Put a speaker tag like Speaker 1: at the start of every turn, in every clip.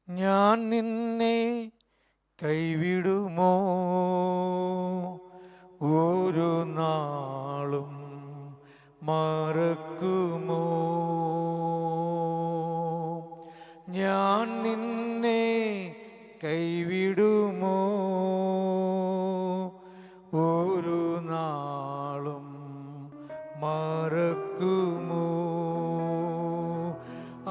Speaker 1: ഞാൻ നിന്നെ കൈവിടുമോ ഒരു നാളും മറക്കുമോ? ഞാൻ നിന്നെ കൈവിടുമോ ഒരു നാളും മറക്കുമോ?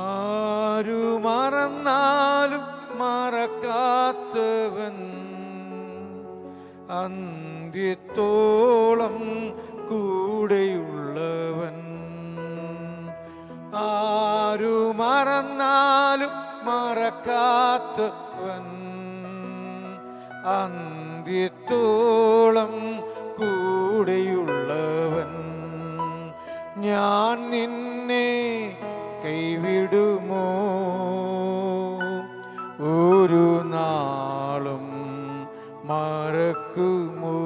Speaker 1: ആരു മറന്നാലും മറക്കാത്തവൻ, അന്ത്യത്തോളം കൂടെയുള്ളവൻ. ആരു മറന്നാലും മറക്കാത്തവൻ, അന്ത്യത്തോളം കൂടെയുള്ളവൻ. ഞാൻ നിന്നെ കൈവിടുമോ ഒരു നാളും മറക്കുമോ?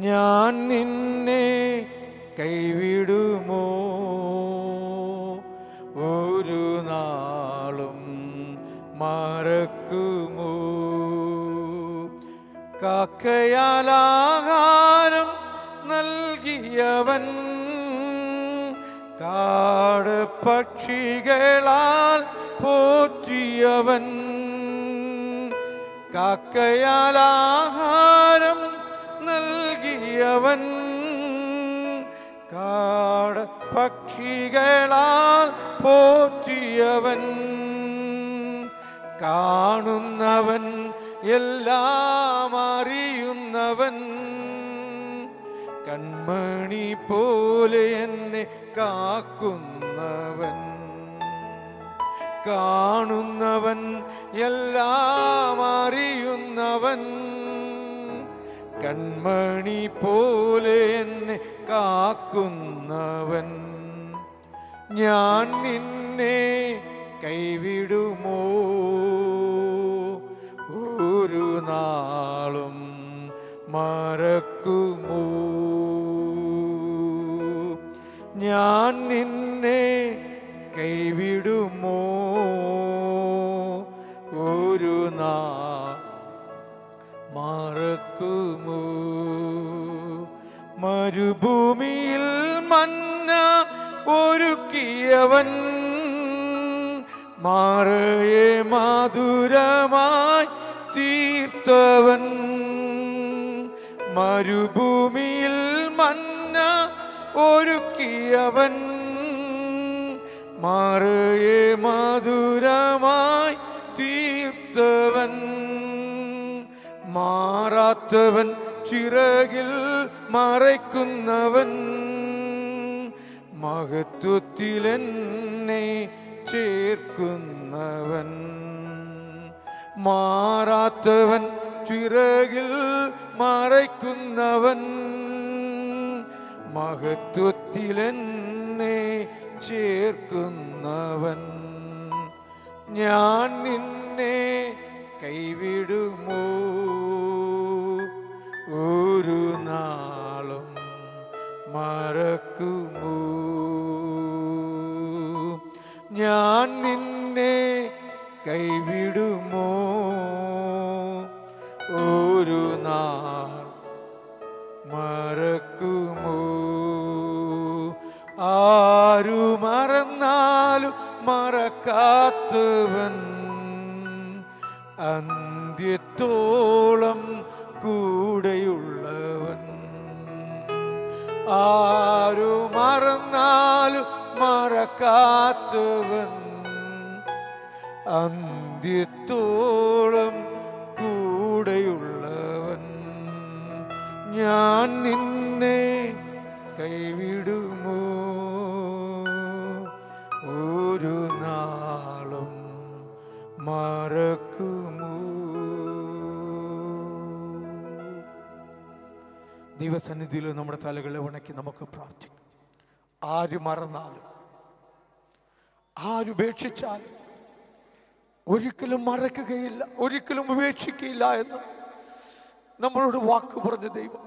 Speaker 1: ഞാൻ നിന്നെ കൈവിടുമോ ഒരു നാളും മറക്കുമോ? കാക്കയാൽ ആഹാരം നൽകിയവൻ, കാട് പക്ഷികളാൽ പോറ്റിയവൻ. കാക്കയാൽ ആഹാരം നൽകിയവൻ, കാട് പക്ഷികളാൽ പോറ്റിയവൻ. കാണുന്നവൻ എല്ലാം അറിയുന്നവൻ, കൺമണി പോലെ എന്നെ കാക്കുന്നവൻ. കാണുന്നവൻ എല്ലാം അറിയുന്നവൻ, കൺമണി പോലെ എന്നെ കാക്കുന്നവൻ. ഞാൻ നിന്നെ കൈവിടുമോ ഒരു നാളും മറക്കുമോ? ഞാൻ നിന്നെ കൈവിടുമോ ഒരു നാൾ മറക്കുമോ? മരുഭൂമിയിൽ മന്ന ഒരുക്കിയവൻ, മാറയെ മധുരമായി തീർത്തവൻ. മരുഭൂമിയിൽ മന്ന ഒരുക്കിയവൻ, മാറയെ മധുരമായി തീർത്തവൻ. മാറാത്തവൻ, ചിറകിൽ മറയ്ക്കുന്നവൻ, മഹത്വത്തിലെന്നെ ചേർക്കുന്നവൻ. മാറാത്തവൻ, ചിറകിൽ മറയ്ക്കുന്നവൻ, മഹത്വത്തിലെന്നെ ചേർക്കുന്നവൻ. ഞാൻ നിന്നെ കൈവിടുമോ ഒരു നാളും മറക്കുമോ? ഞാൻ നിന്നെ കൈവിടുമോ ഒരു നാൾ മറക്കുമോ? ആരു മറന്നാലും മറക്കാത്തവൻ, അന്ത്യത്തോളം കൂടെയുള്ളവൻ. ആരു മറന്നാലും മറക്കാത്തവൻ, അന്ത്യത്തോളം കൂടെയുള്ളവൻ. ഞാൻ നിന്നെ കൈവിടുമോ ഒരു നാളും മറക്കുമോ? ദൈവസന്നിധിയിൽ നമ്മുടെ തലകളെ ഉണക്കി നമുക്ക് പ്രാർത്ഥിക്കാം. ആര് മറന്നാലും ആരുപേക്ഷിച്ചാലും ഒരിക്കലും മറക്കുകയില്ല, ഒരിക്കലും ഉപേക്ഷിക്കുകയില്ല എന്ന് നമ്മളോട് വാക്ക് പറഞ്ഞ ദൈവം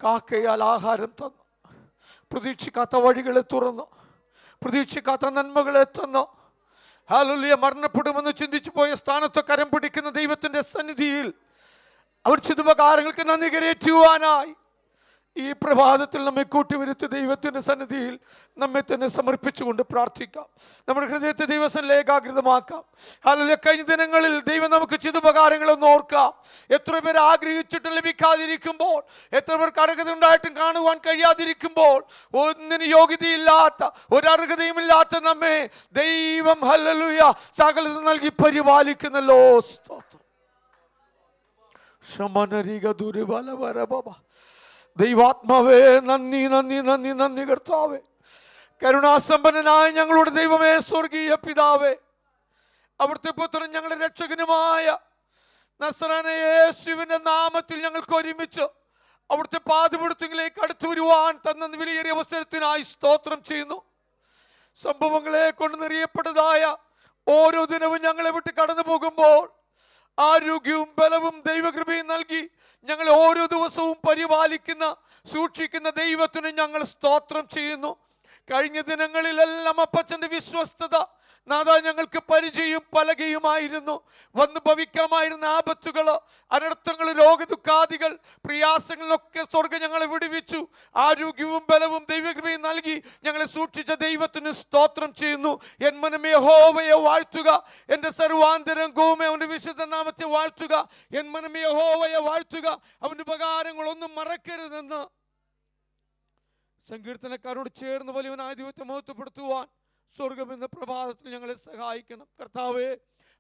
Speaker 1: കാക്കയാൽ ആഹാരം തന്നു, പ്രതീക്ഷിക്കാത്ത വഴികളെ തുറന്നു, പ്രതീക്ഷിക്കാത്ത നന്മകളെ തന്നു. ഹല്ലേലൂയ. മരണപ്പെടുമെന്ന് ചിന്തിച്ചു പോയ സ്ഥാനത്ത് കരം പിടിക്കുന്ന ദൈവത്തിന്റെ സന്നിധിയിൽ അവർ ചിതുപകാരങ്ങൾക്ക് നന്ദി കരേറ്റുവാനായി ഈ പ്രഭാതത്തിൽ നമ്മെ കൂട്ടിവരുത്തി ദൈവത്തിൻ്റെ സന്നിധിയിൽ നമ്മെ തന്നെ സമർപ്പിച്ചുകൊണ്ട് പ്രാർത്ഥിക്കാം. നമ്മുടെ ഹൃദയത്തെ ദൈവത്തിൽ ഏകാഗ്രതമാക്കാം. ഹല്ലേലൂയ. കഴിഞ്ഞ ദിനങ്ങളിൽ ദൈവം നമുക്ക് ചിതുപകാരങ്ങളൊന്ന് ഓർക്കാം. എത്ര പേർ ആഗ്രഹിച്ചിട്ട് ലഭിക്കാതിരിക്കുമ്പോൾ, എത്ര പേർക്ക് അർഹത ഉണ്ടായിട്ടും കാണുവാൻ കഴിയാതിരിക്കുമ്പോൾ, ഒന്നിന് യോഗ്യതയില്ലാത്ത, ഒരർഹതയുമില്ലാത്ത നമ്മെ ദൈവം ഹല്ലേലൂയ സകലത നൽകി പരിപാലിക്കുന്നല്ലോ. സ്തോത്രം. ശമനരിക ദുർബലവരബബ. ദൈവാത്മാവേ, നന്ദി നന്ദി നന്ദി നന്ദി കർത്താവേ. കരുണാസമ്പന്നനായ ഞങ്ങളുടെ ദൈവമേ, സ്വർഗീയ പിതാവേ, അവിടുത്തെ പുത്രൻ ഞങ്ങളുടെ രക്ഷകനുമായ നസ്രായനായ യേശുവിന്റെ നാമത്തിൽ ഞങ്ങൾക്ക് ഒരുമിച്ച് അവിടുത്തെ പാദപീഠത്തിലേക്ക് അടുത്തു വരുവാൻ തന്ന വിലയേറിയ അവസരത്തിനായി സ്തോത്രം ചെയ്യുന്നു. സംഭവങ്ങളെ കൊണ്ട് നിറയപ്പെട്ടതായ ഓരോ ദിനവും ഞങ്ങളെ വിട്ട് കടന്നു പോകുമ്പോൾ ആരോഗ്യവും ബലവും ദൈവകൃപയും നൽകി ഞങ്ങളെ ഓരോ ദിവസവും പരിപാലിക്കുന്ന, സൂക്ഷിക്കുന്ന ദൈവത്തിന് ഞങ്ങൾ സ്തോത്രം ചെയ്യുന്നു. കഴിഞ്ഞ ദിനങ്ങളിലെല്ലാം അപ്പച്ചൻ്റെ വിശ്വസ്തത നാഥാ ഞങ്ങൾക്ക് പരിചയം പലകയുമായിരുന്നു. വന്നു ഭവിക്കാമായിരുന്ന ആപത്തുകൾ, അനർത്ഥങ്ങൾ, രോഗദുഃഖാദികൾ, പ്രയാസങ്ങളിലൊക്കെ സ്വർഗ്ഗം ഞങ്ങളെ വിടുവിച്ചു. ആരോഗ്യവും ബലവും ദൈവകൃപയും നൽകി ഞങ്ങളെ സൂക്ഷിച്ച ദൈവത്തിന് സ്തോത്രം ചെയ്യുന്നു. എൻ മനമേ യഹോവയെ വാഴ്ത്തുക, എൻ്റെ സർവാന്തരംഗവും അവൻ്റെ വിശുദ്ധ നാമത്തെ വാഴ്ത്തുക. എൻ മനമേ യഹോവയെ വാഴ്ത്തുക, അവൻ്റെ ഉപകാരങ്ങളൊന്നും മറക്കരുതെന്ന് സങ്കീർത്തനക്കാരോട് ചേർന്ന് വലിയവനായ ദൈവത്തെ മഹത്വപ്പെടുത്തുവാൻ സ്വർഗം എന്ന പ്രഭാതത്തിൽ ഞങ്ങളെ സഹായിക്കണം. കർത്താവേ,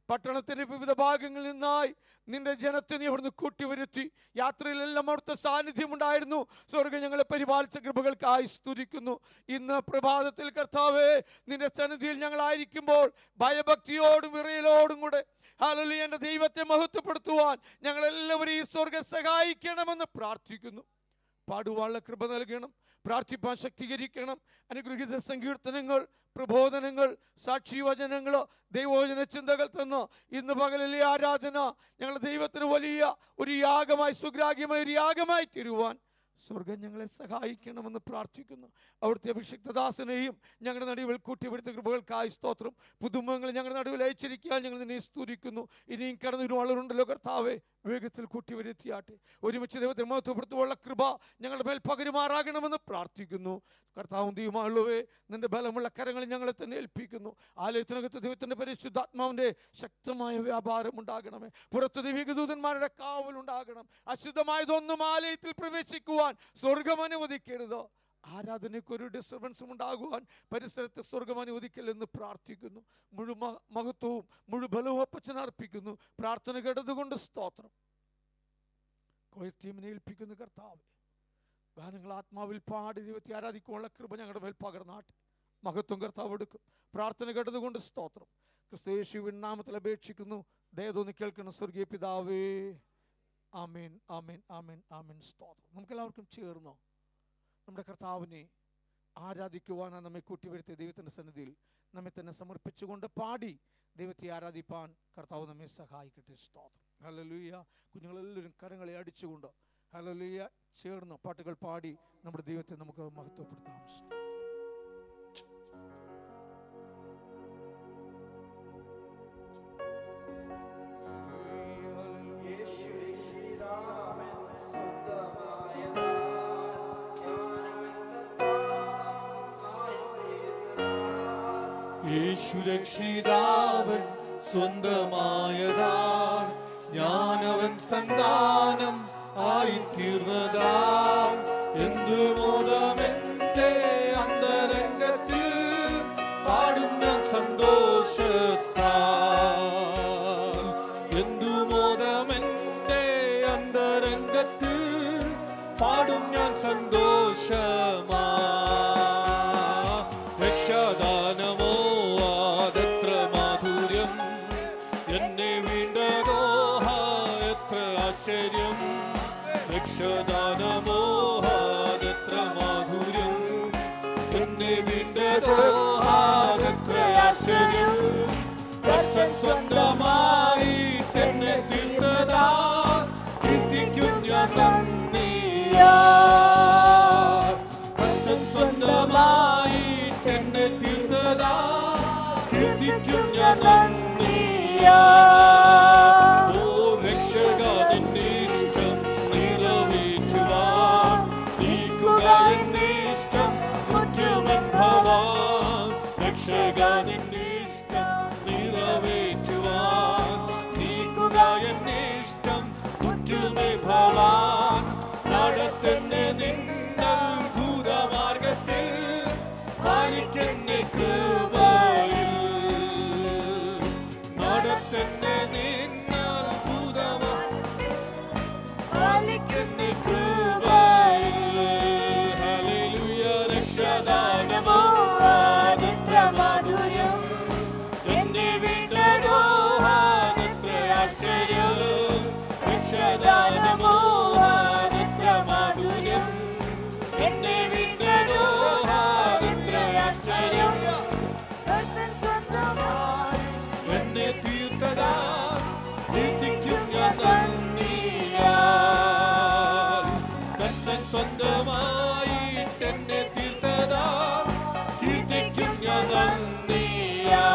Speaker 1: പട്ടണത്തിൻ്റെ വിവിധ ഭാഗങ്ങളിൽ നിന്നായി നിന്റെ ജനത്തെ നീ അവിടുന്ന് കൂട്ടിവരുത്തി. യാത്രയിലെല്ലാം അവിടുത്തെ സാന്നിധ്യം ഉണ്ടായിരുന്നു. സ്വർഗം ഞങ്ങളെ പരിപാലിച്ച കൃപകൾക്കായി സ്തുതിക്കുന്നു. ഇന്ന് പ്രഭാതത്തിൽ കർത്താവേ, നിന്റെ സന്നിധിയിൽ ഞങ്ങളായിരിക്കുമ്പോൾ ഭയഭക്തിയോടും വിറയലോടും കൂടെ ഹല്ലേലൂയ എൻ്റെ ദൈവത്തെ മഹത്വപ്പെടുത്തുവാൻ ഞങ്ങളെല്ലാവരും ഈ സ്വർഗം സഹായിക്കണമെന്ന് പ്രാർത്ഥിക്കുന്നു. പാടുവാനുള്ള കൃപ നൽകണം, പ്രാർത്ഥിപ്പാൻ ശക്തീകരിക്കണം. അനുഗ്രഹീത സങ്കീർത്തനങ്ങൾ, പ്രബോധനങ്ങൾ, സാക്ഷിവചനങ്ങൾ, ദൈവവചന ചിന്തകൾ തന്ന് ഇന്ന് പകലിലെ ആരാധന ഞങ്ങളുടെ ദൈവത്തിന് വലിയ ഒരു യാഗമായി, സുഗ്രാഹ്യമായ ഒരു യാഗമായി തീരുവാൻ സ്വർഗം ഞങ്ങളെ സഹായിക്കണമെന്ന് പ്രാർത്ഥിക്കുന്നു. അവിടുത്തെ അഭിഷിക്തദാസനെയും ഞങ്ങളുടെ നടുവിൽ കൂട്ടിവരുത്ത കൃപകൾക്കായി സ്തോത്രം. പുതുമകൾ ഞങ്ങളുടെ നടുവിൽ അയച്ചിരിക്കാൻ ഞങ്ങൾ നിന്നെ സ്തുതിക്കുന്നു. ഇനിയും കടന്നൊരു ആളുണ്ടല്ലോ കർത്താവേ, വേഗത്തിൽ കൂട്ടിവരുത്തിയാട്ടെ. ഒരുമിച്ച് ദൈവത്തെ മഹത്വപ്പെടുത്തുവാനുള്ള കൃപ ഞങ്ങളുടെ മേൽ പകരുമാറാകണമെന്ന് പ്രാർത്ഥിക്കുന്നു. കർത്താവും ദൈവമായുള്ളവേ, നിന്റെ ബലമുള്ള കരങ്ങളിൽ ഞങ്ങളെ തന്നെ ഏൽപ്പിക്കുന്നു. ആലയത്തിനകത്ത് ദൈവത്തിൻ്റെ പരിശുദ്ധാത്മാവിൻ്റെ ശക്തമായ വ്യാപാരം ഉണ്ടാകണമേ. പുറത്ത് ദൈവിക ദൂതന്മാരുടെ കാവലുണ്ടാകണം. അശുദ്ധമായതൊന്നും ആലയത്തിൽ പ്രവേശിക്കുവാൻ സ്വർഗം അനുവദിക്കരുത്. ആരാധനയ്ക്കൊരു ഡിസ്റ്റർബൻസും ഉണ്ടാകുവാൻ പരിസരത്തെ സ്വർഗം അനുവദിക്കലെന്ന് പ്രാർത്ഥിക്കുന്നു. മഹത്വവും മുഴുബലവും അപ്പച്ചൻ അർപ്പിക്കുന്നു. പ്രാർത്ഥന കേട്ടതുകൊണ്ട് സ്തോത്രം. കൊയർ ടീമിനെ ഏൽപ്പിക്കുന്നു കർത്താവ്. ഗാനങ്ങൾ ആത്മാവിൽ പാടി ദൈവത്തെ ആരാധിക്കുവാനുള്ള കൃപ ഞങ്ങളുടെ മേൽ പകർന്നാട്ടെ. മഹത്വം കർത്താവ് എടുക്കും. പ്രാർത്ഥന കേട്ടതുകൊണ്ട് സ്തോത്രം. ക്രിസ്തുയേശുവിൻ നാമത്തിൽ അപേക്ഷിക്കുന്നു. ദയതോന്നി കേൾക്കണം സ്വർഗീയ പിതാവേ. ആമേൻ, ആമേൻ, ആമേൻ, ആമേൻ. സ്തോത്രം. നമുക്കെല്ലാവർക്കും ചേർന്നോ നമ്മുടെ കർത്താവിനെ ആരാധിക്കുവാനാണ് നമ്മെ കൂട്ടിവരുത്തിയ ദൈവത്തിൻ്റെ സന്നിധിയിൽ നമ്മെ തന്നെ സമർപ്പിച്ചുകൊണ്ട് പാടി ദൈവത്തെ ആരാധിപ്പാൻ കർത്താവ് നമ്മെ സഹായിക്കട്ടെ. സ്തോത്രം. ഹല്ലേലൂയ. കുഞ്ഞുങ്ങളെല്ലാവരും കരങ്ങളെ അടിച്ചുകൊണ്ട് ഹല്ലേലൂയ ചേർന്ന് പാട്ടുകൾ പാടി നമ്മുടെ ദൈവത്തെ നമുക്ക് മഹത്വപ്പെടുത്താം.
Speaker 2: യേശു രക്ഷിതാവൻ സ്വന്തമായതാൻ, ഞാനവൻ സന്താനം ആയിത്തീർന്നതാം. എന്തു മോദമെന്റെ അന്തരംഗത്തിൽ പാടും ഞാൻ സന്തോഷത്താൽ. എന്തു മോദമെന്റെ അന്തരംഗത്തിൽ പാടും ഞാൻ സന്തോഷമാ. രക്ഷാദാനമോ അതെത്ര മാധുര്യം, എന്നെ വീണ്ടതോ എത്ര ആശ്ചര്യം. രക്ഷാദാനമോ അതെത്ര മാധുര്യം, എന്നെ വീണ്ടതോ എത്ര ആശ്ചര്യം. കർത്തൻ സ്വന്തമായി എന്നെ തീർന്നതാ, കീർത്തിക്കും ഞാൻ നന്ദിയാ. കർത്തൻ സ്വന്തമായി എന്നെ തീർന്ന നന്ദിയാ. ഓ രക്ഷക നിന്റെ ഇഷ്ടം നിറവേറ്റുവാൻ നീക്കുക എന്റെ ഇഷ്ടം മുറ്റുമെൻ ഭവാൻ. രക്ഷക നിന്റെ ഇഷ്ടം നിറവേറ്റുവാൻ നീക്കുക എന്റെ ഇഷ്ടം മുറ്റുമെൻ ഭവാൻ. നടത്തുന്നെ നിന്നത്ഭുതമാർഗത്തിൽ പാലിക്കെന്നെ കൃപയിൽ. നടത്തുന്നെ നിന്നത്ഭുതമാർഗത്തിൽ പാലിക്കെന്നെ കൃപയിൽ. ഹല്ലേലൂയ. രക്ഷാദാനമോ
Speaker 3: അതെത്ര മാധുര്യം,
Speaker 2: എന്നെ വീണ്ടതോ അതെത്ര ആശ്ചര്യം. രക്ഷാദാനമോ
Speaker 3: അതെത്ര മാധുര്യം,
Speaker 2: എന്നെ വീണ്ടതോ അതെത്ര ആശ്ചര്യം.
Speaker 3: കർത്തൻ സ്വന്തമായി
Speaker 2: എന്നെ തീർത്തതാ കീർത്തിക്കും ഞാൻ നന്ദിയാൽ. കർത്തൻ സ്വന്തമായിട്ട് എന്നെ തീർത്തതാ കീർത്തിക്കും ഞാൻ നന്ദിയാൽ.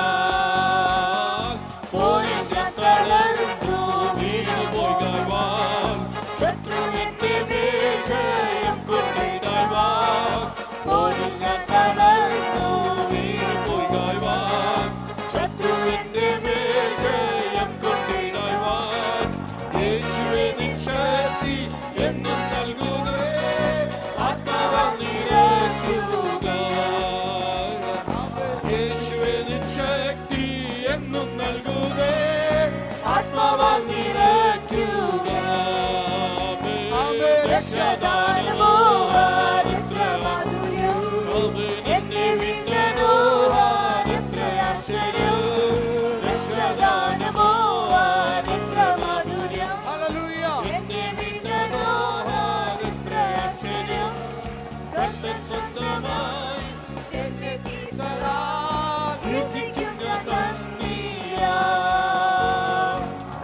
Speaker 2: പോയി ഞാൻ തളർന്നു വീണു പോകാൻ ശത്രു എന്റെ മേൽ ജയം കൊണ്ടിടാൻ. പോയി ഞാൻ തളർന്നു വീണു പോകാൻ ശത്രു എന്റെ മേൽ ജയം കൊണ്ടിടാൻ. യേശുവേ നിൻ ശക്തി എന്നും നൽകുക, ആത്മാവാൽ നിറയ്ക്കുക. യേശുവേ നിൻ ശക്തി എന്നും നൽകുക, ആത്മാവാൽ നിറയ്ക്കുക.
Speaker 3: രക്ഷാദാനമോ അതെത്ര മാധുര്യം,
Speaker 2: എന്നെ വീണ്ടതോ അതെത്ര ആശ്ചര്യം.
Speaker 3: രക്ഷാദാനമോ അതെത്ര മാധുര്യം,
Speaker 1: ഹല്ലേലൂയ.
Speaker 2: എന്നെ വീണ്ടതോ അതെത്ര ആശ്ചര്യം. കർത്തൻ സ്വന്തമായി
Speaker 3: എന്നെ
Speaker 2: കീർത്തിക്കും ഞാൻ നന്ദിയാ.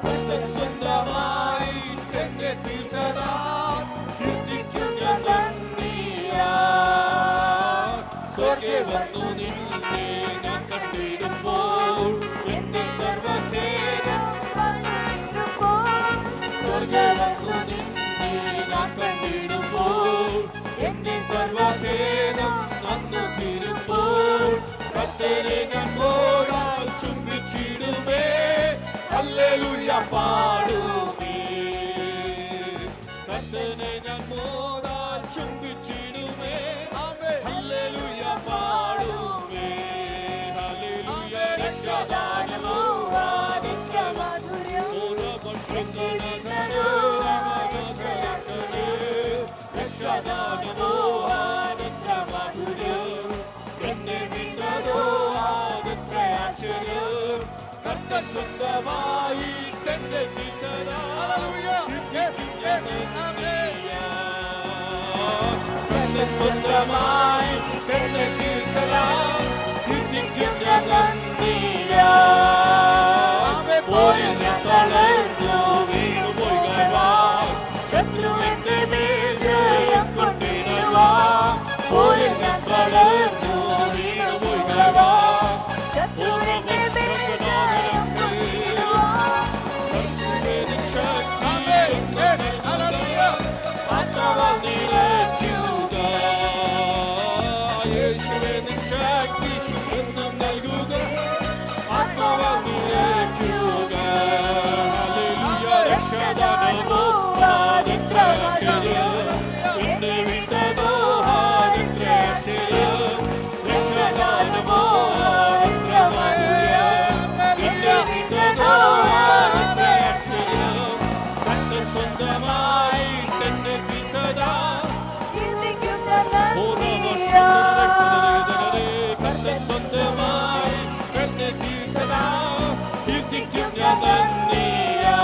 Speaker 2: കർത്തൻ സ്വന്തമായി എന്നെ തീർത്തതാ കീർത്തിക്കും ഞാൻ നന്ദിയാ. സ്വർഗ്ഗേ വന്നു നിന്നെ ഞാൻ കണ്ടിടുമ്പോൾ എന്റെ സർവ്വഖേദം. സ്വർഗ്ഗേ വന്നു നിന്നെ ഞാൻ കണ്ടിടുമ്പോൾ എന്റെ സർവ്വഖേദം അന്നു തീരുമ്പോൾ കർത്തനെ ഞാൻ മോടാൽ ചുംബിച്ചിടുമേ. ഹല്ലേലൂയ പാടുമേ. കർത്തനെ ഞാൻ മോടാൽ ചുംബിച്ചിടുമേ. ഹല്ലേലൂയ പാടുമേ. ഹല്ലേലൂയ. രക്ഷാദാനമോ
Speaker 3: അതെത്ര മാധുര്യം,
Speaker 2: രക്ഷാദാനമോ അതെത്ര മാധുര്യം, എന്നെ വീണ്ടതോ അതെത്ര ആശ്ചര്യം. കർത്തൻ സ്വന്തമായി എന്നെ തീർത്തതാ കീർത്തിക്കും ഞാൻ നന്ദിയാ. കർത്തൻ സ്വന്തമായി എന്നെ തീർത്തതാ കീർത്തിക്കും ഞാൻ നന്ദിയാ. പോയി ഞാൻ തളർന്നു വീണു പോകാൻ ശത്രു എന്റെ മേൽ ജയം കൊണ്ടിടുവാൻ. പോയി ഞാൻ തളർന്നു വീണു പോകാൻ
Speaker 3: ശത്രുവിന്റെ മേൽ ജയം കൊണ്ടിടുവാൻ.
Speaker 2: യേശുവേ നിൻ ശക്തി ആത്മാവാൽ നിറയ്ക്കുക. യേശുവേ നിൻ ശക്തി എന്നും നൽകുക, ആത്മാവാൽ നിറയ്ക്കുക. ഹല്ലേലൂയ. രക്ഷാദാനമോ അതെത്ര ആശ്ചര്യം, എന്നെ വീണ്ടതോ അതെത്ര ആശ്ചര്യം. രക്ഷാദാനമോ അതെത്ര മാധുര്യം, എന്നെ വീണ്ടതോ അതെത്ര ആശ്ചര്യം. കർത്തൻ സ്വന്തമായി എന്നെ തീർത്തതാ
Speaker 3: കീർത്തിക്കും ഞാൻ നന്ദിയാ.
Speaker 2: കർത്തൻ സ്വന്തമായി എന്നെ തീർത്തതാ കീർത്തിക്കും ഞാൻ നന്ദിയാ.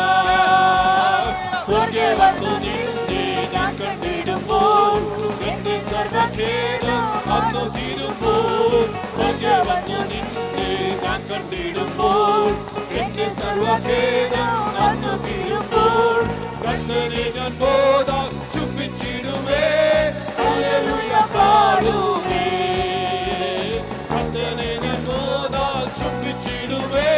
Speaker 2: സ്വർഗ്ഗേ വന്നു നിന്നെ ഞാൻ കണ്ടിടുമ്പോൾ എന്റെ സർവ്വഖേദം അന്നു തീരുമ്പോൾ. സ്വർഗ്ഗേ വന്നു നിന്നെ ഞാൻ കണ്ടിടുമ്പോൾ എന്റെ സർവ്വഖേദം അന്നു തീരുമ്പോൾ കർത്തനെ ഞാൻ ബോധം ചുംബിച്ചിടുമേ. ഹല്ലേലൂയ പാടുമേ. കർത്തനെ ഞാൻ ബോധം ചുംബിച്ചിടുമേ.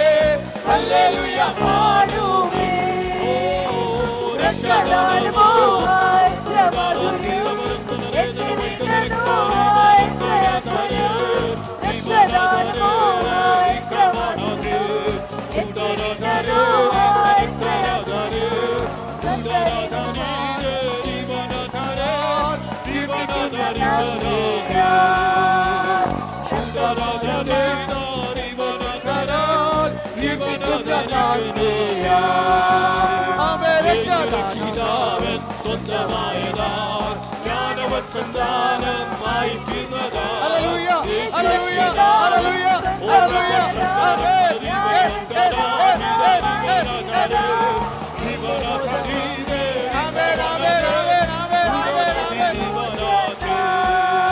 Speaker 2: സ്വന്തമായതാർ ഞാനവൻ സന്താനമായി തീർന്നതാ
Speaker 1: Hallelujah. Hallelujah. Hallelujah. Hallelujah. Amen. Yes, yes, yes, yes, yes, yes. Amen, amen, amen, amen, amen, amen. Hallelujah, hallelujah,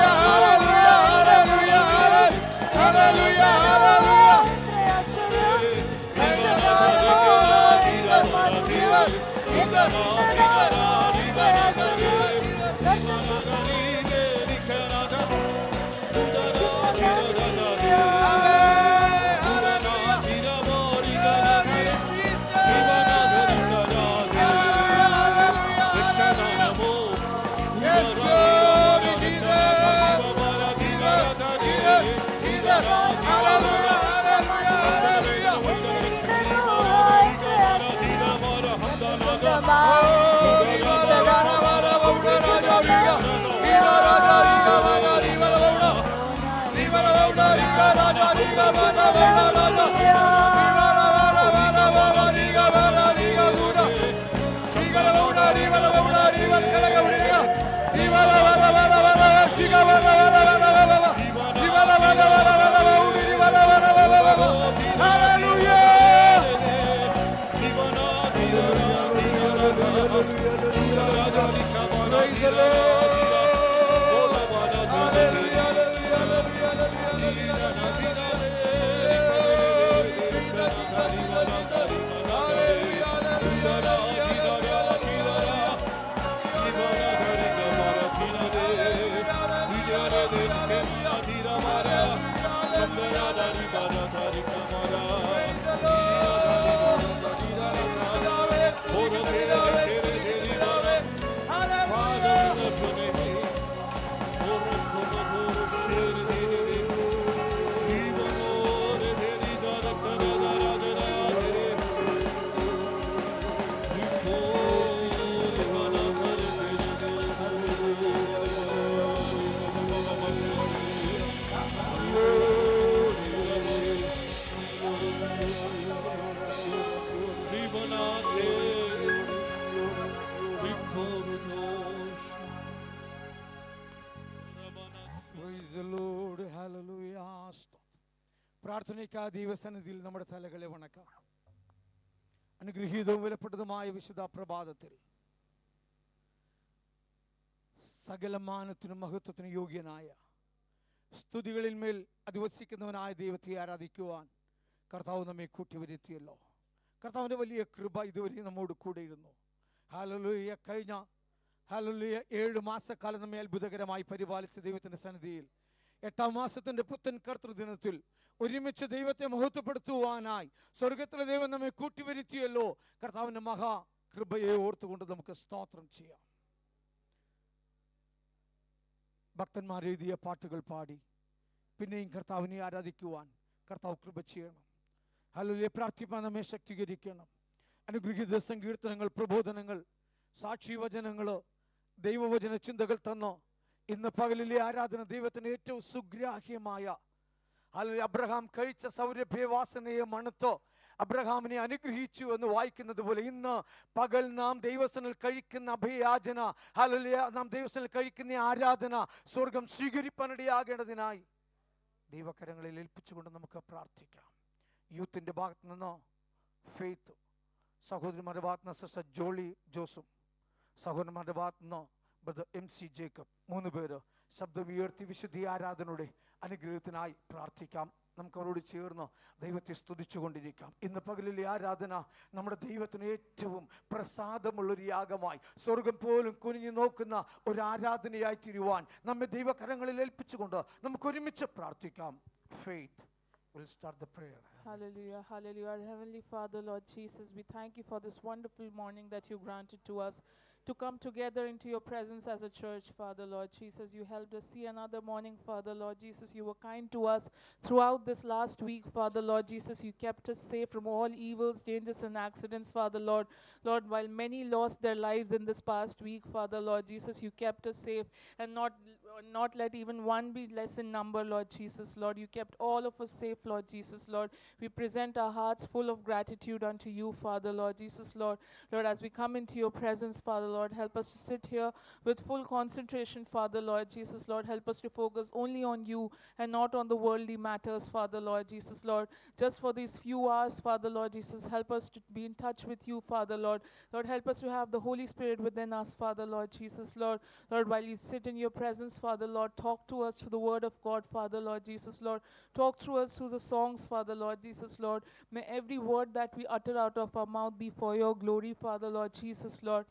Speaker 1: hallelujah, hallelujah, hallelujah, hallelujah, hallelujah. പ്രാർത്ഥനയ്ക്കാ ദൈവസന്നിധിയിൽ നമ്മുടെ തലകളെ വണക്കാം. അനുഗ്രഹീതവും വിലപ്പെട്ടതുമായ വിശുദ്ധ പ്രഭാതത്തിൽ സകല മാനത്തിനും മഹത്വത്തിനും യോഗ്യനായ സ്തുതികളിൽ മേൽ അധിവസിക്കുന്നവനായ ദൈവത്തെ ആരാധിക്കുവാൻ കർത്താവ് നമ്മെ കൂട്ടിവരുത്തിയല്ലോ. കർത്താവിൻ്റെ വലിയ കൃപ ഇതുവരെ നമ്മോട് കൂടെ ഇരുന്നു. ഹല്ലേലൂയ. കഴിഞ്ഞ 7 മാസക്കാലം നമ്മെ അത്ഭുതകരമായി പരിപാലിച്ച ദൈവത്തിൻ്റെ സന്നിധിയിൽ 8ാം മാസത്തിൻ്റെ പുത്തൻ കർത്തൃദിനത്തിൽ ഒരുമിച്ച് ദൈവത്തെ മഹത്വപ്പെടുത്തുവാനായി സ്വർഗത്തിലെ ദൈവം നമ്മെ കൂട്ടിവരുത്തിയല്ലോ. കർത്താവിൻ്റെ മഹാ കൃപയെ ഓർത്തുകൊണ്ട് നമുക്ക് സ്തോത്രം ചെയ്യാം. ഭക്തന്മാർ എഴുതിയ പാട്ടുകൾ പാടി പിന്നെയും കർത്താവിനെ ആരാധിക്കുവാൻ കർത്താവ് കൃപ ചെയ്യണം. ഹല്ലേലൂയ. പ്രാർത്ഥിപ്പാൻ നമ്മെ ശക്തീകരിക്കണം. അനുഗ്രഹീത സങ്കീർത്തനങ്ങൾ, പ്രബോധനങ്ങൾ, സാക്ഷിവചനങ്ങൾ, ദൈവവചന ചിന്തകൾ തന്നോ ഇന്ന് പകലിലെ ആരാധന ദൈവത്തിന് ഏറ്റവും സുഗ്രാഹ്യമായ അബ്രഹാം കഴിച്ച സൗരഭ്യവാസനയെ മണത്തോ അബ്രഹാമിനെ അനുഗ്രഹിച്ചു എന്ന് വായിക്കുന്നത് പോലെ ഇന്ന് പകൽ നാം ദൈവസനിൽ കഴിക്കുന്ന അഭയാചന, ഹല്ലേലൂയ, നാം ദൈവസനിൽ കഴിക്കുന്ന ആരാധന സ്വർഗം സ്വീകരിപ്പാനിടയാകേണ്ടതിനായി ദൈവകരങ്ങളിൽ ഏൽപ്പിച്ചുകൊണ്ട് നമുക്ക് പ്രാർത്ഥിക്കാം. യൂത്തിൻ്റെ ഭാഗത്ത് നിന്ന് ഫെയ്ത്ത്, സഹോദരിമാരുടെ ഭാഗത്ത് നിന്ന് സിസ്റ്റർ ജോളി ജോസും, സഹോദരന്മാരുടെ ഭാഗത്ത് നിന്ന് ബ്രദർ MC ജേക്കബ്, 3 പേര് ശബ്ദം ഉയർത്തി വിശുദ്ധ ആരാധനയുടെ അനുഗ്രഹത്തിനായി പ്രാർത്ഥിക്കാം. നമുക്ക് അവരോട് ചേർന്ന് ദൈവത്തെ സ്തുതിച്ചുകൊണ്ടിരിക്കാം. ഇന്ന് പകലിലെ ആരാധന നമ്മുടെ ദൈവത്തിന് ഏറ്റവും പ്രസാദമുള്ളൊരു യാഗമായി സ്വർഗം പോലും കുനിഞ്ഞു നോക്കുന്ന ഒരു ആരാധനയായി തീരുവാൻ നമ്മെ ദൈവകരങ്ങളിൽ ഏൽപ്പിച്ചുകൊണ്ട് നമുക്ക് ഒരുമിച്ച് പ്രാർത്ഥിക്കാം. Faith will start the prayer.
Speaker 4: Hallelujah, hallelujah. Our Heavenly Father, Lord Jesus, we thank you for this wonderful morning that you granted to us to come together into your presence as a church, Father, Lord Jesus. You helped us see another morning, Father, Lord Jesus. You were kind to us throughout this last week, Father, Lord Jesus. You kept us safe from all evils, dangers and accidents, Father, Lord. Lord, while many lost their lives in this past week, Father, Lord Jesus, you kept us safe and not Lord, not let even one be less in number, Lord Jesus. Lord, you kept all of us safe, Lord Jesus. Lord, we present our hearts full of gratitude unto you, Father, Lord Jesus. Lord, as we come into your presence, Father, Lord, help us to sit here with full concentration, Father, Lord Jesus. Lord, help us to focus only on you and not on the worldly matters, Father, Lord Jesus. Lord, just for these few hours, Father, Lord Jesus, help us to be in touch with you, Father, Lord. Lord, help us to have the Holy Spirit within us, Father, Lord Jesus. Lord, while you sit in your presence, Father, Lord, talk to us through the word of God, Father, Lord Jesus. Lord, talk through us through the songs, Father, Lord Jesus. Lord, may every word that we utter out of our mouth be for your glory, Father, Lord Jesus. Lord,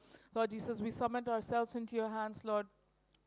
Speaker 4: Jesus, we submit ourselves into your hands, Lord.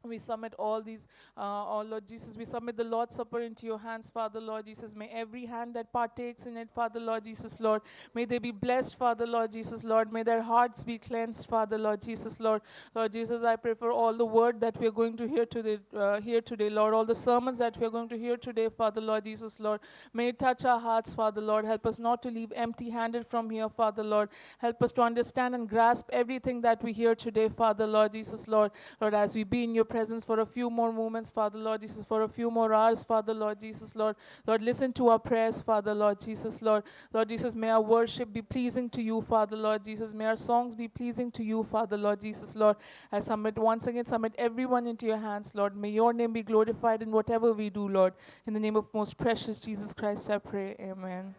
Speaker 4: We submit all these, Lord Jesus, we submit the Lord's Supper into your hands, Father, Lord Jesus. May every hand that partakes in it, Father, Lord Jesus, Lord, may they be blessed, Father, Lord Jesus, Lord. May their hearts be cleansed, Father, Lord Jesus, Lord. Lord Jesus, I pray for all the word that we are going to hear today, Lord, all the sermons that we are going to hear today, Father, Lord Jesus, Lord. May it touch our hearts, Father, Lord. Help us not to leave empty-handed from here, Father, Lord. Help us to understand and grasp everything that we hear today, Father, Lord Jesus, Lord. Lord, as we be in your presence for a few more moments, Father, Lord Jesus, for a few more hours, Father, Lord Jesus, Lord. Lord, listen to our prayers, Father, Lord Jesus, Lord. Lord Jesus, may our worship be pleasing to you, Father, Lord Jesus. May our songs be pleasing to you, Father, Lord Jesus, Lord. I once again submit everyone into your hands, Lord. May your name be glorified in whatever we do, Lord. In the name of most precious Jesus Christ, I pray. Amen.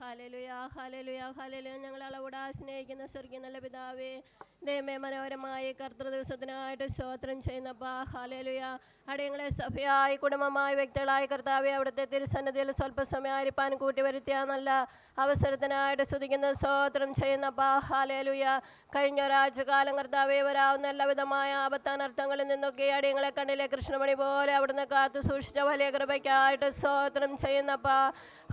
Speaker 5: Hallelujah ഹല്ലേലൂയ hallelujah. ഞങ്ങൾ അളവിടാ സ്നേഹിക്കുന്ന സ്വർഗീയ നല്ല പിതാവേ, ദൈവമേ, മനോഹരമായ കർത്തൃ ദിവസത്തിനായിട്ട് സ്തോത്രം ചെയ്യുന്നപ്പാ. Hallelujah. അടിയങ്ങളെ സഭയായി കുടുംബമായി വ്യക്തികളായി കർത്താവെ അവിടുത്തെ തിരുസന്നിധിയിൽ സ്വല്പസമയമായിരിക്കാൻ കൂട്ടി വരുത്തിയ നല്ല അവസരത്തിനായിട്ട് സ്തുതിക്കുന്ന സ്തോത്രം ചെയ്യുന്നപ്പാ. ഹല്ലേലൂയ. കഴിഞ്ഞ ഒരാഴ്ച കാലം കർത്താവെ വരാവുന്ന എല്ലാവിധമായ ആപത്തനർത്ഥങ്ങളിൽ നിന്നൊക്കെ അടിയങ്ങളെ കണ്ണിലെ കൃഷ്ണമണി പോലെ അവിടുന്ന് കാത്തു സൂക്ഷിച്ച വലിയ കൃപയ്ക്കായിട്ട് സ്തോത്രം ചെയ്യുന്നപ്പാ.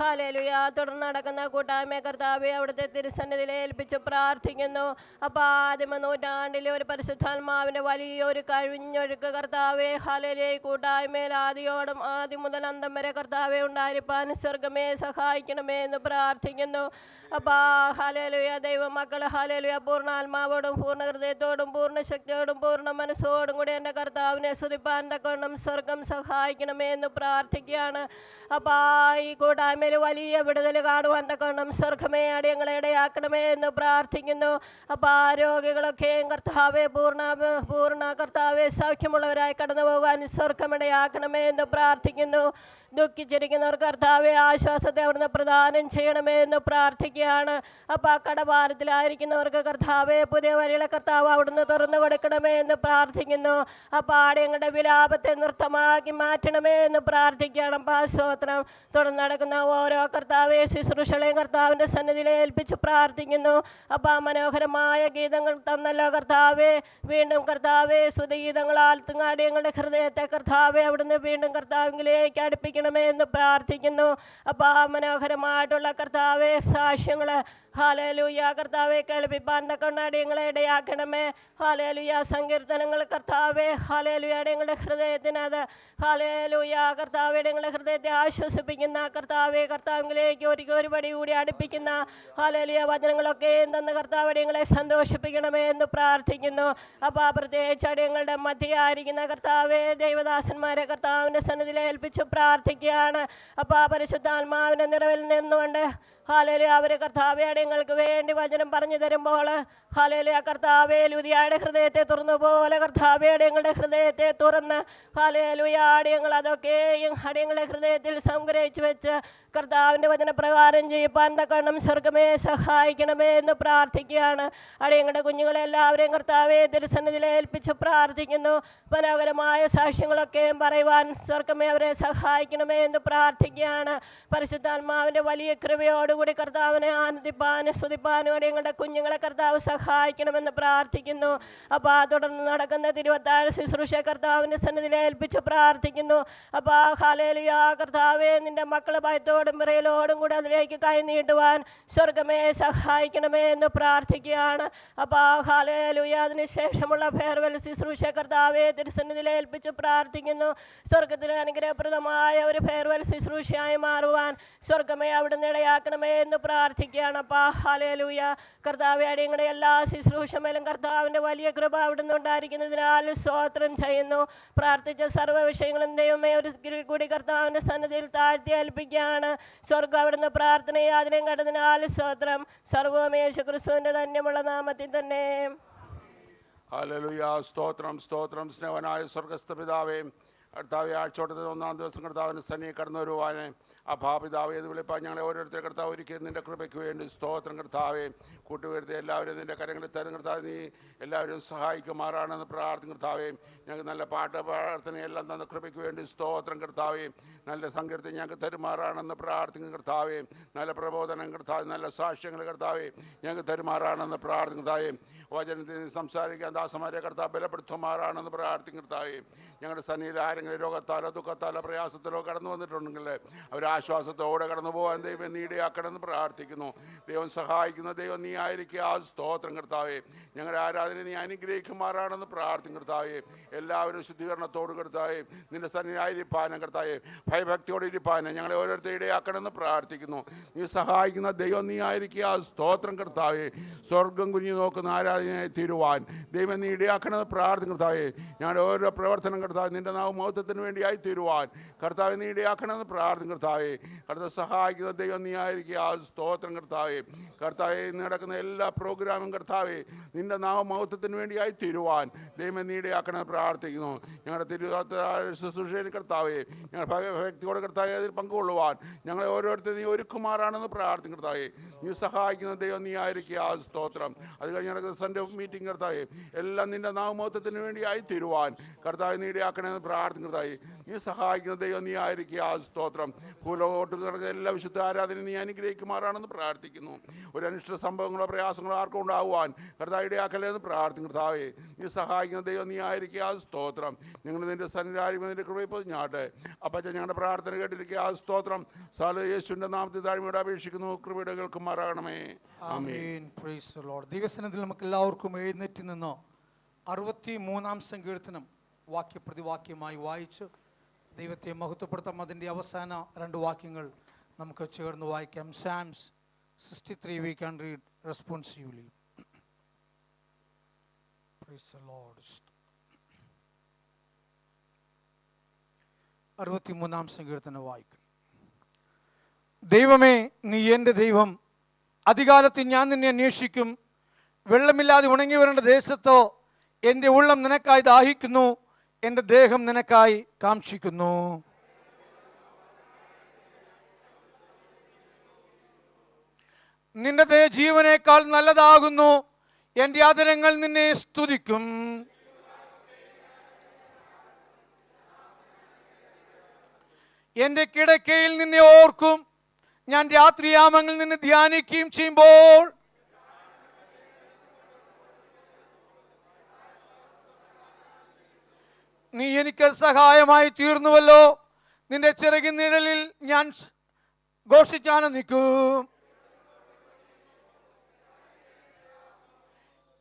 Speaker 5: ഹല്ലേലൂയ. തുടർന്ന് നടക്കുന്ന കൂട്ടായ്മ കർത്താവെ അവിടുത്തെ തിരുസന്നിധിയിൽ ഏൽപ്പിച്ച് പ്രാർത്ഥിക്കുന്നു. അപ്പോൾ ആദിമ നൂറ്റാണ്ടിലെ ഒരു പരിശുദ്ധാത്മാവിൻ്റെ വലിയൊരു കഴിഞ്ഞൊഴുക്ക് കർത്താവെ ഹല്ലേലൂയ കൂട്ടായ്മയിൽ ആദ്യം മുതൽ അന്തം വരെ കർത്താവെ ഉണ്ടായിരിക്കാൻ സ്വർഗമേ സഹായിക്കണമേ എന്ന് പ്രാർത്ഥിക്കുന്നു. അപ്പോൾ ഹല്ലേലൂയ ദൈവമക്കൾ ഹല്ലേലൂയ പൂർണ്ണാത്മാവോടും പൂർണ്ണ ഹൃദയത്തോടും പൂർണ്ണ ശക്തിയോടും പൂർണ്ണ മനസ്സോടും കൂടി എൻ്റെ കർത്താവിനെ സ്തുതിപ്പാൻ തക്കവണ്ണം സ്വർഗം സഹായിക്കണമേ എന്ന് പ്രാർത്ഥിക്കുകയാണ്. അപ്പോൾ ഈ കൂട്ടായ്മയിൽ വലിയ വിടുതൽ കാണുവാൻ തക്കവണ്ണം സ്വർഗമേ അടിയങ്ങളെ ഇടയാക്കണമേ എന്ന് പ്രാർത്ഥിക്കുന്നു. അപ്പോൾ രോഗികളൊക്കെയും കർത്താവെ പൂർണ്ണ കർത്താവെ സൗഖ്യമുള്ളവരായി കടന്നു പോകാൻ സ്വർഗമിടയാക്കണമേ എന്ന് പ്രാർത്ഥിക്കുന്നു. ദുഃഖിച്ചിരിക്കുന്നവർ കർത്താവെ ആശ്വാസത്തെ അവിടുന്ന് പ്രദാനം ചെയ്യണമേ എന്ന് പ്രാർത്ഥിക്കുകയാണ്. അപ്പോൾ കടഭാരത്തിലായിരിക്കുന്നവർക്ക് കർത്താവെ പുതിയ വഴികളെ കർത്താവ് അവിടുന്ന് തുറന്നു കൊടുക്കണമേ എന്ന് പ്രാർത്ഥിക്കുന്നു. അപ്പോൾ ആടിയങ്ങളുടെ വിലാപത്തെ നൃത്തമാക്കി മാറ്റണമേ എന്ന് പ്രാർത്ഥിക്കുകയാണ്. അപ്പോൾ സ്തോത്രം. തുടർന്ന് നടക്കുന്ന ഓരോ കർത്താവെ ശുശ്രൂഷകളെയും കർത്താവിൻ്റെ സന്നിധിയിൽ ഏൽപ്പിച്ച് പ്രാർത്ഥിക്കുന്നു. അപ്പോൾ മനോഹരമായ ഗീതങ്ങൾ തന്നല്ലോ കർത്താവെ. വീണ്ടും കർത്താവെ സ്തുതിഗീതങ്ങളാൽ ആടിയങ്ങളുടെ ഹൃദയത്തെ കർത്താവെ അവിടുന്ന് വീണ്ടും കർത്താവിലേക്ക് അടുപ്പിക്കണമേ എന്ന് പ്രാർത്ഥിക്കുന്നു. അപ്പോൾ മനോഹരമായിട്ടുള്ള കർത്താവെ സാക്ഷ്യങ്ങൾ ഹല്ലേലൂയ കർത്താവെ കേൾപ്പിപ്പാൻ തക്കവണ്ണം അടിയങ്ങളെ ഇടയാക്കണമേ. ഹല്ലേലൂയ സങ്കീർത്തനങ്ങൾ കർത്താവെ ഹല്ലേലൂയ അടിയങ്ങളുടെ ഹൃദയത്തിനത് ഹല്ലേലൂയ കർത്താവെ അടിയങ്ങളുടെ ഹൃദയത്തെ ആശ്വസിപ്പിക്കുന്ന കർത്താവെ കർത്താവിലേക്ക് ഒരു പടി കൂടി അടുപ്പിക്കുന്ന ഹല്ലേലൂയ വചനങ്ങളൊക്കെ തന്ന് കർത്താവ് അടിയങ്ങളെ സന്തോഷിപ്പിക്കണമേ എന്ന് പ്രാർത്ഥിക്കുന്നു. അപ്പോൾ പ്രത്യേകിച്ച് അടിയങ്ങളുടെ മധ്യയായിരിക്കുന്ന കർത്താവെ ദൈവദാസന്മാരെ കർത്താവിൻ്റെ സന്നിധിയിൽ ഏൽപ്പിച്ച് പ്രാർത്ഥിക്കുകയാണ്. അപ്പോൾ പരിശുദ്ധാത്മാവിൻ്റെ നിറവിൽ നിന്നുകൊണ്ട് ഹല്ലേലൂയ അവർ കർത്താവെ അടിയങ്ങൾക്ക് വേണ്ടി വചനം പറഞ്ഞു തരുമ്പോൾ ഹല്ലേലൂയ കർത്താവെ ലുദിയായുടെ ഹൃദയത്തെ തുറന്നു പോലെ കർത്താവെ അടിയങ്ങളുടെ ഹൃദയത്തെ തുറന്ന് ഹല്ലേലൂയ അടിയങ്ങൾ അതൊക്കെയും അടിയങ്ങളുടെ ഹൃദയത്തിൽ സംഗ്രഹിച്ചു വെച്ച് കർത്താവിൻ്റെ വചനപ്രകാരം ചെയ്യിപ്പാൻ തക്കവണ്ണം സ്വർഗമേ സഹായിക്കണമേ എന്ന് പ്രാർത്ഥിക്കുകയാണ്. അടിയങ്ങളുടെ കുഞ്ഞുങ്ങളെല്ലാവരെയും കർത്താവെ തിരുസന്നിധിയിൽ ഏൽപ്പിച്ച് പ്രാർത്ഥിക്കുന്നു. മനോഹരമായ സാക്ഷ്യങ്ങളൊക്കെയും പറയുവാൻ സ്വർഗമേ അവരെ സഹായിക്കണമേ എന്ന് പ്രാർത്ഥിക്കുകയാണ്. പരിശുദ്ധാത്മാവിൻ്റെ വലിയ കൃപയോടുകൂടി കർത്താവിനെ ആനന്ദിപ്പാനും സ്തുതിപ്പാനും അടിയങ്ങളുടെ കുഞ്ഞുങ്ങളെ കർത്താവ് സഹായിക്കണമെന്ന് പ്രാർത്ഥിക്കുന്നു. അപ്പോൾ തുടർന്ന് നടക്കുന്ന തിരുവത്താഴ് ശുശ്രൂഷ കർത്താവിൻ്റെ സന്നിധിയിൽ ഏൽപ്പിച്ച് പ്രാർത്ഥിക്കുന്നു. അപ്പോൾ ഹല്ലേലൂയ കർത്താവെ നിൻ്റെ മക്കൾ ഭയത്തോടും വിറയലോടും കൂടി അതിലേക്ക് കൈ നീട്ടുവാൻ സ്വർഗമേ സഹായിക്കണമേ എന്ന് പ്രാർത്ഥിക്കുകയാണ്. അപ്പോൾ ഹല്ലേലൂയ അതിനുശേഷമുള്ള ഫെയർവെൽ ശുശ്രൂഷ കർത്താവെ തിരുസന്നിധിയിൽ ഏൽപ്പിച്ച് പ്രാർത്ഥിക്കുന്നു. സ്വർഗത്തിലെ അനുഗ്രഹപ്രദമായ ഒരു ഫെയർവെൽ ശുശ്രൂഷയായി മാറുവാൻ സ്വർഗമേ അവിടുന്ന് ഇടയാക്കണമേ എന്ന് പ്രാർത്ഥിക്കുകയാണ്. അപ്പോൾ ഹല്ലേലൂയ. കർത്താവേ, അടിയങ്ങളുടെ എല്ലാ ശുശ്രൂഷമേലും കർത്താവിൻ്റെ വലിയ കൃപ അവിടുന്ന് ഉണ്ടായിരിക്കുന്നതിനാൽ സ്തോത്രം ചെയ്യുന്നു. പ്രാർത്ഥിച്ച സർവ്വ വിഷയങ്ങളും ദൈവമേ ഒരു കൂടി കർത്താവിൻ്റെ സന്നിധിയിൽ താഴ്ത്തി ഏൽപ്പിക്കുകയാണ്. സ്വർഗ്ഗം അവിടുന്ന് പ്രാർത്ഥനയെ അതിനെയും കണ്ടതിനാൽ സ്തോത്രം. സർവ്വവും യേശുക്രിസ്തുവിൻ്റെ ധന്യമുള്ള നാമത്തിൽ തന്നെ.
Speaker 6: ഹല്ലേലൂയ. സ്തോത്രം സ്തോത്രം. സ്നേഹനായ സ്വർഗസ്ഥ പിതാവേ, കർത്താവെ, ആഴ്ചോട്ടത്തിൽ 1-ാം ദിവസം കർത്താവിൻ്റെ സന്നിധിയിൽ കടന്നു വരുവാനെ അഭാപിതാവേ എന്ന് വിളിപ്പാൻ ഞങ്ങളെ ഓരോരുത്തരെ കർത്താവ് ഒരുക്കിയത് നിൻ്റെ കൃപയ്ക്ക് വേണ്ടി സ്തോത്രം. കർത്താവെ, കൂട്ടുവരുത്തി എല്ലാവരും നിൻ്റെ കരങ്ങളിൽ തരും കർത്താവ്. നീ എല്ലാവരും സഹായിക്കുമാറാണെന്ന് പ്രാർത്ഥന കർത്താവേ. ഞങ്ങൾക്ക് നല്ല പാട്ട് പ്രാർത്ഥനയെല്ലാം തന്ന കൃപയ്ക്ക് വേണ്ടി സ്തോത്രം കർത്താവേ. നല്ല സങ്കീർത്തി ഞങ്ങൾക്ക് തരുമാറാണെന്ന് പ്രാർത്ഥിക്കും കർത്താവേ. നല്ല പ്രബോധനം കർത്താവ്, നല്ല സാക്ഷ്യങ്ങൾ കർത്താവേ ഞങ്ങൾക്ക് തരുമാറാണെന്ന് പ്രാർത്ഥന കർത്താവേ. വചനത്തിൽ സംസാരിക്കാൻ ദാസമാരെ കർത്താവ് ബലപ്പെടുത്തുമാറാണെന്ന് പ്രാർത്ഥിക്കും കർത്താവേ. ഞങ്ങളുടെ സന്നിധിയിൽ ആരെങ്കിലും രോഗത്താലോ ദുഃഖത്താലോ പ്രയാസത്തിലോ കടന്നു വന്നിട്ടുണ്ടെങ്കിൽ അവർ ആശ്വാസത്തോടെ കടന്നു പോകാൻ ദൈവം നീ ഇടയാക്കണമെന്ന് പ്രാർത്ഥിക്കുന്നു. ദൈവം സഹായിക്കുന്ന ദൈവം നീ ആയിരിക്കുക. ആ സ്തോത്രം കർത്താവേ. ഞങ്ങളുടെ ആരാധന നീ അനുഗ്രഹിക്കുമാറാണെന്ന് പ്രാർത്ഥിക്കും കർത്താവേ. എല്ലാവരും ശുദ്ധീകരണത്തോട് കർത്താവേ നിന്റെ സന്നിധിയിലിരിപ്പാനും കർത്താവേ ഭയഭക്തിയോടെ ഇരിപ്പാനും ഞങ്ങളെ ഓരോരുത്തരും ഇടയാക്കണമെന്ന് പ്രാർത്ഥിക്കുന്നു. നീ സഹായിക്കുന്ന ദൈവം നീ ആയിരിക്കുക. ആ സ്തോത്രം കർത്താവേ. സ്വർഗം കുഞ്ഞു നോക്കുന്ന ആരാധനയായി തീരുവാൻ ദൈവം നീ ഇടയാക്കണമെന്ന് പ്രാർത്ഥിക്കും കർത്താവേ. ഞങ്ങളുടെ ഓരോ പ്രവർത്തനം കർത്താവ് നിന്റെ നാമ മഹത്വത്തിന് വേണ്ടിയായി തീരുവാൻ കർത്താവെ നീ ഇടയാക്കണമെന്ന് പ്രാർത്ഥിക്കും കർത്താവേ. കർത്താവ് സഹായിക്കുന്ന ദൈവം നീ ആയിരിക്കുക. ആ സ്തോത്രം കർത്താവേ. കർത്താവെ, ഇന്ന് നടക്കുന്ന എല്ലാ പ്രോഗ്രാമും കർത്താവേ നിന്റെ നാമ മഹത്വത്തിന് വേണ്ടിയായി തീരുവാൻ ദൈവം നീ ഇടയാക്കണമെന്ന് പ്രാർത്ഥിക്കുന്നു. ഞങ്ങളുടെ ശുശ്രൂഷയിൽ കർത്താവേ ഞങ്ങൾ ഭക്തിയോടെ കർത്താവെ അതിൽ പങ്കുകൊള്ളുവാൻ ഞങ്ങളെ ഓരോരുത്തരും നീ ഒരുക്കുമാറാണെന്ന് പ്രാർത്ഥിക്കും കർത്താവേ. നീ സഹായിക്കുന്ന ദൈവം നീ ആയിരിക്കുക. ആ സ്തോത്രം. അത് കഴിഞ്ഞ് നടക്കുന്ന സൺഡേ മീറ്റിംഗ് കർത്താവേ എല്ലാം നിന്റെ നാമമഹത്വത്തിന് വേണ്ടിയായി തീരുവാൻ കർത്താവെ നീ ഇടയാക്കണമെന്ന് പ്രാർത്ഥിക്കും കർത്താവേ. നീ സഹായിക്കുന്ന ദൈവം നീ ആയിരിക്കുക. ആ സ്തോത്രം. ഭൂലോകോട്ട് നടക്കുന്ന എല്ലാ വിശുദ്ധ ആരാധന നീ അനുഗ്രഹിക്കുമാറാണെന്ന് പ്രാർത്ഥിക്കുന്നു. ഒരു അനിഷ്ട സംഭവങ്ങളോ പ്രയാസങ്ങളോ ആർക്കും ഉണ്ടാകുവാൻ കർത്താവ് ഇടയാക്കലേന്ന് പ്രാർത്ഥിക്കും കർത്താവേ. നീ സഹായിക്കുന്ന ദൈവം നീ ആയിരിക്കുക. ആ സ്തോത്രം. ഞങ്ങൾ നിന്റെ സന്നിധാനം നിന്റെ കൃപയിൽ പൊതിഞ്ഞാട്ടെ. അപ്പം ഞങ്ങളുടെ പ്രാർത്ഥന കേട്ടിരിക്കുക. ആ സ്തോത്രം. സാല യേശുവിൻ്റെ നാമത്തിൽ താഴ്മയോടെ അപേക്ഷിക്കുന്നു. കൃപയുടെ കേൾക്കുമാറാകണമേ. ആമേൻ.
Speaker 1: Praise the Lord. ദൈവസന്നിധിയിൽ നമുക്ക് എല്ലാവർക്കും എഴുന്നേറ്റ് നിന്നോ 63-ാം സങ്കീർത്തനം വാക്യപ്രതിവാക്യമായി വായിച്ച് ദൈവത്തെ മഹത്വപ്പെടുത്താം. അതിൻ്റെ അവസാന 2 വാക്യങ്ങൾ നമുക്ക് ചേർന്ന് വായിക്കാം. Psalms 63 we can read responsively. Praise the Lord. 63-ാം സങ്കീർത്തനം വായിക്കും. ദൈവമേ, നീ എൻ്റെ ദൈവം. അധികാലത്തിൽ ഞാൻ നിന്നെ അന്വേഷിക്കും. വെള്ളമില്ലാതെ ഉണങ്ങി വരേണ്ട ദേശത്തോ എൻ്റെ ഉള്ളം നിനക്കായി ദാഹിക്കുന്നു, എൻ്റെ ദേഹം നിനക്കായി കാംക്ഷിക്കുന്നു. നിന്റെ ദയ ജീവനേക്കാൾ നല്ലതാകുന്നു. എൻ്റെ ആദരങ്ങൾ നിന്നെ സ്തുതിക്കും. എൻ്റെ കിടക്കയിൽ നിന്നെ ഓർക്കും. ഞാൻ രാത്രിയാമങ്ങളിൽ നിന്നെ ധ്യാനിക്കുകയും ചെയ്യുമ്പോൾ നീ എനിക്ക് സഹായമായി തീർന്നുവല്ലോ. നിന്റെ ചിറകിൻ നിഴലിൽ ഞാൻ ഘോഷിച്ചാനന്ദിക്കും.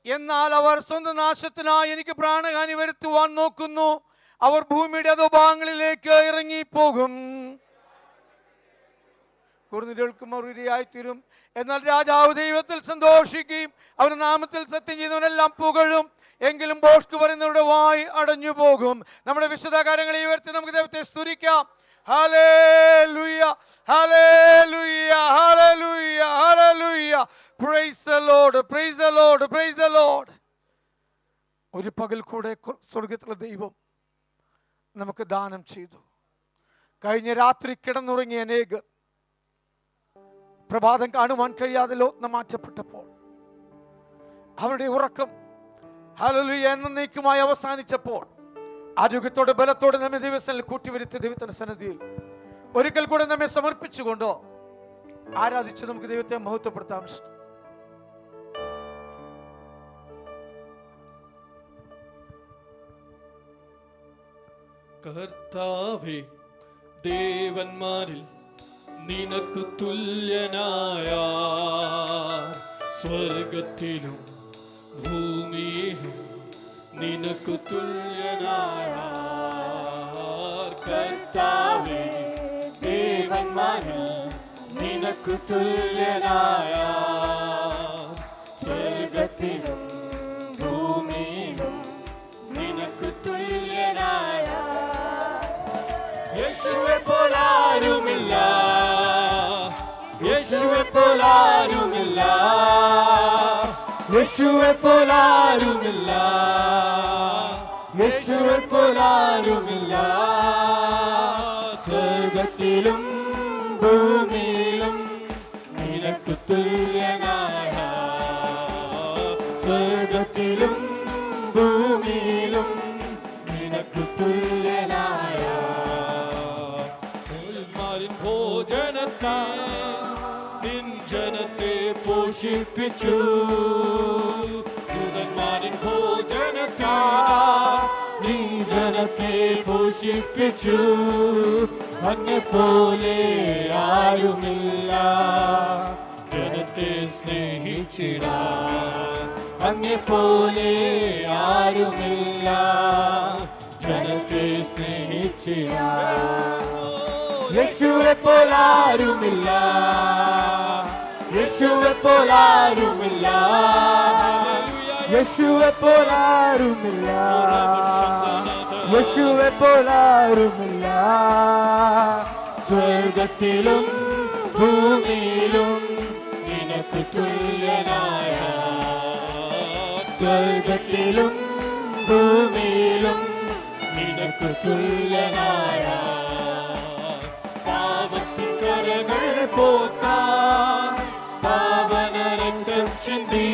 Speaker 1: എന്നാൽ അവർ സ്വന്തം നാശത്തിനായി എനിക്ക് പ്രാണഹാനി വരുത്തുവാൻ നോക്കുന്നു. അവർ ഭൂമിയുടെ അധോഭാഗങ്ങളിലേക്ക് ഇറങ്ങിപ്പോകും. കുറുനിരകൾക്കും അവർ ഇരയായിത്തീരും. എന്നാൽ രാജാവ് ദൈവത്തിൽ സന്തോഷിക്കുകയും അവരുടെ നാമത്തിൽ സത്യം ചെയ്യുന്നവനെല്ലാം പുകഴും. എങ്കിലും ഭോഷ്ക് പറയുന്നവരുടെ വായ് അടഞ്ഞു പോകും. നമ്മുടെ വിശുദ്ധ കാര്യങ്ങളെ ഉയർത്തി നമുക്ക് ദൈവത്തെ സ്തുതിക്കാം. ഹല്ലേലൂയ, ഹല്ലേലൂയ, ഹല്ലേലൂയ, hallelujah. Praise the Lord, price the Lord, price the Lord. ഒരു പകൽ കൂടെ സ്വർഗ്ഗത്തിലെ ദൈവം നമുക്ക് ദാനം ചെയ്തു. കഴിഞ്ഞ രാത്രി കിടന്നുറങ്ങിയ അനേകർ പ്രഭാതം കാണുവാൻ കഴിയാതെ ലോകം മാറ്റപ്പെട്ടപ്പോൾ അവരുടെ ഉറക്കം ഹല്ലേലൂയ എന്നേക്കുമായി അവസാനിച്ചപ്പോൾ ആരോഗ്യത്തോടെ ബലത്തോടെ നമ്മെ ദിവസങ്ങളിൽ കൂട്ടിവരുത്തി ദൈവത്തിന്റെ സന്നിധിയിൽ ഒരിക്കൽ കൂടെ നമ്മെ സമർപ്പിച്ചുകൊണ്ടോ ആരാധിച്ച് നമുക്ക് ദൈവത്തെ മഹത്വപ്പെടുത്താം.
Speaker 2: കർത്താവേ, ദേവന്മാരിൽ നിനക്ക് തുല്യനായ സ്വർഗത്തിലും ഭൂമിയിലും നിനക്ക് തുല്യനായ കർത്താവേ, ദേവന്മാരിൽ നിനക്ക് തുല്യനായ സ്വർഗത്തിലും ഭൂമിയിലും നിനക്ക് തുല്യനായ യേശുവെ പോലാരുമില്ല, യേശുവെ പോലാരുമില്ല, യേശുവെ പോലാരുമില്ല, യേശുവെ പോലാരുമില്ല. സ്വർഗത്തിലും ഭൂമിയിലും നിനക്ക് തുല്യനായ, സ്വർഗത്തിലും ഭൂമിയിലും നിനക്ക് തുല്യനായ. ഭോജനത്താൽ നിൻ ജനത്തെ പോഷിപ്പിച്ചു, ദൂതന്മാരിൻ ഭോജനത്താൽ നീ ജനത്തെ പോഷിപ്പിച്ചു. അങ്ങെ പോലെ ആരുമില്ല ജനത്തെ സ്നേഹിച്ചിടാൻ, അങ്ങെ പോലെ ആരുമില്ല ജനത്തെ സ്നേഹിച്ചിടാൻ. യേശുവെ പോലാരുമില്ല, യേശുവെ പോലാരുമില്ല, യേശുവെ പോലാരുമില്ല, യേശുവെ പോലാരുമില്ല. സ്വർഗത്തിലും ഭൂമിയിലും നിനക്ക് തുല്യനായ, സ്വർഗത്തിലും ഭൂമിയിലും നിനക്ക് തുല്യനായ. പാപത്തിൻ കരകൾ പോക്കാൻ പാവനരക്തം ചിന്തി,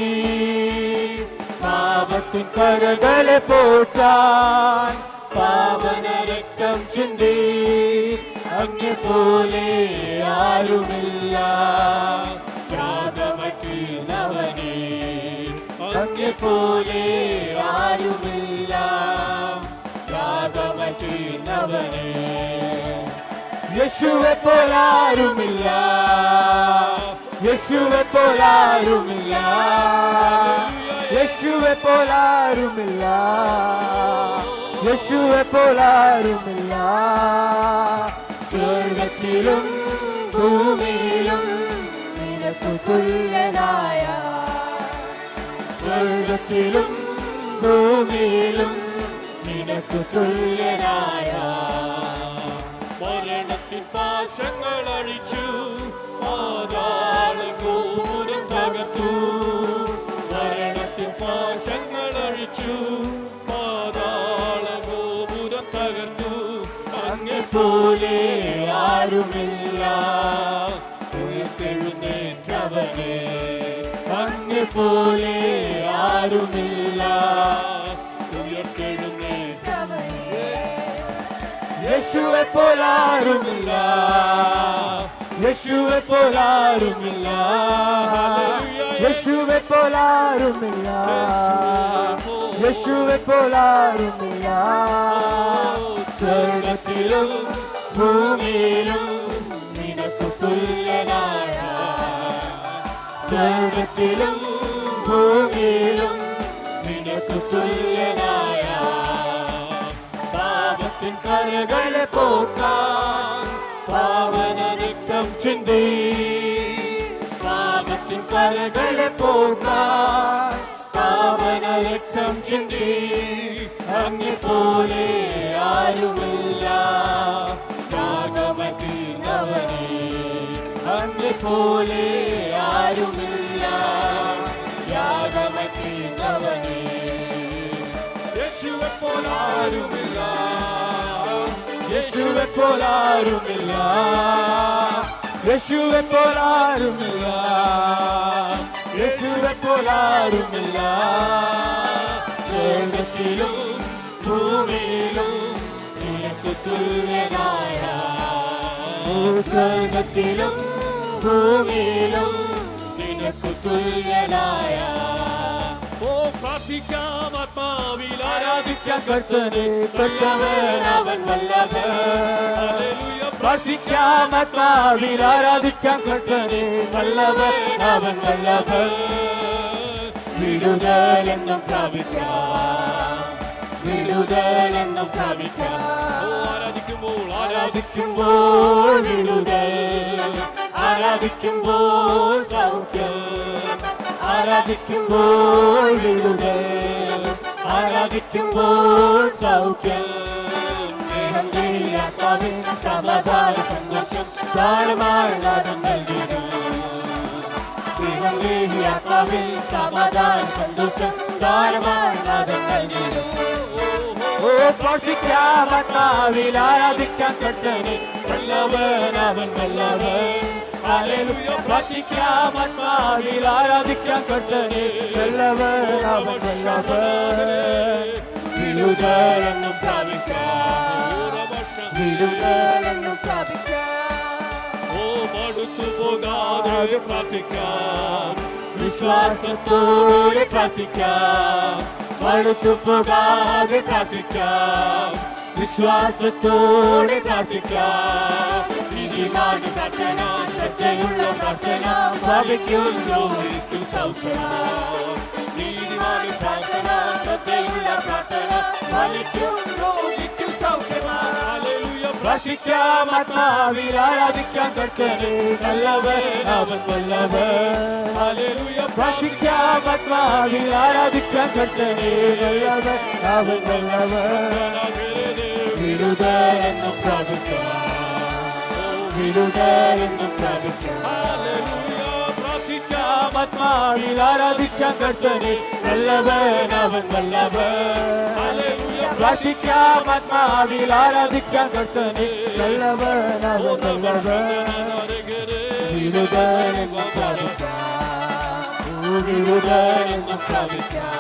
Speaker 2: പാപത്തിൻ കരകളെ പോക്കാൻ പാവനരക്തം ചിന്തി. അങ്ങെ പോലെ ആരുമില്ല യാഗമറ്റീർന്നവനേ, അങ്ങെ പോലെ ആരുമില്ല യാഗമറ്റീർന്നവനേ. യേശുവെ പോലാരുമില്ല, യേശുവെ പോലാരുമില്ല, യേശുവെ പോലാരുമില്ല, യേശുവെ പോലാരുമില്ല. സ്വർഗത്തിലും ഭൂമിയിലും നിനക്ക് തുല്യനായ, സ്വർഗത്തിലും ഭൂമിയിലും നിനക്ക് തുല്യനായ. മരണത്തിൻ പാശങ്ങൾ അഴിച്ചു, പാതാള ഗോപുരം തകർത്തു, മരണത്തിൻ പാശങ്ങൾ അഴിച്ചു, പാതാള ഗോപുരം തകർത്തു. അങ്ങെ പോലെ ആരുമില്ല ഉയർത്തെഴുന്നേറ്റവനേ, അങ്ങെ പോലെ ആരുമില്ല ഉയർത്തെഴുന്നേറ്റവനേ. യേശുവെ പോലാരുമില്ല, യേശുവെ പോലാരുമില്ല, യേശുവെ പോലാരുമില്ല, യേശുവെ പോലാരുമില്ല. സ്വർഗത്തിലും ഭൂമിയിലും നിനക്ക് തുല്യനായ, സ്വർഗത്തിലും ഭൂമിയിലും നിനക്ക് തുല്യനായ. പാപത്തിൻ കരകളെ പോക്കാൻ പാവനരക്തം ചിന്തി, പാപത്തിൻ കരകളെ പോക്കാൻ പാവനരക്തം ചിന്തി. അങ്ങെ പോലെ ആരുമില്ല യാഗമറ്റീർന്നവനേ, അങ്ങെ പോലെ ആരുമില്ല യാഗമറ്റീർന്നവനേ. യേശുവെ പോലാരുമില്ല, യേശുവെ പോലാരുമില്ല, യേശുവെ പോലാരുമില്ല, യേശുവെ പോലാരുമില്ല. സ്വർഗത്തിലും ഭൂമിയിലും നിനക്ക് തുല്യനായ, സ്വർഗത്തിലും ഭൂമിയിലും നിനക്ക് തുല്യനായ. ഓ പ്രാർത്ഥിക്കാം ആത്മാവിൽ ആരാധിക്കാം കർത്തനെ, കർത്തവൻ അവൻ വല്ലഭൻ. പ്രാർത്ഥിക്കാം ആത്മാവിൽ ആരാധിക്കാം കർത്തനെ, വല്ലഭൻ അവൻ വല്ലഭൻ. വിടുതൽ എന്നും പ്രാപിക്കാം, വിടുതൽ എന്നും പ്രാപിക്കാം. ആരാധിക്കുമ്പോൾ വിടുതൽ, ആരാധിക്കുമ്പോൾ സൗഖ്യം, ആരാധിക്കുമ്പോൾ വിടുതൽ, ആരാധിക്കുമ്പോൾ സൗഖ്യം, സ്നേഹം ആത്മാവിൽ സമാധാന സന്തോഷം ധാരാളമായി നാഥൻ നൽകിയിടും. സ്നേഹം ആത്മാവിൽ സമാധാന സന്തോഷം ധാരാളമായി നാഥൻ നൽകിയിടും. ഓ പ്രാർത്ഥിക്കാം ആത്മാവിൽ, ആരാധിക്കാൻ കർത്തനെ വല്ലവൻ, അവൻ വല്ലവൻ. ഹല്ലേലൂയ. പ്രാർത്ഥിക്കാം ആത്മാവിൽ, ആരാധിക്കാൻ കർത്തനെ വല്ലവൻ, അവൻ വല്ലവൻ. വിടുതലെന്നും പ്രാപിക്കാം, വിടുതലെന്നും പ്രാപിക്കാം.
Speaker 7: ഓ മടുത്തു പോകാതെ പ്രാർത്ഥിക്കാം,
Speaker 2: വിശ്വാസത്തോടെ പ്രാർത്ഥിക്കാം, മടുത്തു പോകാതെ പ്രാർത്ഥിക്കാം, വിശ്വാസത്തോടെ പ്രാർത്ഥിക്കാം. നീതിമാന്റെ പ്രാർത്ഥന, ശ്രദ്ധയുള്ള പ്രാർത്ഥന, ഭാവിക്കും രോഗിക്കും സൗഖ്യമാം. നീതിമാന്റെ പ്രാർത്ഥന, ശ്രദ്ധയുള്ള പ്രാർത്ഥന, ഭാവിക്കും രോഗിക്കും സൗഖ്യമാം. പ്രാർത്ഥിക്കാം ആത്മാവിൽ, ആരാധിക്കാൻ കർത്തനെ നല്ലവൻ, അവൻ വല്ലവൻ. ഹല്ലേലൂയ. പ്രാർത്ഥിക്കാം ആത്മാവിൽ, ആരാധിക്കാൻ കർത്തനെ നല്ലവൻ, അവൻ വല്ലവൻ. വിടുതലെന്നും പ്രാപിക്കാം, വിടുതലെന്നും പ്രാപിക്കാം. പ്രാർത്ഥിക്കാം ആത്മാവിൽ, ആരാധിക്കാൻ കർത്തനെ നല്ലവൻ, അവൻ വല്ലവൻ. പ്രാർത്ഥിക്കാം ആത്മാവിൽ, ആരാധിക്കാൻ കർത്തനെ നല്ലവൻ, അവൻ വല്ലവൻ. വിടുതലെന്നും പ്രാപിക്കാം, വിടുതലെന്നും പ്രാപിക്കാം.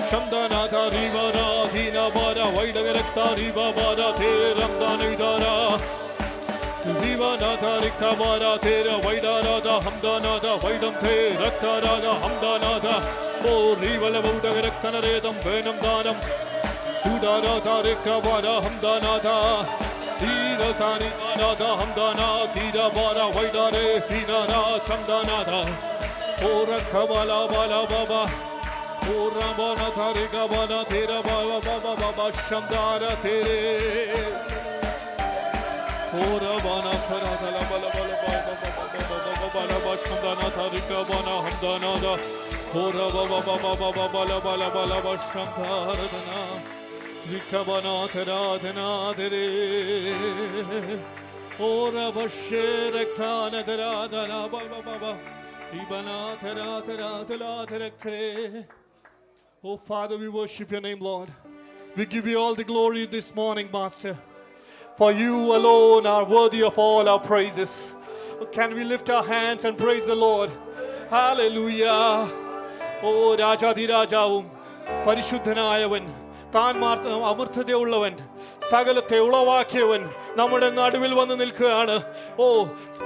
Speaker 7: Shamdana Rivara, Dina Bada, Vaidarekta Rivabada, Teram Danidara, Rivanata Rikabara, Tera, Vaidarada, Hamdanada, Vaidam Te, Raktarada, Hamdanada, O Rivala Vudarektana Redam, Venam Danam, Sudarata Rikabara, Hamdanada, Tira Tani Nada, Hamdana, Tira Bara, Vaidare, Tina, Shamdanada, O Rakabala Bala Baba. Ora bana tharika bana tera baba baba baba shamdara tere. Ora bana thara thala bala bala baba baba baba baba shamdana tharika bana hamdana da. Ora baba baba baba bala bala bala baba shamdara dana. Rika bana thara thana tere. Ora basherak thana thara thana baba baba. Ibana thara thara thara thara tere. Oh, Father, we worship your name, Lord. We give you all the glory this morning, Master. For you alone are worthy of all our praises. Can we lift our hands and praise the Lord? Hallelujah. Oh, Rajadi Rajaum, Parishuddhanayavan, താൻ അമൃതയുള്ളവൻ, സകലത്തെ ഉളവാക്കിയവൻ നമ്മുടെ നടുവിൽ വന്ന് നിൽക്കുകയാണ്. ഓ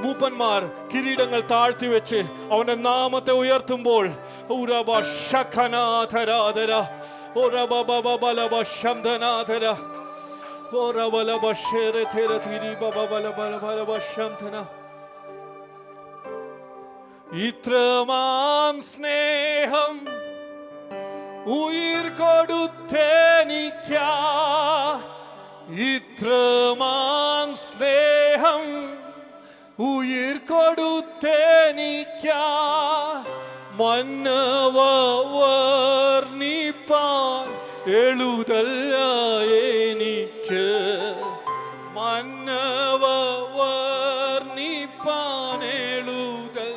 Speaker 7: മൂപ്പന്മാർ കിരീടങ്ങൾ താഴ്ത്തി വെച്ച് അവന്റെ നാമത്തെ ഉയർത്തുമ്പോൾ ഇത്രമാം സ്നേഹം ഉയിർ കൊടുത്തേനിക്കാ, ഇത്രമാം സ്നേഹം ഉയിർ കൊടുത്തേനിക്കാ, മന്നവ വർണ്ണിപ്പാൻ എഴുതല്ല എനിക്ക്, മന്നവ വർണ്ണിപ്പാൻ എഴുതൽ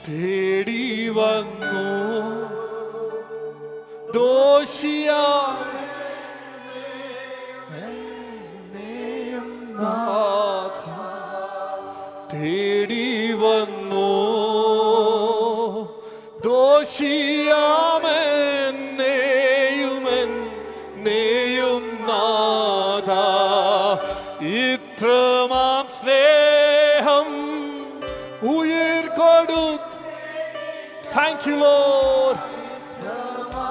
Speaker 7: തേടി വന്നു ദോഷിയാ തേടി വന്നു ദോഷിയാമെന്നെയും നാഥ, ഇത്രമാം സ്നേഹം ഉയിർ കൊടുത്തു. Thank you, Lord.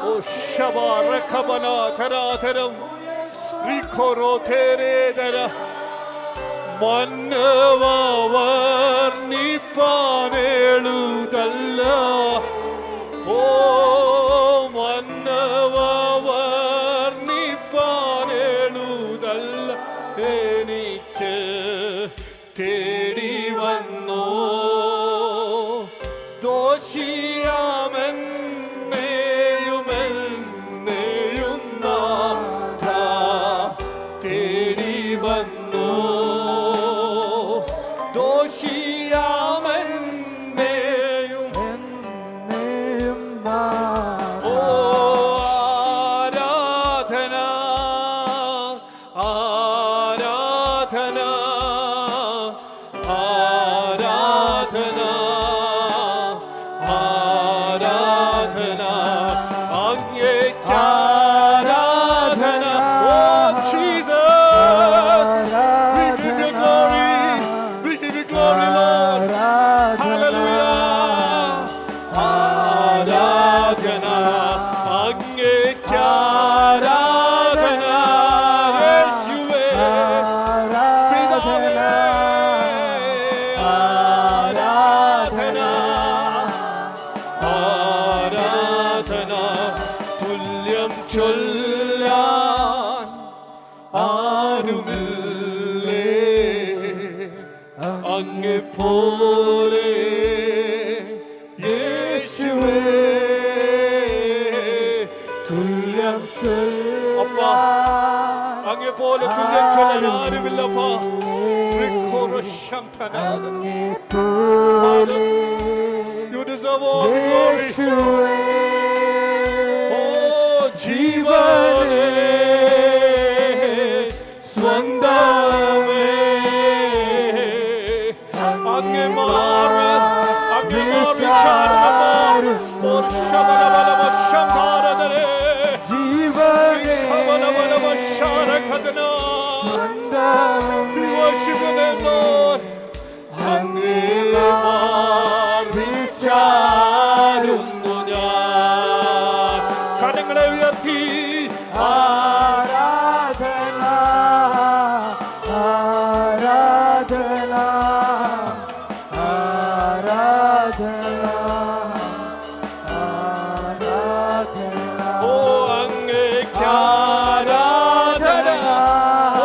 Speaker 7: Oh, Shaba Rakabana Taratheram Rikoro Teredara മന്നവ വർണ്ണിപ്പാനെഴുതല്ല ഓ മന്നവ വർണ്ണിപ്പാനെഴുതല്ല എനിക്ക് തേടി വന്നോ ദോഷിയാമെന്നെയും നാഥ തേടി വന്നോ ദോഷിയാമെന്നെയും ഓ ആരാധന ആരാധന ആരാധന ആരാധന അങ്ങേക്കാരാധന oh Jesus we give you glory Lord hallelujah ആരാധന അങ്ങേക്കാരാധന യേശുവേ പിതാവേ ആരാധന ആരാധന തുല്യം ചൊല്ലാൻ ആരുമില്ലേ അങ്ങേ പോലെ യേശുവേ തുല്യം അപ്പാ അങ്ങേ പോലെ തുല്യം ചൊല്ലാൻ ആരുമില്ലപ്പാ You deserve all the glory. Oh, ജീവനേ സ്വന്തമേ അങ്ങേ മാറ് ചാരണമാറ് ഒരു ശബലബലവ ശംഭാരതരേ ജീവനബലബലവ ശാരഖദന We worship your name, Lord. അങ്ങേ മാർവിച്ചാരുന്നു ഞാൻ കരങ്ങളെ ഉയർത്തി ആരാധന ആരാധന ആരാധന ആരാധന ഓ അങ്ങേക്കാരാധന ഓ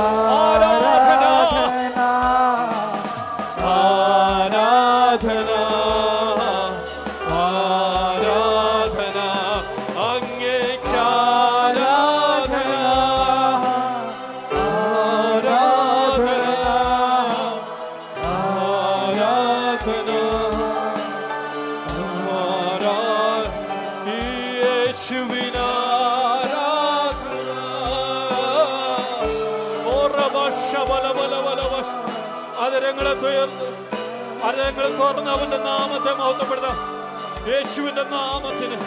Speaker 7: ആരാധന ആരാധന ആരാധന അങ്ങേക്കാരാധന ആരാധന ആരാധന യേശുവിനാരാധന ഓ റബശബലബലബലബ അതരങ്ങളെ തുയർന്ന് അതരങ്ങൾ തുറന്ന് അവന്റെ നാമത്തെ മഹത്വപ്പെടുത്താം യേശുവിന്റെ നാമത്തിന്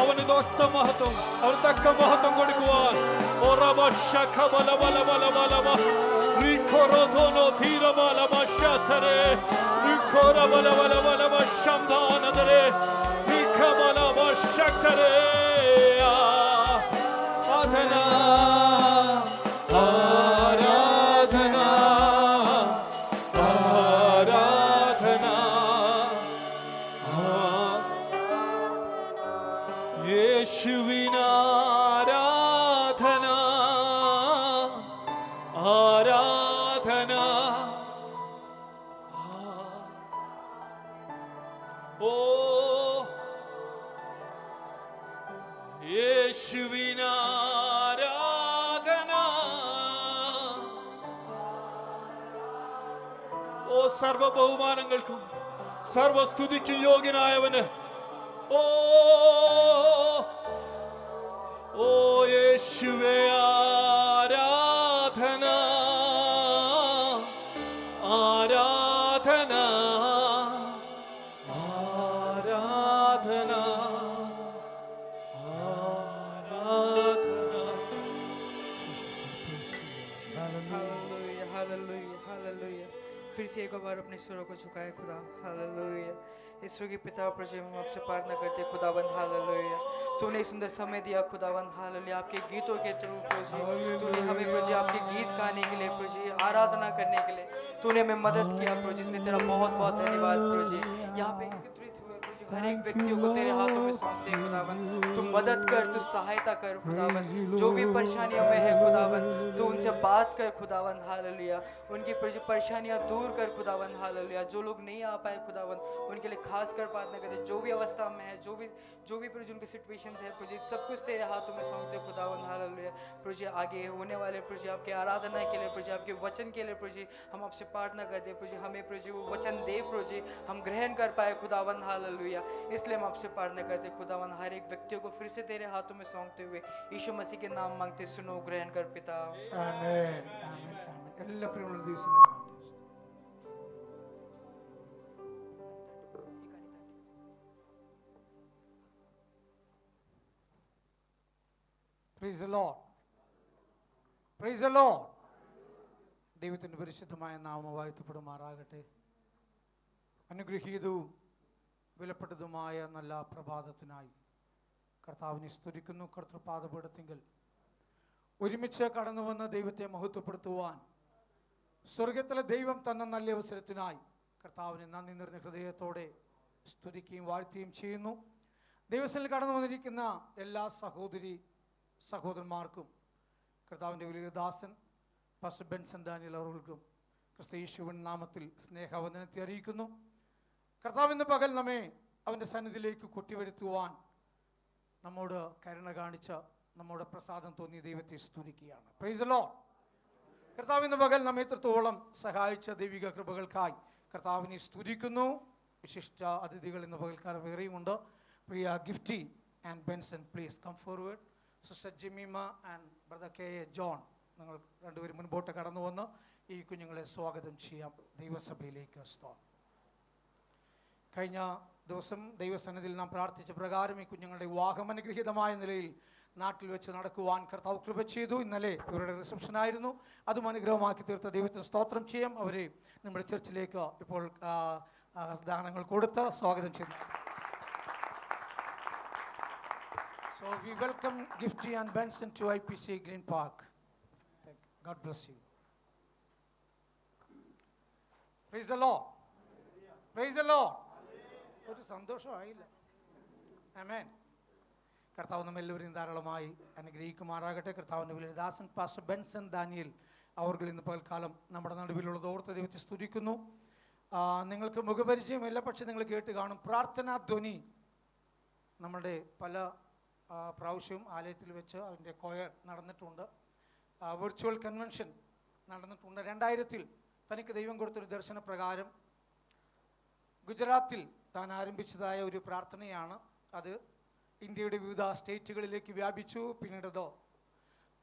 Speaker 7: അവന് തൊട്ട മഹത്വം അവന് തക്ക മഹത്വം കൊടുക്കുവാൻ ഓ റബശഖബലബലബലബലബ റിഖോറോധോനോ ധീരബലബശതരേ റിഖോറബലബലബലബ ശംധാനദരേ റിഖബലബശതരേ ആരാധന ആരാധന ആരാധന യേശുവിനാരാധന ആരാധന ഓ യേശുവിനാരാധന ഓ സർവ ബഹുമാനങ്ങൾക്കും സർവസ്തുതിക്കും യോഗ്യനായവന് ഓ ഓ യേശുവേ ആരാധന ആരാധന ആരാധന ആരാധന
Speaker 1: Hallelujah, hallelujah, hallelujah.
Speaker 8: फिर से एक बार अपने स्वरों को झुकाए खुदा। हालेलुया। ईश्वर के पिता प्रभु हम आपसे प्रार्थना करते खुदावन। हालेलुया। तूने सुंदर समय दिया खुदावन। हालेलुया। आपके गीतों के थ्रू प्रभु तूने हमें प्रभु आपके गीत गाने के लिए प्रभु आराधना करने के लिए तूने हमें मदद किया प्रभु, इसलिए तेरा बहुत बहुत धन्यवाद प्रभु। यहाँ पे एकत्रित हुए प्रभु हर एक व्यक्तियों को तेरे हाथों में सौंपते हैं खुदावन। तू मदद कर, तू सहायता कर खुदावन। जो भी परेशानियों में है खुदावन तू उनसे बात कर खुदावन। हालेलुया। उनकी परेशानियां दूर कर खुदावन। हालेलुया। जो लोग नहीं आ पाए खुदावन उनके लिए खास कर प्रार्थना करते, जो भी अवस्था में है, जो भी प्रभु उनकी सिचुएशंस है प्रभु सब कुछ तेरे हाथों में सौंपते खुदावन। हालेलुया। प्रभु आगे होने वाले प्रभु आपके आराधना के लिए प्रभु आपके वचन के लिए प्रभु हम आपसे प्रार्थना करते प्रभु हमें प्रभु वचन दे प्रभु हम ग्रहण कर पाए खुदावन। हालेलुया। इसलिए हम आपसे प्रार्थना करते खुदावन। हर एक व्यक्तियों को फिर से तेरे हाथों में सौंपते हुए यीशु मसीह के नाम मांगते, सुनो ग्रहण कर पिता।
Speaker 1: ആമേൻ, ആമേൻ, ആമേൻ. എല്ലാ പ്രിയമുള്ള ദിവസങ്ങളിലും Praise the Lord. Praise the Lord. ദൈവത്തിൻ്റെ പരിശുദ്ധമായ നാമം വാഴ്ത്തപ്പെടുമാറാകട്ടെ. അനുഗ്രഹീതവും വിലപ്പെട്ടതുമായ നല്ല പ്രഭാതത്തിനായി കർത്താവിനെ സ്തുതിക്കുന്നു. കർത്തൃപാദപീഠത്തിങ്കൽ ഒരുമിച്ച് കടന്നു വന്ന ദൈവത്തെ മഹത്വപ്പെടുത്തുവാൻ സ്വർഗത്തിലെ ദൈവം തന്ന നല്ല അവസരത്തിനായി കർത്താവിനെ നന്ദി നിറഞ്ഞ ഹൃദയത്തോടെ സ്തുതിക്കുകയും വാഴ്ത്തുകയും ചെയ്യുന്നു. ദൈവത്തിൽ കടന്നു വന്നിരിക്കുന്ന എല്ലാ സഹോദരന്മാർക്കും കർത്താവിൻ്റെ വലിയ ദാസൻ പാസ്റ്റർ ബെൻസൺ ഡാനിയൽ അവർക്കും ക്രിസ്തു യേശുവിൻ നാമത്തിൽ സ്നേഹവന്ദനത്തെ അറിയിക്കുന്നു. കർത്താവ് ഇന്ന് പകൽ നമ്മെ അവൻ്റെ സന്നിധിയിലേക്ക് കൊട്ടിവരുത്തുവാൻ നമ്മോട് കരുണ കാണിച്ച നമ്മുടെ പ്രസാദം തോന്നിയ ദൈവത്തെ സ്തുതിക്കുകയാണ്. Price the Lord. കർത്താവ് ഇന്ന് പകൽ നമ്മെ എത്രത്തോളം സഹായിച്ച ദൈവിക കൃപകൾക്കായി കർത്താവിനെ സ്തുതിക്കുന്നു. വിശിഷ്ട അതിഥികൾ ഇന്ന് പകൽക്കാലം വേറെയുമുണ്ട്. പ്രിയ Gifty and Benson, please come forward. Sister Jemima and brother K A John, നിങ്ങൾ രണ്ടുപേരും മുൻപോട്ട് കടന്നു വന്ന് ഈ കുഞ്ഞുങ്ങളെ സ്വാഗതം ചെയ്യാം ദൈവസഭയിലേക്ക്. സ്തോത്രം. കഴിഞ്ഞ ദിവസം ദൈവസന്നിധിയിൽ നാം പ്രാർത്ഥിച്ച പ്രകാരം ഈ കുഞ്ഞുങ്ങളുടെ വിവാഹം അനുഗ്രഹീതമായ നിലയിൽ നാട്ടിൽ വെച്ച് നടക്കുവാൻ കർത്താവ് കൃപ ചെയ്തു. ഇന്നലെ ഇവരുടെ റിസപ്ഷൻ ആയിരുന്നു. അതും അനുഗ്രഹമാക്കി തീർത്ത ദൈവത്തിന് സ്തോത്രം ചെയ്യാം. അവരെ നമ്മുടെ ചർച്ചിലേക്ക് ഇപ്പോൾ ദാനങ്ങൾ കൊടുത്ത് സ്വാഗതം ചെയ്യുന്നു. So we welcome Gifty and Benson to IPC Green Park. God bless you. Praise the Lord. Praise the Lord. ഒരു സന്തോഷമായില്ല. ആമേൻ. കർത്താവ് നമ്മെല്ലാവരെയും ധാരാളമായി അനുഗ്രഹിക്കുമാറാകട്ടെ. കർത്താവിൻ്റെ വലിയ ദാസൻ പാസ്റ്റർ ബെൻസൺ ഡാനിയൽ അവർ ഇന്ന് പകൽക്കാലം നമ്മുടെ നടുവിലുള്ളത് ഓർത്ത് ദൈവത്തെ സ്തുതിക്കുന്നു. നിങ്ങൾക്ക് മുഖപരിചയമില്ല, പക്ഷെ നിങ്ങൾ കേട്ട് കാണും. പ്രാർത്ഥനാ ധ്വനി നമ്മളുടെ പല പ്രാവശ്യവും ആലയത്തിൽ വെച്ച് അതിൻ്റെ കൊയർ നടന്നിട്ടുണ്ട്. വെർച്വൽ കൺവെൻഷൻ നടന്നിട്ടുണ്ട്. 2000 തനിക്ക് ദൈവം കൊടുത്തൊരു ദർശനപ്രകാരം ഗുജറാത്തിൽ താൻ ആരംഭിച്ചതായ ഒരു പ്രാർത്ഥനയാണ്. അത് ഇന്ത്യയുടെ വിവിധ സ്റ്റേറ്റുകളിലേക്ക് വ്യാപിച്ചു. പിന്നീടത്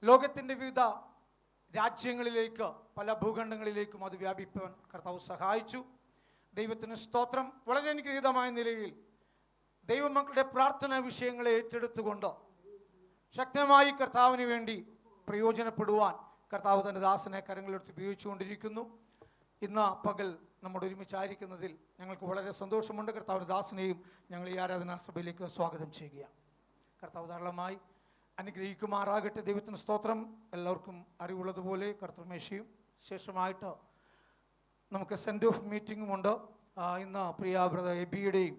Speaker 1: ലോകത്തിൻ്റെ വിവിധ രാജ്യങ്ങളിലേക്ക്, പല ഭൂഖണ്ഡങ്ങളിലേക്കും അത് വ്യാപിപ്പാൻ കർത്താവ് സഹായിച്ചു. ദൈവത്തിന് സ്തോത്രം. വളരെ അനുഗ്രഹീതമായ നിലയിൽ ദൈവമക്കളുടെ പ്രാർത്ഥനാ വിഷയങ്ങളെ ഏറ്റെടുത്തുകൊണ്ട് ശക്തമായി കർത്താവിന് വേണ്ടി പ്രയോജനപ്പെടുവാൻ കർത്താവ് തൻ്റെ ദാസനെ കരങ്ങളെടുത്ത് ഉപയോഗിച്ചുകൊണ്ടിരിക്കുന്നു. ഇന്ന് പകൽ നമ്മുടെ ഒരുമിച്ചായിരിക്കുന്നതിൽ ഞങ്ങൾക്ക് വളരെ സന്തോഷമുണ്ട്. കർത്താവിൻ്റെ ദാസനെയും ഞങ്ങൾ ഈ ആരാധനാ സഭയിലേക്ക് സ്വാഗതം ചെയ്യുകയാണ്. കർത്താവ് ധാരാളമായി അനുഗ്രഹിക്കുമാറാകട്ടെ. ദൈവത്തിന് സ്തോത്രം. എല്ലാവർക്കും അറിവുള്ളതുപോലെ കർത്തൃമേശയും ശേഷമായിട്ട് നമുക്ക് സെൻഡ് ഓഫ് മീറ്റിങ്ങുമുണ്ട്. ഇന്ന് പ്രിയ ബ്രദർ എബിയുടെയും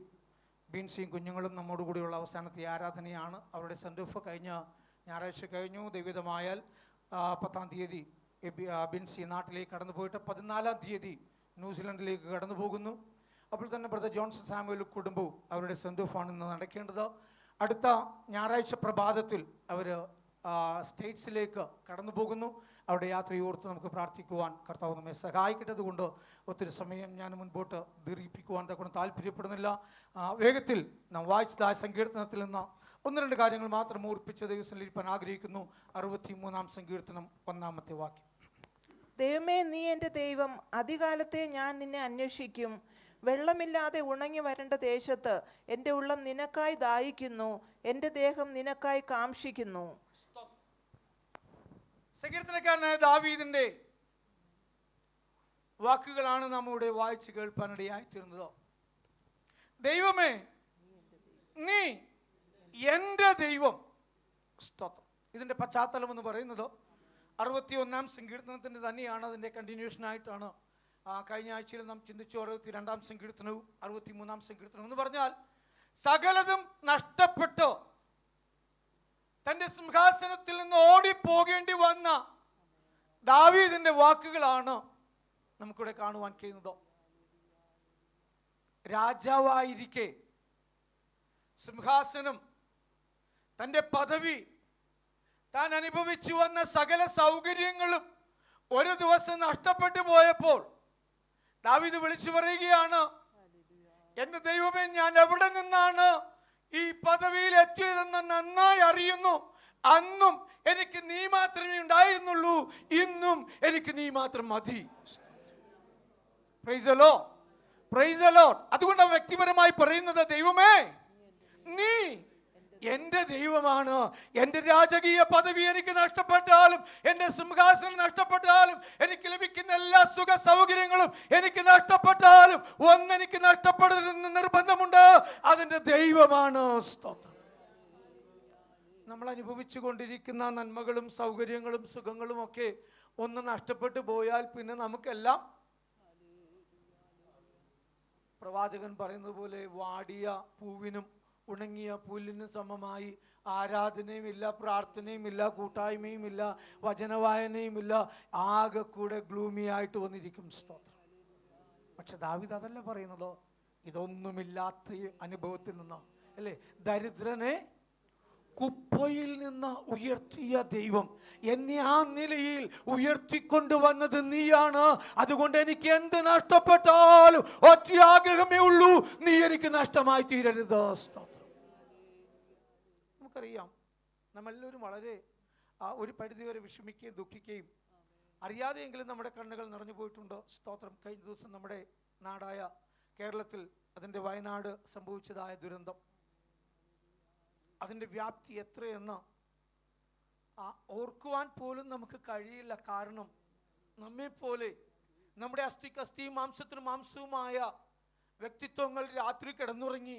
Speaker 1: ബീൻസിയും കുഞ്ഞുങ്ങളും നമ്മോടുകൂടിയുള്ള അവസാനത്തെ ആരാധനയാണ്. അവരുടെ സെൻഡ് ഓഫ് കഴിഞ്ഞ ഞായറാഴ്ച കഴിഞ്ഞു. ദൈവികമായാൽ 10-ാം തീയതി ബിൻസി നാട്ടിലേക്ക് കടന്നു പോയിട്ട് 14-ാം തീയതി ന്യൂസിലൻഡിലേക്ക് കടന്നു പോകുന്നു. അപ്പോൾ തന്നെ ബ്രദർ ജോൺസൺ സാമുവൽ കുടുംബവും അവരുടെ സെൻഡ് ഓഫാണ് ഇന്ന് നടക്കേണ്ടത്. അടുത്ത ഞായറാഴ്ച പ്രഭാതത്തിൽ അവർ സ്റ്റേറ്റ്സിലേക്ക് കടന്നു പോകുന്നു. അവിടെ യാത്രയോർത്ത് നമുക്ക് പ്രാർത്ഥിക്കുവാൻ കർത്താവ് നമ്മെ സഹായിക്കട്ടെ. അതുകൊണ്ട് ഒത്തിരി സമയം ഞാൻ മുൻപോട്ട് ദീർഘിപ്പിക്കുവാൻ തക്കൊണ്ട് താല്പര്യപ്പെടുന്നില്ല. വേഗത്തിൽ നാം വായിച്ചതായ സങ്കീർത്തനത്തിൽ നിന്ന് 1-2 കാര്യങ്ങൾ മാത്രം ഓർപ്പിച്ച് ദൈവസന്നിധിയിൽ ആഗ്രഹിക്കുന്നു. 63-ാം സങ്കീർത്തനം 1-ാമത്തെ വാക്യം.
Speaker 9: ദൈവമേ, നീ എൻ്റെ ദൈവം, അധികാലത്തെ ഞാൻ നിന്നെ അന്വേഷിക്കും. വെള്ളമില്ലാതെ ഉണങ്ങി വരേണ്ട ദേശത്ത് എൻ്റെ ഉള്ളം നിനക്കായി ദാഹിക്കുന്നു, എൻ്റെ ദേഹം നിനക്കായി കാംക്ഷിക്കുന്നു.
Speaker 1: സങ്കീർത്തനക്കാരനായ ദാവീദിന്റെ വാക്കുകളാണ് നമ്മുടെ വായിച്ച് കേൾപ്പാനിടയായിത്തീർന്നത്. ദൈവമേ, നീ എൻ്റെ ദൈവം. സ്തോത്രം. ഇതിൻ്റെ പശ്ചാത്തലം എന്ന് പറയുന്നത് 61-ാം സങ്കീർത്തനത്തിൻ്റെ തന്നെയാണ്. അതിൻ്റെ കണ്ടിന്യൂഷൻ ആയിട്ടാണ് കഴിഞ്ഞ ആഴ്ചയിൽ നാം ചിന്തിച്ചു. 62-ാം സങ്കീർത്തനവും 63-ാം സങ്കീർത്തനവും എന്ന് പറഞ്ഞാൽ സകലതും നഷ്ടപ്പെട്ട് തൻ്റെ സിംഹാസനത്തിൽ നിന്ന് ഓടിപ്പോകേണ്ടി വന്ന ദാവീദിന്റെ വാക്കുകളാണ് നമുക്കിവിടെ കാണുവാൻ കഴിയുന്നത്. രാജാവായിരിക്കെ സിംഹാസനം, തൻ്റെ പദവി, താൻ അനുഭവിച്ചു വന്ന സകല സൗകര്യങ്ങളും ഒരു ദിവസം നഷ്ടപ്പെട്ടു പോയപ്പോൾ ദാവീദ് വിളിച്ചു പറയുകയാണ്, എൻ്റെ ദൈവമേ, ഞാൻ എവിടെ നിന്നാണ് ഈ പദവിയിൽ എത്തിയതെന്ന് നന്നായി അറിയുന്നു. അന്നും എനിക്ക് നീ മാത്രമേ ഉണ്ടായിരുന്നുള്ളൂ, ഇന്നും എനിക്ക് നീ മാത്രം മതി. Price the Lord, price the Lord. അതുകൊണ്ട് വ്യക്തിപരമായി പറയുന്നത്, ദൈവമേ, നീ എൻ്റെ ദൈവമാണ്. എൻ്റെ രാജകീയ പദവി എനിക്ക് നഷ്ടപ്പെട്ടാലും, എൻ്റെ സിംഹാസനം നഷ്ടപ്പെട്ടാലും, എനിക്ക് ലഭിക്കുന്ന എല്ലാ സുഖ സൗകര്യങ്ങളും എനിക്ക് നഷ്ടപ്പെട്ടാലും ഒന്നെനിക്ക് നഷ്ടപ്പെടരുതെന്ന് നിർബന്ധമുണ്ട്. അതിൻ്റെ ദൈവമാണ്. സ്തോത്രം. നമ്മൾ അനുഭവിച്ചു കൊണ്ടിരിക്കുന്ന നന്മകളും സൗകര്യങ്ങളും സുഖങ്ങളും ഒക്കെ ഒന്ന് നഷ്ടപ്പെട്ടു പോയാൽ പിന്നെ നമുക്കെല്ലാം പ്രവാചകൻ പറയുന്നത് പോലെ വാടിയ പൂവിനും ഉണങ്ങിയ പുല്ലിനും സമമായി. ആരാധനയും ഇല്ല, പ്രാർത്ഥനയും ഇല്ല, കൂട്ടായ്മയും ഇല്ല, വചനവായനയും ഇല്ല, ആകെ കൂടെ ഗ്ലൂമി ആയിട്ട് വന്നിരിക്കും. സ്തോത്രം. പക്ഷെ ദാവീദ് അതല്ല പറയുന്നത്. ഇതൊന്നുമില്ലാത്ത അനുഭവത്തിൽ നിന്ന്, അല്ലേ, ദരിദ്രനെ കുപ്പയിൽ നിന്ന് ഉയർത്തിയ ദൈവം, എന്നെ ആ നിലയിൽ ഉയർത്തിക്കൊണ്ടുവന്നത് നീയാണ്. അതുകൊണ്ട് എനിക്ക് എന്ത് നഷ്ടപ്പെട്ടാലും ഒറ്റ ആഗ്രഹമേ ഉള്ളൂ, നീ എനിക്ക് നഷ്ടമായി തീരരുത്. സ്തോത്രം. നമുക്കറിയാം, നമ്മളെല്ലാവരും വളരെ ഒരു പരിധിവരെ വിഷമിക്കുകയും ദുഃഖിക്കുകയും അറിയാതെയെങ്കിലും നമ്മുടെ കണ്ണുകൾ നിറഞ്ഞു പോയിട്ടുണ്ട്. സ്തോത്രം. കഴിഞ്ഞ ദിവസം നമ്മുടെ നാടായ കേരളത്തിൽ അതിൻ്റെ വയനാട് സംഭവിച്ചതായ ദുരന്തം, അതിൻ്റെ വ്യാപ്തി എത്രയെന്ന് ഓർക്കുവാൻ പോലും നമുക്ക് കഴിയില്ല. കാരണം നമ്മെപ്പോലെ നമ്മുടെ അസ്ഥിക്ക് അസ്ഥിയും മാംസത്തിന് മാംസവുമായ വ്യക്തിത്വങ്ങൾ രാത്രി കിടന്നുറങ്ങി.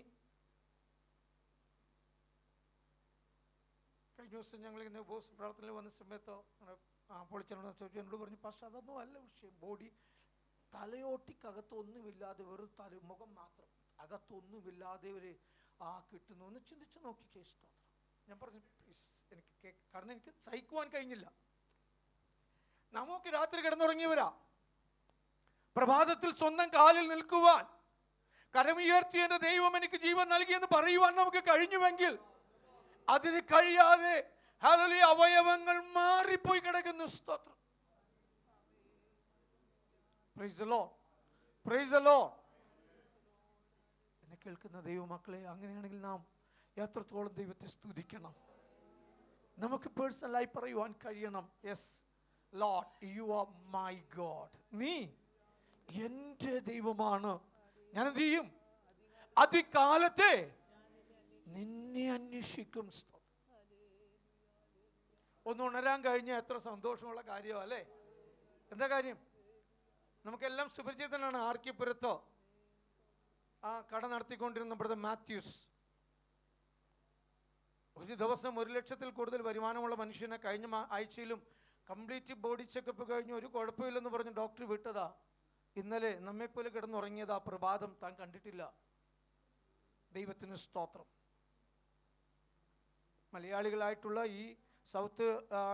Speaker 1: കഴിഞ്ഞ ദിവസം ഞങ്ങളിങ്ങനെ ഉപവാസ പ്രാർത്ഥനയിൽ വന്ന സമയത്ത് പൊളിച്ചനോട് ചോദിച്ചു. എന്നോട് പറഞ്ഞു, പക്ഷെ അതൊന്നും അല്ല വിഷയം. ബോഡി തലയോട്ടിക്കകത്തൊന്നുമില്ലാതെ വെറും മുഖം മാത്രം, അകത്തൊന്നുമില്ലാതെ ഒരു കിട്ടുന്നു. ഒന്ന് ചിന്തിച്ചു നോക്കിക്കേ. സ്തോത്രം. ഞാൻ പറഞ്ഞു, പ്ലീസ്, എനിക്ക് കാരണം എനിക്ക് സഹിക്കുവാൻ കഴിഞ്ഞില്ല. നമുക്ക് രാത്രി കിടന്നുറങ്ങിയവരാ. പ്രഭാതത്തിൽ സ്വന്തം കാലിൽ നിൽക്കുവാൻ, കരമുയർത്തി എൻ്റെ ദൈവം എനിക്ക് ജീവൻ നൽകിയെന്ന് പറയുവാൻ നമുക്ക് കഴിഞ്ഞുവെങ്കിൽ അതിന് കഴിയാതെ ഹല്ലേലൂയ അവയവങ്ങൾ മാറിപ്പോയി കിടക്കുന്നു. സ്തോത്രം. Price the Lord, price the Lord. എന്നെ കേൾക്കുന്ന ദൈവമക്കളെ, അങ്ങനെയാണെങ്കിൽ നാം എത്രത്തോളം ദൈവത്തെ സ്തുതിക്കണം. നമുക്ക് പേഴ്സണലായി പറയുവാൻ കഴിയണം, yes Lord, you are my God. നീ എൻ്റെ ദൈവമാണ്. ഞാൻ എന്ത് ചെയ്യും? അതികാലത്തെ നിന്നെ അന്വേഷിക്കും. ഒന്ന് ഉണരാൻ കഴിഞ്ഞ എത്ര സന്തോഷമുള്ള കാര്യമോ, അല്ലേ? എന്താ കാര്യം? നമുക്കെല്ലാം സുപരിചിതനാണ്. ആർക്കിപ്പുരത്തോ കട നടത്തിക്കൊണ്ടിരുന്ന ബ്രദർ മാത്യൂസ് ഒരു ദിവസം 1 ലക്ഷത്തിൽ കൂടുതൽ വരുമാനമുള്ള മനുഷ്യനെ കഴിഞ്ഞ ആഴ്ചയിലും കംപ്ലീറ്റ് ബോഡി ചെക്കപ്പ് കഴിഞ്ഞ് ഒരു കുഴപ്പമില്ലെന്ന് പറഞ്ഞ് ഡോക്ടർ വിട്ടതാ. ഇന്നലെ നമ്മെപ്പോലെ കിടന്നുറങ്ങിയതാ. പ്രഭാതം താൻ കണ്ടിട്ടില്ല. ദൈവത്തിന് സ്തോത്രം. മലയാളികളായിട്ടുള്ള ഈ സൗത്ത്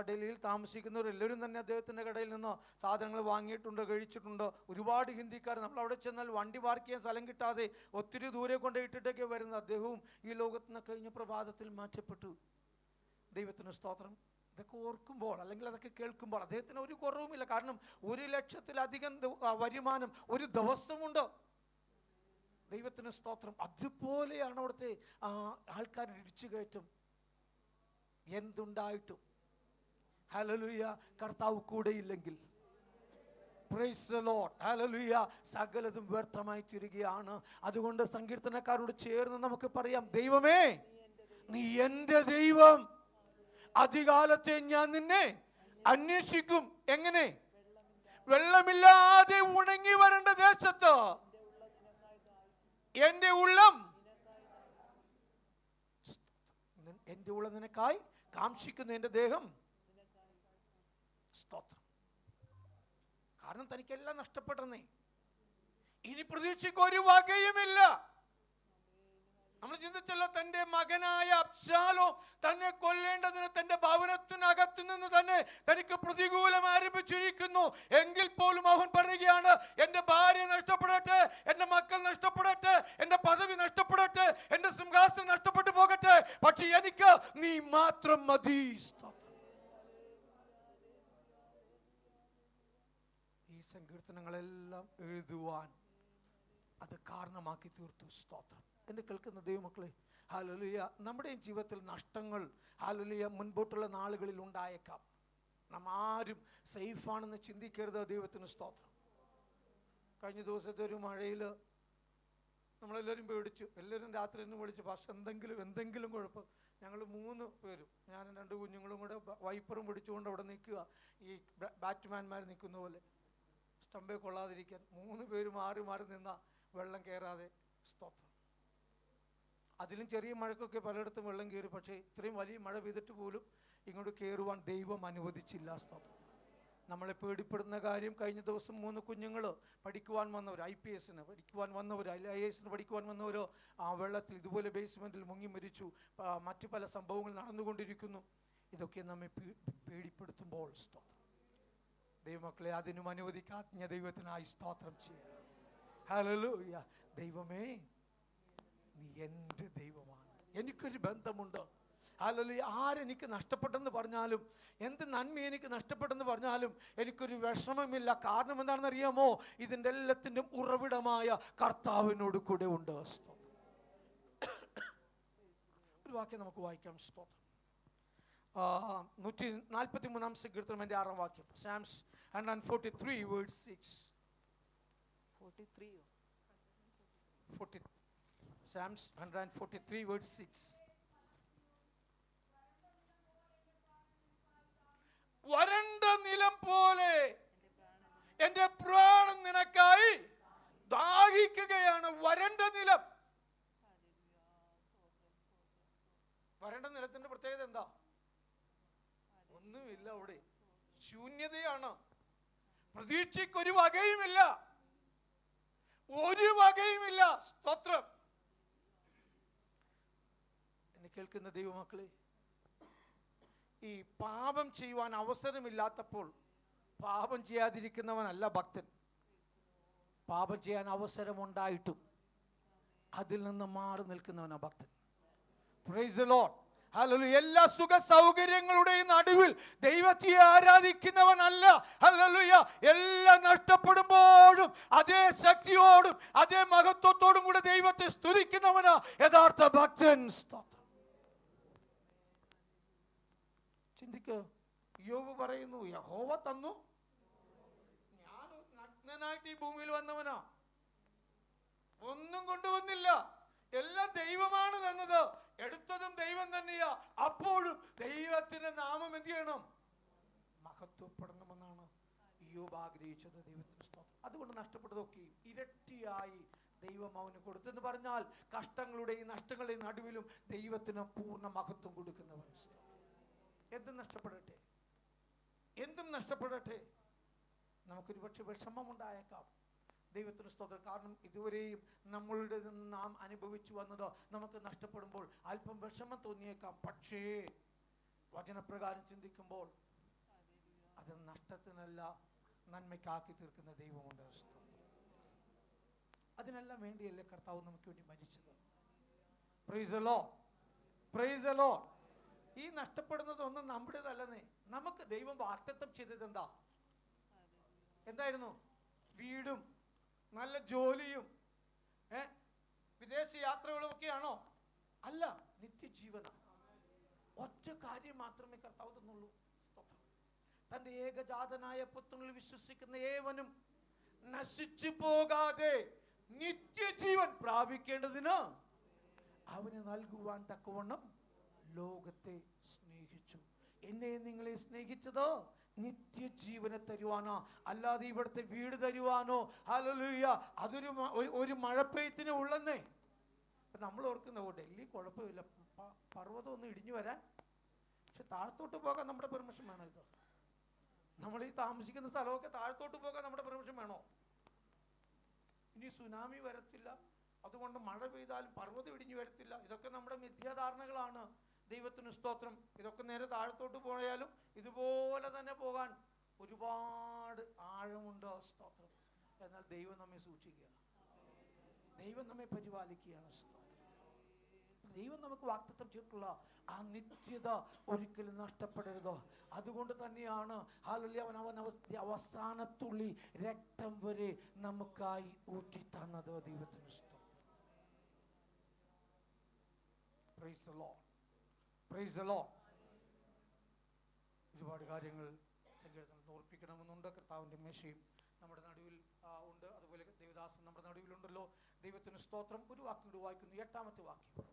Speaker 1: ഡൽഹിയിൽ താമസിക്കുന്നവരെല്ലാവരും തന്നെ അദ്ദേഹത്തിൻ്റെ കടയിൽ നിന്ന് സാധനങ്ങൾ വാങ്ങിയിട്ടുണ്ട്, കഴിച്ചിട്ടുണ്ട്. ഒരുപാട് ഹിന്ദിക്കാർ. നമ്മൾ അവിടെ ചെന്നാൽ വണ്ടി പാർക്ക് ചെയ്യാൻ സ്ഥലം കിട്ടാതെ ഒത്തിരി ദൂരെ കൊണ്ട് ഇട്ടിട്ടൊക്കെ വരുന്നത്. അദ്ദേഹവും ഈ ലോകത്ത് നിന്ന് കഴിഞ്ഞ പ്രഭാതത്തിൽ മാറ്റപ്പെട്ടു. ദൈവത്തിന് സ്തോത്രം. ഇതൊക്കെ ഓർക്കുമ്പോൾ, അല്ലെങ്കിൽ അതൊക്കെ കേൾക്കുമ്പോൾ അദ്ദേഹത്തിന് ഒരു കുറവുമില്ല. കാരണം 1 ലക്ഷത്തിലധികം വരുമാനം ഒരു ദിവസമുണ്ട്. ദൈവത്തിന് സ്തോത്രം. അതുപോലെയാണ് അവിടുത്തെ ആൾക്കാരുടെ ഇടിച്ചു കയറ്റം. എന്തുണ്ടായിട്ടും ഹല്ലേലൂയ കർത്താവ് കൂടെയില്ലെങ്കിൽ, പ്രൈസ് ദി ലോർഡ്, ഹല്ലേലൂയ, സകലതും വ്യർത്ഥമായി തീരുകയാണ്. അതുകൊണ്ട് സങ്കീർത്തനക്കാരോട് ചേർന്ന് നമുക്ക് പറയാം, ദൈവമേ, നീ എൻ്റെ ദൈവം. അധികാലത്തെ ഞാൻ നിന്നെ അന്വേഷിക്കും. എങ്ങനെ? വെള്ളമില്ലാതെ ഉണങ്ങി വരേണ്ട ദേശത്ത് എന്റെ ഉള്ളം നിനക്കായി കാംക്ഷിക്കുന്നു, എന്റെ ദേഹം. സ്തോത്രം. കാരണം തനിക്കെല്ലാം നഷ്ടപ്പെട്ടെന്നേ. ഇനി പ്രതീക്ഷയ്ക്ക് ഒരു വകയുമില്ല. നമ്മൾ ചിന്തിച്ചല്ലോ, തന്റെ മകനായ അബ്ശാലോം തന്നെ കൊല്ലേണ്ടതിന് തന്റെ ഭവനത്തിനകത്തു നിന്ന് തന്നെ തനിക്ക് പ്രതികൂലം ആരംഭിച്ചിരിക്കുന്നു. എങ്കിൽ പോലും അവൻ പറയുകയാണ്, എന്റെ ഭാര്യ നഷ്ടപ്പെടട്ടെ, എന്റെ മക്കൾ നഷ്ടപ്പെടട്ടെ, എന്റെ പദവി നഷ്ടപ്പെടട്ടെ, എന്റെ സിംഹാസനം നഷ്ടപ്പെട്ടു പോകട്ടെ, പക്ഷെ എനിക്ക് നീ മാത്രം മതി. ഈ സങ്കീർത്തനങ്ങളെല്ലാം എഴുതുവാൻ അത് കാരണമാക്കി തീർത്തു. സ്തോത്രം. എന്നെ കേൾക്കുന്ന ദൈവമക്കളെ, ഹല്ലേലൂയ. നമ്മുടെയും ജീവിതത്തിൽ നഷ്ടങ്ങൾ ഹല്ലേലൂയ മുൻപോട്ടുള്ള നാളുകളിൽ ഉണ്ടായേക്കാം. നാം ആരും സേഫാണെന്ന് ചിന്തിക്കരുത്. ദൈവത്തിന് സ്തോത്രം. കഴിഞ്ഞ ദിവസത്തെ ഒരു മഴയിൽ നമ്മളെല്ലാവരും പേടിച്ചു. എല്ലാവരും രാത്രി തന്നെ വിളിച്ചു, പക്ഷെ എന്തെങ്കിലും കുഴപ്പം. ഞങ്ങൾ 3 പേരും, ഞാനും 2 കുഞ്ഞുങ്ങളും കൂടെ വൈപ്പറും പിടിച്ചുകൊണ്ട് അവിടെ നിൽക്കുക. ഈ ബാറ്റ്മാൻമാർ നിൽക്കുന്ന പോലെ സ്റ്റമ്പേ കൊള്ളാതിരിക്കാൻ 3 പേരും മാറി നിന്ന വെള്ളം കയറാതെ. സ്തോത്രം. അതിലും ചെറിയ മഴക്കൊക്കെ പലയിടത്തും വെള്ളം കയറി, പക്ഷേ ഇത്രയും വലിയ മഴ പെയ്തിട്ട് പോലും ഇങ്ങോട്ട് കയറുവാൻ ദൈവം അനുവദിച്ചില്ല. സ്തോത്രം. നമ്മളെ പേടിപ്പെടുന്ന കാര്യം, കഴിഞ്ഞ ദിവസം 3 കുഞ്ഞുങ്ങൾ പഠിക്കുവാൻ വന്നവർ, IPSന് പഠിക്കുവാൻ വന്നവർ, IASന് പഠിക്കുവാൻ വന്നവരോ ആ വെള്ളത്തിൽ ഇതുപോലെ ബേസ്മെൻറ്റിൽ മുങ്ങി മരിച്ചു. മറ്റു പല സംഭവങ്ങൾ നടന്നുകൊണ്ടിരിക്കുന്നു. ഇതൊക്കെ നമ്മെ പേടിപ്പെടുത്തുമ്പോൾ സ്തോത്രം. ദൈവമക്കളെ, അതിനും അനുവദിക്കാത്ത ദൈവത്തിനായി സ്തോത്രം ചെയ്യാം. ഹല്ലേലൂയ. ദൈവമേ, നീ എൻ്റെ ദൈവമാണ്, എനിക്കൊരു ബന്ധമുണ്ട്. ഹല്ലേലൂയ. ആരെനിക്ക് നഷ്ടപ്പെട്ടെന്ന് പറഞ്ഞാലും, എന്ത് നന്മ എനിക്ക് നഷ്ടപ്പെട്ടെന്ന് പറഞ്ഞാലും എനിക്കൊരു വിഷമമില്ല. കാരണം എന്താണെന്ന് അറിയാമോ? ഇതിൻ്റെ എല്ലാത്തിൻ്റെ ഉറവിടമായ കർത്താവിനോട് കൂടെ ഉണ്ട്. ഒരു വാക്യം നമുക്ക് വായിക്കാം. സ്തോത്രം. 143 സങ്കീർത്തനം 6 വാക്യം. Psalms 143 verse 6. 43 Psalms 143 verse 6. വരണ്ട നിലം പോലെ എന്റെ പ്രാണൻ നിനക്കായി ദാഹിക്കുകയാണ്. വരണ്ട നിലം. വരണ്ട നിലത്തിന്റെ പ്രത്യേകത എന്താ? ഒന്നുമില്ല, അവിടെ ശൂന്യതയാണ്. പ്രതീക്ഷയ്ക്കൊരു വകയുമില്ല, ഒരു വകയുമില്ല. സ്തോത്രം. എന്നെ കേൾക്കുന്ന ദൈവമക്കളെ, ഈ പാപം ചെയ്യുവാൻ അവസരമില്ലാത്തപ്പോൾ പാപം ചെയ്യാതിരിക്കുന്നവനല്ല ഭക്തൻ. പാപം ചെയ്യാൻ അവസരമുണ്ടായിട്ടും അതിൽ നിന്ന് മാറി നിൽക്കുന്നവനാ ഭക്തൻ. Price the Lord. ഹല്ലേലൂയ. എല്ലാ സുഖ സൗകര്യങ്ങളുടെയും നടുവിൽ ദൈവത്തെ ആരാധിക്കുന്നവനല്ല. ഹല്ലേലൂയ. എല്ലാം നഷ്ടപ്പെടുമ്പോഴും അതേ ശക്തിയോടും അതേ മഹത്വത്തോടും കൂടെ ദൈവത്തെ സ്തുതിക്കുന്നവനാ യഥാർത്ഥ ഭക്തൻ. ചിന്തിക്ക്. യോബ് പറയുന്നു, യഹോവ തന്നു, ഞാൻ നഗ്നനായിട്ട് ഈ ഭൂമിയിൽ വന്നവനാ, ഒന്നും കൊണ്ടുവന്നില്ല, എല്ലാം ദൈവമാണ് തന്നത്, എടുത്തതും ദൈവം തന്നെയാ. അപ്പോഴും ദൈവത്തിന്റെ നാമം എന്ത് ചെയ്യണം? മഹത്വപ്പെടണമെന്നാണ് യോബ് ആഗ്രഹിച്ചത്. ദൈവത്തിന് സ്തോത്രം. അതുകൊണ്ട് നഷ്ടപ്പെട്ടതൊക്കെയും ഇരട്ടിയായി ദൈവം അവന് കൊടുത്തെന്ന് പറഞ്ഞാൽ, കഷ്ടങ്ങളുടെയും നഷ്ടങ്ങളുടെയും നടുവിലും ദൈവത്തിന് പൂർണ്ണ മഹത്വം കൊടുക്കുന്നവൻ. എന്തും നഷ്ടപ്പെടട്ടെ, എന്തും നഷ്ടപ്പെടട്ടെ, നമുക്കൊരു പക്ഷെ വിഷമമുണ്ടായേക്കാം. ദൈവത്തിന് സ്തോത്രം. കാരണം ഇതുവരെയും നമ്മളുടെ നിന്ന് നാം അനുഭവിച്ചു വന്നത് നമുക്ക് നഷ്ടപ്പെടുമ്പോൾ അല്പം വിഷമം തോന്നിയേക്കാം. പക്ഷേ വചനപ്രകാരം ചിന്തിക്കുമ്പോൾ അത് നഷ്ടത്തിനല്ല, നന്മയ്ക്കാക്കി തീർക്കുന്ന ദൈവമുണ്ട്. അതിനെല്ലാം വേണ്ടിയല്ലേ കർത്താവ് നമുക്ക് വേണ്ടി മരിച്ചത്. Price the Lord. Price the Lord. ഈ നഷ്ടപ്പെടുന്നതൊന്നും നമ്മുടേതല്ലെന്നേ. നമുക്ക് ദൈവം വാഗ്ദത്തം ചെയ്തത് എന്തായിരുന്നു? വീടും നല്ല ജോലിയും വിദേശ യാത്രകളും ഒക്കെയാണോ? അല്ല, നിത്യജീവനാണ്. ഒറ്റ കാര്യം മാത്രമേ കർത്താവ് തന്നുള്ളൂ. തന്റെ ഏകജാതനായ പുത്രനിൽ വിശ്വസിക്കുന്ന ഏവനും നശിച്ചു പോകാതെ നിത്യജീവൻ പ്രാപിക്കേണ്ടതിന് അവന് നൽകുവാൻ തക്കവണ്ണം ലോകത്തെ സ്നേഹിച്ചു. എന്നെ നിങ്ങളെ സ്നേഹിച്ചത് നിത്യജീവനെ തരുവാനോ, അല്ലാതെ ഇവിടുത്തെ വീട് തരുവാനോ. ഹല്ലേലൂയ. അതൊരു ഒരു മഴപ്പെയ്ത്തിന് ഉള്ളെന്നേ. നമ്മൾ ഓർക്കുന്ന ഡൽഹി കുഴപ്പമില്ല, പർവ്വതം ഒന്ന് ഇടിഞ്ഞു വരാൻ, പക്ഷെ താഴത്തോട്ട് പോകാൻ നമ്മുടെ പെർമിഷൻ വേണം. ഇത് നമ്മൾ ഈ താമസിക്കുന്ന സ്ഥലമൊക്കെ താഴത്തോട്ട് പോകാൻ നമ്മുടെ പെർമിഷൻ വേണോ? ഇനി സുനാമി വരത്തില്ല, അതുകൊണ്ട് മഴ പെയ്താലും പർവ്വതം ഇടിഞ്ഞു വരത്തില്ല. ഇതൊക്കെ നമ്മുടെ മിഥ്യാധാരണകളാണ്. ദൈവത്തിന് സ്തോത്രം. ഇതൊക്കെ നേരെ താഴത്തോട്ട് പോയാലും ഇതുപോലെ തന്നെ പോകാൻ ഒരുപാട് ആഴമുണ്ട്. സ്തോത്രം. എന്നാൽ ദൈവം നമ്മെ സൂക്ഷിക്കുക, ദൈവം നമ്മെ പരിപാലിക്കുകയാണ്. സ്തോത്രം. ദൈവം നമുക്ക് വാഗ്ദത്തം ചെയ്തിട്ടുള്ള ആ നിത്യത ഒരിക്കലും നഷ്ടപ്പെടരുത്. അതുകൊണ്ട് തന്നെയാണ് ഹല്ലേലൂയ അവൻ അവസാനത്തുള്ളി രക്തം വരെ നമുക്കായി ഊറ്റി തന്നത്. ദൈവത്തിന് സ്തോത്രം. Price the Lord, price the Lord. ഒരുപാട് കാര്യങ്ങൾ സങ്കീർത്തനത്തിൽ ഓർപ്പിക്കണമെന്നുണ്ട്. കർത്താവിൻ്റെ മേശയും നമ്മുടെ നടുവിൽ ഉണ്ട്, അതുപോലെ ദേവദാസൻ നമ്മുടെ നടുവിലുണ്ടല്ലോ. ദൈവത്തിന് സ്തോത്രം. ഒരു വാക്കിനോട് വായിക്കുന്നു, 8-ാമത്തെ വാക്യം.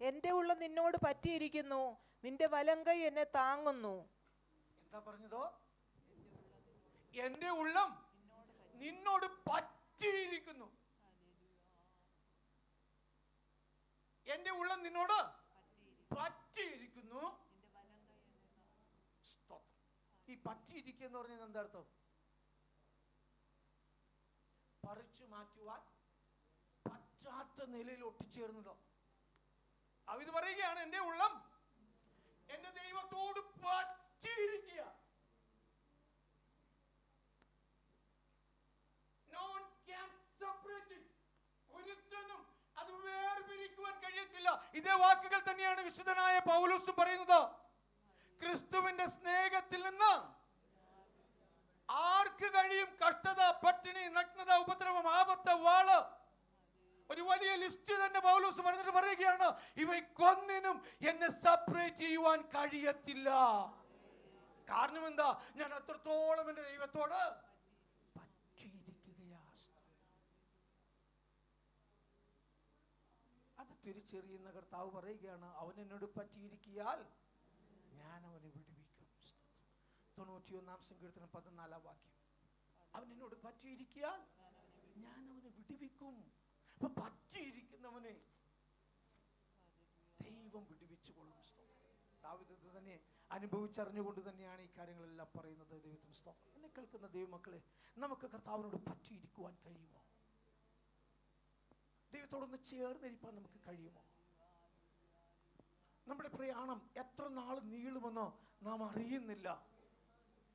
Speaker 9: എന്റെ ഉള്ളം നിന്നോട് പറ്റിയിരിക്കുന്നു, നിന്റെ വലങ്കൈ എന്നെ താങ്ങുന്നു.
Speaker 1: എന്താ പറഞ്ഞതോ? എന്റെ ഉള്ളം നിന്നോട് പറ്റിയിരിക്കുന്നു. എന്റെ ഉള്ളം നിന്നോട് പറ്റിയിരിക്കുന്നു. ഈ പറ്റിയിരിക്കുക എന്ന് പറഞ്ഞാൽ എന്താ അർത്ഥം? പറിച്ചു മാറ്റുവാൻ പറ്റാത്ത നിലയിൽ ഒട്ടിച്ചേർന്നതോ. ഇത് പറയുകയാണ്, എന്റെ ഉള്ളം എന്റെ ദൈവത്തോട് പറ്റിയിരിക്കുക. ഒരുത്തനും അത് വേർപിരിക്കുവാൻ കഴിയത്തില്ല. ഇതേ വാക്കുകൾ തന്നെയാണ് വിശുദ്ധനായ പൗലോസും പറയുന്നത്. ക്രിസ്തുവിന്റെ സ്നേഹത്തിൽ നിന്ന് ആർക്ക് കഴിയും കഷ്ടത, പട്ടിണി, നഗ്നത, ഉപദ്രവം, ആപത്ത്, വാള്, ഒരു വലിയ ലിസ്റ്റ് തന്നെ പൗലോസ് പറഞ്ഞിട്ട് പറയുകയാണ്, ഇവയ്ക്കൊന്നിനും എന്നെ സെപ്പറേറ്റ് ചെയ്യുവാൻ കഴിയത്തില്ല. കാരണം എന്താ? ഞാൻ അത്രത്തോളം എന്റെ ദൈവത്തോട് പറ്റിയിരിക്കുകയാ. അത് തിരിച്ചറിയുന്ന കർത്താവ് പറയുകയാണ്, അവൻ എന്നോട് പറ്റിയിരിക്കിയാൽ ഞാൻ അവനെ വിടുവിക്കും. 91-ാം സങ്കീർത്തനം 14-ാം വാക്യം. അവൻ എന്നോട് പറ്റിയിരിക്കിയാൽ ഞാൻ അവനെ വിടുവിക്കും. അപ്പൊ പറ്റിയിരിക്കുന്നവനെ ദൈവം വിടുവിച്ചുകൊള്ളും. ദാവീദ് ഇത് തന്നെ അനുഭവിച്ചറിഞ്ഞുകൊണ്ട് തന്നെയാണ് ഈ കാര്യങ്ങളെല്ലാം പറയുന്നത്. ദൈവത്തിന് സ്തോത്രം. എന്നെ കേൾക്കുന്ന ദൈവമക്കളെ, നമുക്ക് കർത്താവിനോട് പറ്റിയിരിക്കുവാൻ കഴിയുമോ? ദൈവത്തോടൊന്ന് ചേർന്നിരിക്കാൻ നമുക്ക് കഴിയുമോ? നമ്മുടെ പ്രയാണം എത്ര നാൾ നീളുമെന്നോ നാം അറിയുന്നില്ല.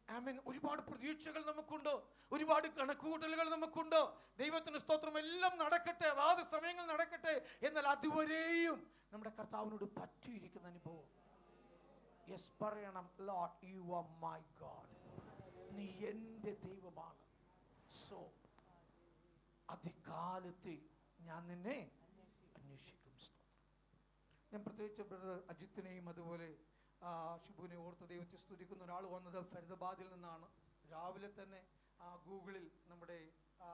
Speaker 1: ആമേൻ. ഒരുപാട് പ്രതീക്ഷകൾ നമുക്കുണ്ട്, ഒരുപാട് കണക്കുകൂട്ടലുകൾ നമുക്കുണ്ട്. ദൈവത്തിന് സ്തോത്രം. എല്ലാം നടക്കട്ടെ, അതാത് സമയങ്ങൾ നടക്കട്ടെ. എന്നാൽ അതുവരെയും നമ്മുടെ കർത്താവിനോട് പറ്റിയിരിക്കുന്ന അനുഭവം. യെസ് പറയണം, Lord you are my God, നീ എൻ്റെ ദൈവമാണ്. സോ അധികാലത്തെ ഞാൻ നിന്നെ അന്വേഷിക്കും. ഞാൻ പ്രത്യേകിച്ച് ബ്രദർ അജിത്തിനെയും അതുപോലെ ഷിബുവിനെ ഓർത്ത് ദൈവത്തെ സ്തുതിക്കുന്ന ഒരാൾ വന്നത് ഫരീദാബാദിൽ നിന്നാണ്. രാവിലെ തന്നെ ഗൂഗിളിൽ നമ്മുടെ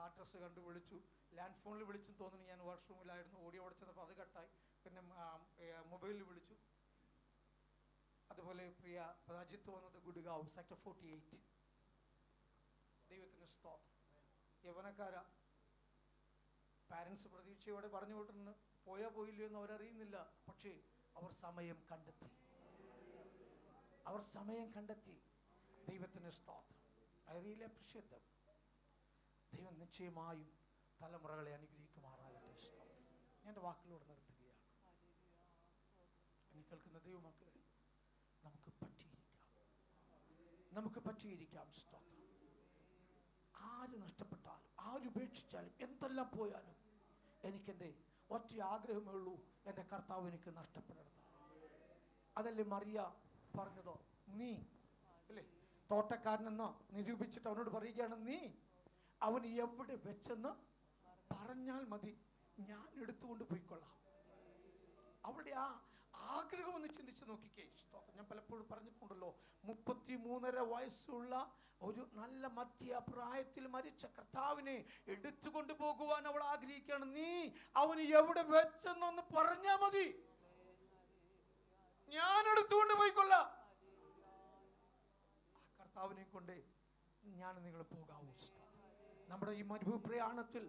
Speaker 1: അഡ്രസ്സ് കണ്ടു വിളിച്ചു. ലാൻഡ് ഫോണിൽ വിളിച്ചെന്ന് തോന്നുന്നു. ഞാൻ വാഷ്റൂമിലായിരുന്നു, ഓടി അവിടെ ചെന്നപ്പോൾ അത് കട്ടായി. പിന്നെ മൊബൈലിൽ വിളിച്ചു. അതുപോലെ പ്രിയ അജിത്ത് വന്നത് ഗുഡ്ഗാവ് സെക്ടർ 48. ദൈവത്തിന് സ്തോത്രം. യവനക്കാര പാരൻസ് പ്രതീക്ഷയോടെ പറഞ്ഞു വിട്ടിരുന്നു, പോയാ പോയില്ലയോ എന്ന് അവരറിയുന്നില്ല. പക്ഷേ അവർ സമയം കണ്ടെത്തി, അവർ സമയം കണ്ടെത്തി. ദൈവത്തിന് സ്തോത്രം. I really appreciate dum. ദൈവം നിശ്ചയമായും തലമുറകളെ അനുഗ്രഹിക്കുമാറാകട്ടെ. സ്തോത്രം. ഞാൻ എൻ്റെ വാക്കിലൂടെ നിർത്തുകയാണ്. എന്നെ കേൾക്കുന്ന ദൈവമക്കളെ, നമുക്ക് പറ്റിയിരിക്കാം, നമുക്ക് പറ്റിയിരിക്കാം. സ്തോത്രം. ആര് നഷ്ടപ്പെട്ടാലും, ആരുപേക്ഷിച്ചാലും, എന്തെല്ലാം പോയാലും എനിക്കെൻ്റെ ഒറ്റ ആഗ്രഹമേ ഉള്ളൂ, എൻ്റെ കർത്താവ് എനിക്ക് നഷ്ടപ്പെടരുത്. അതല്ലേ മറിയ പറഞ്ഞതോ? നീ അല്ലേ തോട്ടക്കാരനെന്ന് നിരൂപിച്ചിട്ട് അവനോട് പറയുകയാണ്, നീ അവൻ എവിടെ വെച്ചെന്ന് പറഞ്ഞാൽ മതി, ഞാൻ എടുത്തുകൊണ്ട് പോയിക്കൊള്ളാം. അവളുടെ ആ ആഗ്രഹം ഒന്ന് ചിന്തിച്ച് നോക്കിക്കേ. ഞാൻ പലപ്പോഴും പറഞ്ഞിട്ടുണ്ടല്ലോ, 33.5 വയസ്സുള്ള ഒരു നല്ല മധ്യപ്രായത്തിൽ മരിച്ച കർത്താവിനെ എടുത്തുകൊണ്ട് പോകുവാൻ അവൾ ആഗ്രഹിക്കുകയാണ്. നീ അവന് എവിടെ വെച്ചെന്നൊന്ന് പറഞ്ഞാൽ മതി, ഞാൻ എടുത്തുകൊണ്ട് പോയിക്കൊള്ളാം. കർത്താവിനെ കൊണ്ട് ഞാൻ നിങ്ങൾ പോകാവൂ. നമ്മുടെ ഈ മരുഭൂമി പ്രയാണത്തിൽ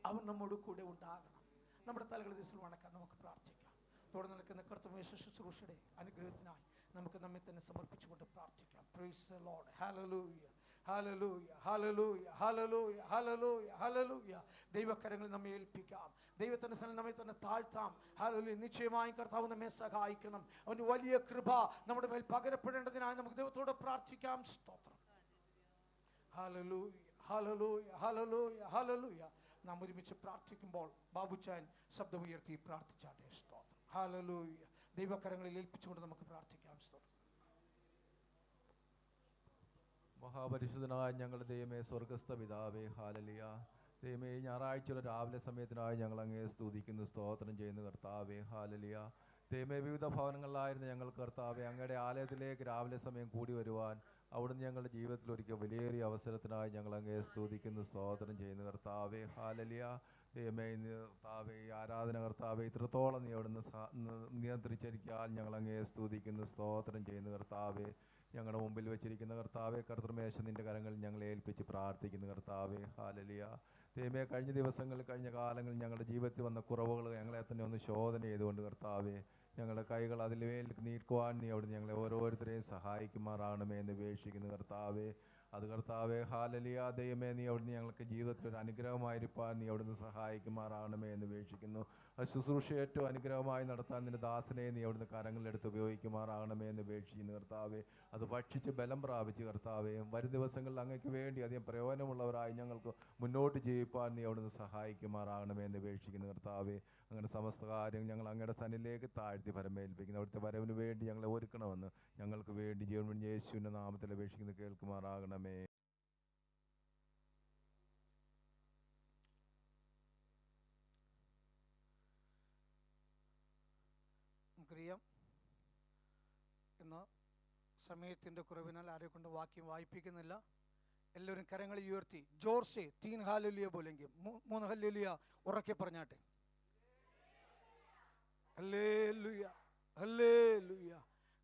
Speaker 1: അവൻ നമ്മോട് കൂടെ ഉണ്ടാകണം. നമ്മുടെ തലകൾ ദിവസം വണക്കാൻ നമുക്ക് പ്രാർത്ഥിക്കാം. തുടർന്ന് നിൽക്കുന്ന കർത്തവ്യ ശുശ്രൂഷയുടെ അനുഗ്രഹത്തിനായി നമുക്ക് നമ്മെ തന്നെ സമർപ്പിച്ചുകൊണ്ട് പ്രാർത്ഥിക്കാം. Praise the Lord. ഹല്ലേലൂയ, ഹല്ലേലൂയ, ഹല്ലേലൂയ, ഹല്ലേലൂയ, ഹല്ലേലൂയ, ഹല്ലേലൂയ. ദൈവകരങ്ങളിൽ നമ്മെ ഏൽപ്പിക്കാം. ദൈവത്തിന്റെ സന്നിധിയിൽ നമ്മെ തന്നെ താഴ്ത്താം. ഹല്ലേലൂയ. നിശ്ചയമായും കർത്താവ് നമ്മെ സഹായിക്കണം. അവന്റെ വലിയ കൃപ നമ്മുടെ മേൽ പകരപ്പെടേണ്ടതിനായി നമുക്ക് ദൈവത്തോട് പ്രാർത്ഥിക്കാം. സ്തോത്രം. ഹല്ലേലൂയ, ഹല്ലേലൂയ, ഹല്ലേലൂയ, ഹല്ലേലൂയ. നാം ഒരുമിച്ച് പ്രാർത്ഥിക്കുമ്പോൾ ബാബുച്ചാൻ ശബ്ദമുയർത്തി പ്രാർത്ഥിച്ചാട്ടെ. സ്തോത്രം. ഹല്ലേലൂയ. ദൈവകരങ്ങളിൽ ഏൽപ്പിച്ചുകൊണ്ട് നമുക്ക് പ്രാർത്ഥിക്കാം. സ്തോത്രം.
Speaker 10: മഹാപരിശുദ്ധനായ ഞങ്ങളുടെ ദൈവമേ, സ്വർഗസ്ഥ പിതാവേ, ഹല്ലേലൂയ. ദൈവമേ, ഞായറാഴ്ചയുള്ള രാവിലെ സമയത്തിനായി ഞങ്ങൾ അങ്ങേ സ്തുതിക്കുന്നു, സ്തോത്രം ചെയ്യുന്നു കർത്താവേ. ഹല്ലേലൂയ. ദൈവമേ, വിവിധ ഭവനങ്ങളിലായിരുന്ന ഞങ്ങൾ കർത്താവേ അങ്ങയുടെ ആലയത്തിലേക്ക് രാവിലെ സമയം കൂടി വരുവാൻ അവിടുന്ന് ഞങ്ങളുടെ ജീവിതത്തിൽ ഒരിക്കൽ വിലയേറിയ അവസരത്തിനായി ഞങ്ങൾ അങ്ങേ സ്തുതിക്കുന്നു, സ്തോത്രം ചെയ്യുന്നു കർത്താവേ. ഹല്ലേലൂയ. ദൈവമേ, കർത്താവേ, ഈ ആരാധന കർത്താവേ ഇത്രത്തോളം നീ അവിടുന്ന് നിയന്ത്രിച്ചിരിക്കാൻ ഞങ്ങൾ അങ്ങേ സ്തുതിക്കുന്നു, സ്തോത്രം ചെയ്യുന്നു കർത്താവേ. ഞങ്ങളുടെ മുമ്പിൽ വെച്ചിരിക്കുന്ന കർത്താവേ, കർത്തൃമേശ നിന്റെ കരങ്ങളിൽ ഞങ്ങളെ ഏൽപ്പിച്ച് പ്രാർത്ഥിക്കുന്നു കർത്താവേ. ഹല്ലേലൂയ. ദൈവമേ, കഴിഞ്ഞ ദിവസങ്ങളിൽ കഴിഞ്ഞ കാലങ്ങളിൽ ഞങ്ങളുടെ ജീവിതത്തിൽ വന്ന കുറവുകൾ ഞങ്ങളെ തന്നെ ഒന്ന് ശോധന ചെയ്തുകൊണ്ട് കർത്താവേ ഞങ്ങളുടെ കൈകൾ അതിലേൽ നീക്കുവാൻ നീ അവിടുന്ന് ഞങ്ങളെ ഓരോരുത്തരെയും സഹായിക്കുമാറാണമേ എന്ന് അപേക്ഷിക്കുന്നു കർത്താവേ. അത് കർത്താവേ, ഹല്ലേലൂയ. ദൈവമേ, നീ അവിടുന്ന് ഞങ്ങൾക്ക് ജീവിതത്തിൽ ഒരു അനുഗ്രഹമായിരിക്കാൻ നീ അവിടുന്ന് സഹായിക്കുമാറാണമേ എന്ന് അപേക്ഷിക്കുന്നു. ആ ശുശ്രൂഷ ഏറ്റവും അനുഗ്രഹമായി നടത്താൻ നിന്റെ ദാസനെ നീ അവിടുന്ന് കരങ്ങളിലെടുത്ത് ഉപയോഗിക്കുമാറാണമേ എന്ന് അപേക്ഷിക്കുന്നു കർത്താവേ. അത് ഭക്ഷിച്ച് ബലം പ്രാപിച്ച് കർത്താവേ വരും ദിവസങ്ങളിൽ അങ്ങയ്ക്ക് വേണ്ടി അധികം പ്രയോജനമുള്ളവരായി ഞങ്ങൾക്ക് മുന്നോട്ട് ജീവിപ്പാൻ നീ അവിടുന്ന് സഹായിക്കുമാറാണമേ എന്ന് അപേക്ഷിക്കുന്നു കർത്താവേ. അങ്ങനെ സമസ്ത കാര്യം ഞങ്ങൾ അങ്ങയുടെ സന്നിധിയിലേക്ക് താഴ്ത്തി പരമേൽപ്പിക്കുന്നു. അവിടുത്തെ വരവിന് വേണ്ടി ഞങ്ങളെ ഒരുക്കണമെന്ന് ഞങ്ങൾക്ക് വേണ്ടി ജീവൻ യേശുവിൻ്റെ നാമത്തിൽ അപേക്ഷിക്കുന്നു, കേൾക്കുമാറാകണമേ.
Speaker 1: നമുക്കറിയാം, ഇന്ന് സമയത്തിൻ്റെ കുറവിനാൽ ആരെ കൊണ്ട് വാക്യം വായിപ്പിക്കുന്നില്ല. എല്ലാവരും കരങ്ങൾ ഉയർത്തി ജോർസെ 3 ഹല്ലേലൂയ ബോലെങ്കിൽ 3 ഹല്ലേലൂയ ഉറക്കെ പറഞ്ഞാട്ടെ. Hallelujah, hallelujah.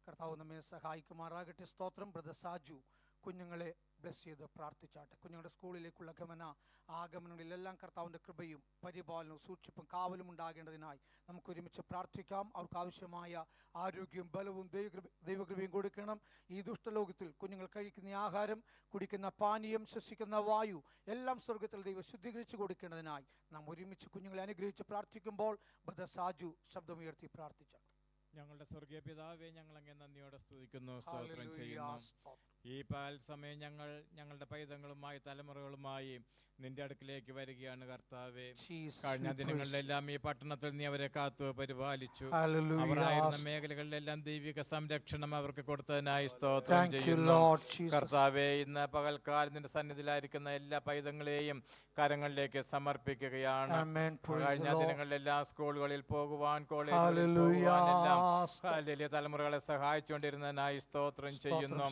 Speaker 1: കർത്താവ് നമ്മെ സഹായിക്കുമാറാകട്ടെ. സ്തോത്രം. ബ്രദർ സാജു കുഞ്ഞുങ്ങളെ ബ്ലെസ് ചെയ്ത് പ്രാർത്ഥിച്ചാട്ടെ. കുഞ്ഞുങ്ങളുടെ സ്കൂളിലേക്കുള്ള ആഗമനങ്ങളിലെല്ലാം കർത്താവിൻ്റെ കൃപയും പരിപാലനവും സൂക്ഷിപ്പും കാവലും ഉണ്ടാകേണ്ടതിനായി നമുക്ക് ഒരുമിച്ച് പ്രാർത്ഥിക്കാം. അവർക്ക് ആവശ്യമായ ആരോഗ്യവും ബലവും ദൈവകൃപയും കൊടുക്കണം. ഈ ദുഷ്ടലോകത്തിൽ കുഞ്ഞുങ്ങൾ കഴിക്കുന്ന ആഹാരം, കുടിക്കുന്ന പാനീയം, ശ്വസിക്കുന്ന വായു എല്ലാം സ്വർഗത്തിൽ ദൈവം ശുദ്ധീകരിച്ച് കൊടുക്കേണ്ടതിനായി നാം ഒരുമിച്ച് കുഞ്ഞുങ്ങളെ അനുഗ്രഹിച്ച് പ്രാർത്ഥിക്കുമ്പോൾ ബ്രദർ സാജു ശബ്ദമുയർത്തി പ്രാർത്ഥിച്ചാട്ടെ.
Speaker 11: ഞങ്ങളുടെ സ്വർഗീയ പിതാവേ, ഞങ്ങൾ അങ്ങേ നന്ദിയോടെ സ്തുതിക്കുന്നു, സ്തോത്രം ചെയ്യുന്നു. ഈ പകൽ സമയം ഞങ്ങൾ ഞങ്ങളുടെ പൈതങ്ങളുമായി തലമുറകളുമായി നിന്റെ അടുക്കിലേക്ക് വരികയാണ് കർത്താവേ. കഴിഞ്ഞ ദിനങ്ങളിലെല്ലാം ഈ പട്ടണത്തിൽ നീ അവരെ കാത്തു പരിപാലിച്ചു. അവരായിരുന്ന മേഖലകളിലെല്ലാം ദൈവിക സംരക്ഷണം അവർക്ക് കൊടുത്തതിനായി സ്തോത്രം ചെയ്യുന്നു കർത്താവേ. ഇന്ന് പകൽക്കാലം നിന്റെ സന്നിധിയിലായിരിക്കുന്ന എല്ലാ പൈതങ്ങളെയും കരങ്ങളിലേക്ക് സമർപ്പിക്കുകയാണ്. കഴിഞ്ഞ ദിനങ്ങളിലെല്ലാം സ്കൂളുകളിൽ പോകുവാൻ, കോളേജുകളിൽ പോകുവാനെല്ലാം വലിയ തലമുറകളെ സഹായിച്ചുകൊണ്ടിരുന്നതിനായി സ്തോത്രം ചെയ്യുന്നു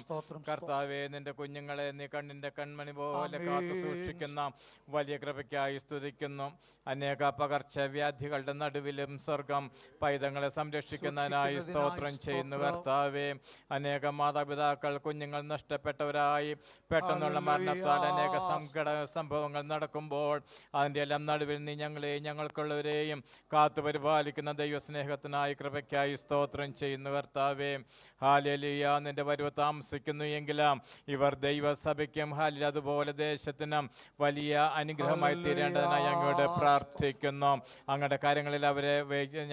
Speaker 11: കർത്താവേ. നിന്റെ കുഞ്ഞുങ്ങളെ നീ കണ്ണിന്റെ കൺമണി പോലെ കാത്തു സൂക്ഷിക്കുന്ന വലിയ കൃപയ്ക്കായി സ്തുതിക്കുന്നു. അനേക പകർച്ചവ്യാധികളുടെ നടുവിലും സ്വർഗം പൈതങ്ങളെ സംരക്ഷിക്കുന്നതിനായി സ്തോത്രം ചെയ്യുന്നു കർത്താവേ. അനേക മാതാപിതാക്കൾ കുഞ്ഞുങ്ങൾ നഷ്ടപ്പെട്ടവരായി പെട്ടെന്നുള്ള മരണത്താൽ അനേക സങ്കട സംഭവങ്ങൾ നടക്കുമ്പോൾ അതിൻ്റെ എല്ലാം നടുവിൽ നീ ഞങ്ങളെയും ഞങ്ങൾക്കുള്ളവരെയും കാത്തു പരിപാലിക്കുന്ന ദൈവസ്നേഹത്തിനായി കൃപയ്ക്കായി സ്തോത്രം ചെയ്യുന്നു കർത്താവേ. ഹല്ലേലൂയ. നിന്റെ വരവ് താമസിക്കുന്നു എങ്കിലും ഇവർ ദൈവസഭയ്ക്കും ഹല്ലേലൂയ അതുപോലെ ദേശത്തിനും വലിയ അനുഗ്രഹമായി തീരേണ്ടതിനായി അങ്ങോട്ട് പ്രാർത്ഥിക്കുന്നു. അങ്ങയുടെ കാര്യങ്ങളിൽ അവരെ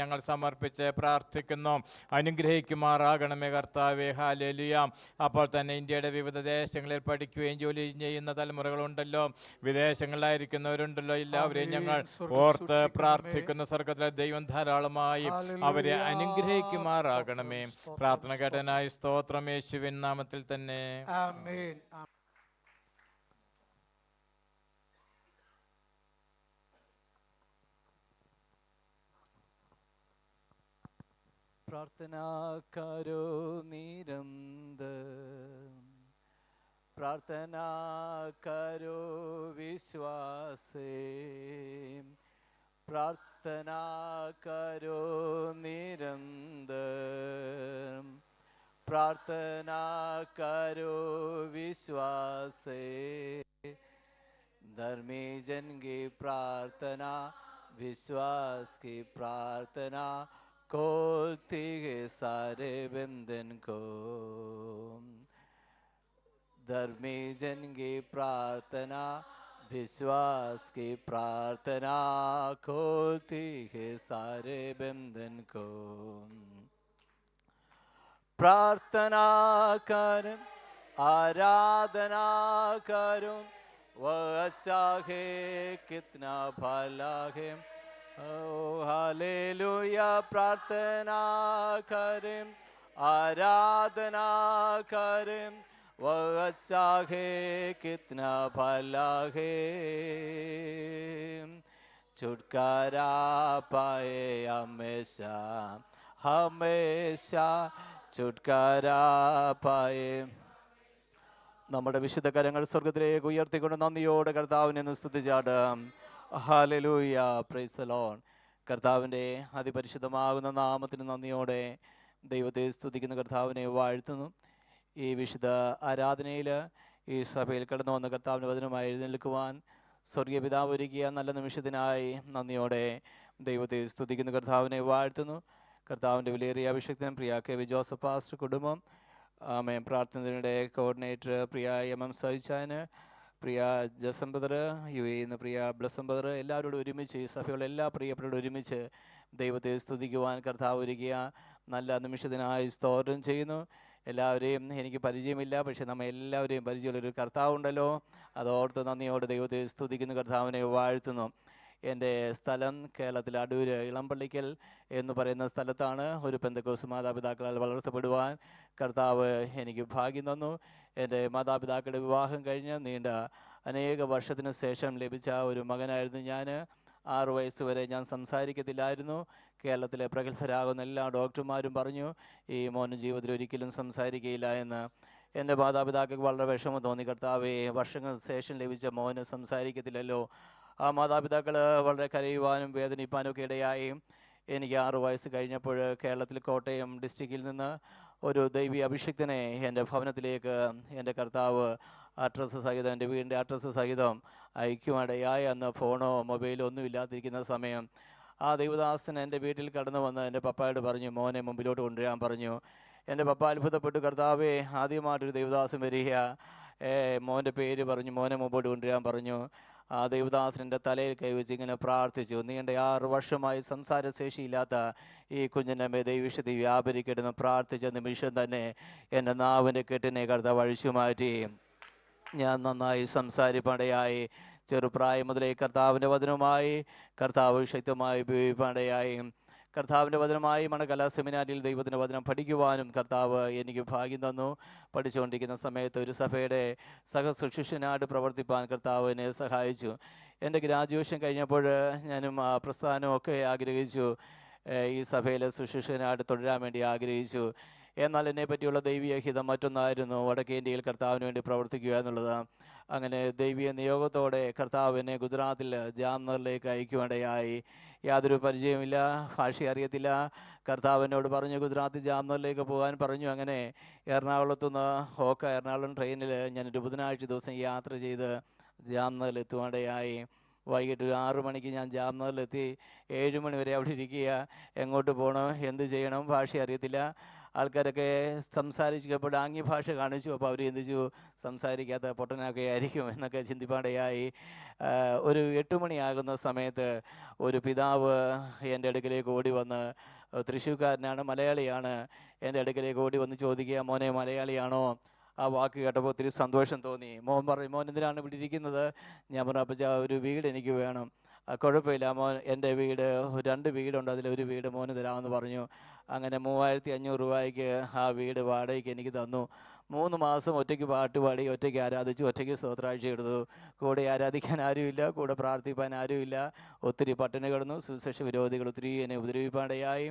Speaker 11: ഞങ്ങൾ സമർപ്പിച്ച് പ്രാർത്ഥിക്കുന്നു. അനുഗ്രഹിക്കുമാറാകണമേ കർത്താവേ. ഹല്ലേലൂയ. അപ്പോൾ തന്നെ ഇന്ത്യയുടെ വിവിധ ദേശങ്ങളിൽ പഠിക്കുകയും ജോലി ചെയ്യുന്ന തലമുറകളുണ്ടല്ലോ, വിദേശങ്ങളിലായിരിക്കുന്നവരുണ്ടല്ലോ, എല്ലാവരെയും ഞങ്ങൾ ഓർത്ത് പ്രാർത്ഥിക്കുന്നു. സ്വർഗത്തിലെ ദൈവം ധാരാളമായി അവരെ അനുഗ്രഹിക്കുമാറാകണമേ. പ്രാർത്ഥന കേട്ടനായി സ്തോത്രം യേശുവിൻ നാമത്തിൽ തന്നെ.
Speaker 1: ആമേൻ.
Speaker 2: प्रार्थना करो निरंतर, प्रार्थना करो विश्वास से, प्रार्थना करो निरंतर, प्रार्थना करो विश्वास से। धर्मी जन की प्रार्थना विश्वास की प्रार्थना खोलती है सारे बंधन को। धर्मी जन की प्रार्थना विश्वास की प्रार्थना खोलती है सारे बंधन को। प्रार्थना कर आराधना करो वह अच्छा है कितना भला है। ओ हालेलुया। प्रार्थना करें आराधना करें वह अच्छा है कितना भला है। छुटकारा पाए हमेशा हमेशा छुटकारा पाए। നമ്മുടെ വിശുദ്ധ കരങ്ങൾ സ്വർഗത്തിലേക്ക് ഉയർത്തിക്കൊണ്ട് നന്ദിയോടെ കർത്താവിനെ ഒന്ന് സ്തുതിച്ചാടാം. ഹല്ലേലൂയ, പ്രൈസ് ദി ലോർഡ്. കർത്താവിൻ്റെ അതിപരിശുദ്ധമാകുന്ന നാമത്തിന് നന്ദിയോടെ ദൈവത്തെ സ്തുതിക്കുന്ന കർത്താവിനെ വാഴ്ത്തുന്നു. ഈ വിശുദ്ധ ആരാധനയിൽ ഈ സഭയിൽ കടന്നു വന്ന കർത്താവിൻ്റെ വചനമായി എഴുന്നേൽക്കുവാൻ സ്വർഗീയ പിതാവ് ഒരുക്കിയ നല്ല നിമിഷത്തിനായി നന്ദിയോടെ ദൈവത്തെ സ്തുതിക്കുന്ന കർത്താവിനെ വാഴ്ത്തുന്നു. കർത്താവിൻ്റെ വിലയേറിയ അഭിഷേകത്തിനും പ്രിയ കെ വി ജോസഫ് പാസ്റ്റർ കുടുംബം, ആമേൻ, പ്രാർത്ഥനയുടെ കോർഡിനേറ്റർ പ്രിയ എം സഹിച്ചാന്, പ്രിയ ജസം ബ്രദർ, UAE നിന്ന് പ്രിയ ബ്ലസം ബ്രദർ, എല്ലാവരോടും ഒരുമിച്ച് ഈ സഭയുള്ള എല്ലാ പ്രിയപ്പെട്ടവരോടും ഒരുമിച്ച് ദൈവത്തെ സ്തുതിക്കുവാൻ കർത്താവ് ഒരുക്കിയ നല്ല നിമിഷത്തിനായി സ്തോത്രം ചെയ്യുന്നു. എല്ലാവരെയും എനിക്ക് പരിചയമില്ല, പക്ഷേ നമ്മൾ എല്ലാവരെയും പരിചയമുള്ളൊരു കർത്താവുണ്ടല്ലോ, അതോർത്ത് നന്ദിയോടെ ദൈവത്തെ സ്തുതിക്കുന്ന കർത്താവിനെ വാഴ്ത്തുന്നു. എൻ്റെ സ്ഥലം കേരളത്തിൽ അടൂര് ഇളമ്പള്ളിക്കൽ എന്ന് പറയുന്ന സ്ഥലത്താണ്. ഒരു പെന്തക്കോസ് മാതാപിതാക്കളാൽ വളർത്തപ്പെടുവാൻ കർത്താവ് എനിക്ക് ഭാഗ്യം തന്നു. എൻ്റെ മാതാപിതാക്കളുടെ വിവാഹം കഴിഞ്ഞ് നീണ്ട അനേക വർഷത്തിന് ശേഷം ലഭിച്ച ഒരു മകനായിരുന്നു ഞാൻ. 6 വയസ്സ് വരെ ഞാൻ സംസാരിക്കത്തില്ലായിരുന്നു. കേരളത്തിലെ പ്രഗത്ഭരാകുന്ന എല്ലാ ഡോക്ടർമാരും പറഞ്ഞു ഈ മോന് ജീവിതത്തിൽ ഒരിക്കലും സംസാരിക്കുകയില്ല എന്ന്. എൻ്റെ മാതാപിതാക്കൾക്ക് വളരെ വിഷമം തോന്നി. കർത്താവേ, വർഷങ്ങൾക്ക് ശേഷം ലഭിച്ച മോന് സംസാരിക്കത്തില്ലല്ലോ. ആ മാതാപിതാക്കൾ വളരെ കരയുവാനും വേദനിപ്പാനും ഒക്കെ ഇടയായി. എനിക്ക് 6 വയസ്സ് കഴിഞ്ഞപ്പോൾ കേരളത്തിൽ കോട്ടയം ഡിസ്ട്രിക്റ്റിൽ നിന്ന് ഒരു ദൈവീയ അഭിഷിക്തനെ എൻ്റെ ഭവനത്തിലേക്ക് എൻ്റെ കർത്താവ് അഡ്രസ്സ് സഹിതം, എൻ്റെ വീടിൻ്റെ അഡ്രസ്സ് സഹിതം അയക്കുവാനിടയായി. അന്ന് ഫോണോ മൊബൈലോ ഒന്നും ഇല്ലാതിരിക്കുന്ന സമയം ആ ദൈവദാസൻ എൻ്റെ വീട്ടിൽ കടന്നു വന്ന് എൻ്റെ പപ്പായോട് പറഞ്ഞു, മോനെ മുമ്പിലോട്ട് കൊണ്ടുവരാൻ പറഞ്ഞു. എൻ്റെ പപ്പ അത്ഭുതപ്പെട്ടു. കർത്താവേ, ആദ്യമായിട്ടൊരു ദൈവദാസൻ വരിക, മോൻ്റെ പേര് പറഞ്ഞു, മോനെ മുമ്പോട്ട് കൊണ്ടുവരാൻ പറഞ്ഞു. ആ ദൈവദാസൻ എൻ്റെ തലയിൽ കൈവച്ച് ഇങ്ങനെ പ്രാർത്ഥിച്ചു, നീണ്ട 6 വർഷമായി സംസാരശേഷിയില്ലാത്ത ഈ കുഞ്ഞിൻ്റെ മേ ദൈവവിശുദ്ധി വ്യാപരിക്കട്ടെന്ന് പ്രാർത്ഥിച്ച നിമിഷം തന്നെ എൻ്റെ നാവിൻ്റെ കെട്ടിനെ കർത്താവ് അഴിച്ചു മാറ്റി. ഞാൻ നന്നായി സംസാരിപ്പാടയായി. ചെറുപ്രായം മുതലേ കർത്താവിൻ്റെ വചനവുമായി കർത്താവ് ശക്തമായി ഉപയോഗിപ്പാടയായി. കർത്താവിൻ്റെ വചനമായി മണകല സെമിനാരിൽ ദൈവത്തിൻ്റെ വചനം പഠിക്കുവാനും കർത്താവ് എനിക്ക് ഭാഗ്യം തന്നു. പഠിച്ചുകൊണ്ടിരിക്കുന്ന സമയത്ത് ഒരു സഭയുടെ സഹശുശ്രൂഷനായിട്ട് പ്രവർത്തിപ്പാൻ കർത്താവ് എന്നെ സഹായിച്ചു. എൻ്റെ ഗ്രാജുവേഷൻ കഴിഞ്ഞപ്പോൾ ഞാനും ആ പ്രസ്ഥാനമൊക്കെ ആഗ്രഹിച്ചു. ഈ സഭയിലെ ശുശ്രൂഷനായിട്ട് തുടരാൻ വേണ്ടി ആഗ്രഹിച്ചു. എന്നാൽ എന്നെ പറ്റിയുള്ള ദൈവീയ ഹിതം മറ്റൊന്നായിരുന്നു, വടക്കേ ഇന്ത്യയിൽ കർത്താവിന് വേണ്ടി പ്രവർത്തിക്കുക എന്നുള്ളത്. അങ്ങനെ ദൈവീയ നിയോഗത്തോടെ കർത്താവ് എന്നെ ഗുജറാത്തിൽ ജാംനഗറിലേക്ക് അയക്കുവാനിടയായി. യാതൊരു പരിചയമില്ല, ഭാഷ അറിയത്തില്ല. കർത്താവ് എന്നോട് പറഞ്ഞു ഗുജറാത്ത് ജാംനഗറിലേക്ക് പോകാൻ പറഞ്ഞു. അങ്ങനെ എറണാകുളത്തുനിന്ന് എറണാകുളം ട്രെയിനിൽ ഞാനൊരു ബുധനാഴ്ച ദിവസം യാത്ര ചെയ്ത് ജാംനഗറിൽ എത്തുവാനിടയായി. വൈകിട്ട് ഒരു 6 മണിക്ക് ഞാൻ ജാംനഗറിലെത്തി. 7 മണി വരെ അവിടെ ഇരിക്കുക. എങ്ങോട്ട് പോകണം, എന്ത് ചെയ്യണം, ഭാഷ അറിയത്തില്ല. ആൾക്കാരൊക്കെ സംസാരിച്ചപ്പോൾ ആംഗ്യ ഭാഷ കാണിച്ചു. അപ്പോൾ അവർ ചിന്തിച്ചു സംസാരിക്കാത്ത പൊട്ടനൊക്കെ ആയിരിക്കും എന്നൊക്കെ ചിന്തിപ്പാടയായി. ഒരു 8 മണിയാകുന്ന സമയത്ത് ഒരു പിതാവ് എൻ്റെ അടുക്കലേക്ക് ഓടി വന്ന്, തൃശ്ശൂർക്കാരനാണ്, മലയാളിയാണ്, എൻ്റെ അടുക്കലേക്ക് ഓടി വന്ന് ചോദിക്കുക, മോനെ മലയാളിയാണോ? ആ വാക്ക് കേട്ടപ്പോൾ ഒത്തിരി സന്തോഷം തോന്നി. മോൻ പറയും, മോൻ എന്തിനാണ് ഇവിടെ ഇരിക്കുന്നത്? ഞാൻ പറഞ്ഞു, അപ്പച്ചാ ഒരു വീട് എനിക്ക് വേണം. കുഴപ്പമില്ല മോൻ, എൻ്റെ വീട് 2 വീടുണ്ട്, അതിലൊരു വീട് മോന് തരാമെന്ന് പറഞ്ഞു. അങ്ങനെ 3500 രൂപയ്ക്ക് ആ വീട് വാടകയ്ക്ക് എനിക്ക് തന്നു. 3 മാസം ഒറ്റയ്ക്ക് പാട്ടുപാടി, ഒറ്റയ്ക്ക് ആരാധിച്ചു, ഒറ്റയ്ക്ക് സ്തോത്രാഴ്ച എടുത്തു. കൂടെ ആരാധിക്കാൻ ആരുമില്ല, കൂടെ പ്രാർത്ഥിപ്പാൻ ആരുമില്ല. ഒത്തിരി പട്ടിണി കിടന്നു. സുവിശേഷ വിരോധികൾ ഒത്തിരി എന്നെ ഉപദ്രവിപ്പാടയായി.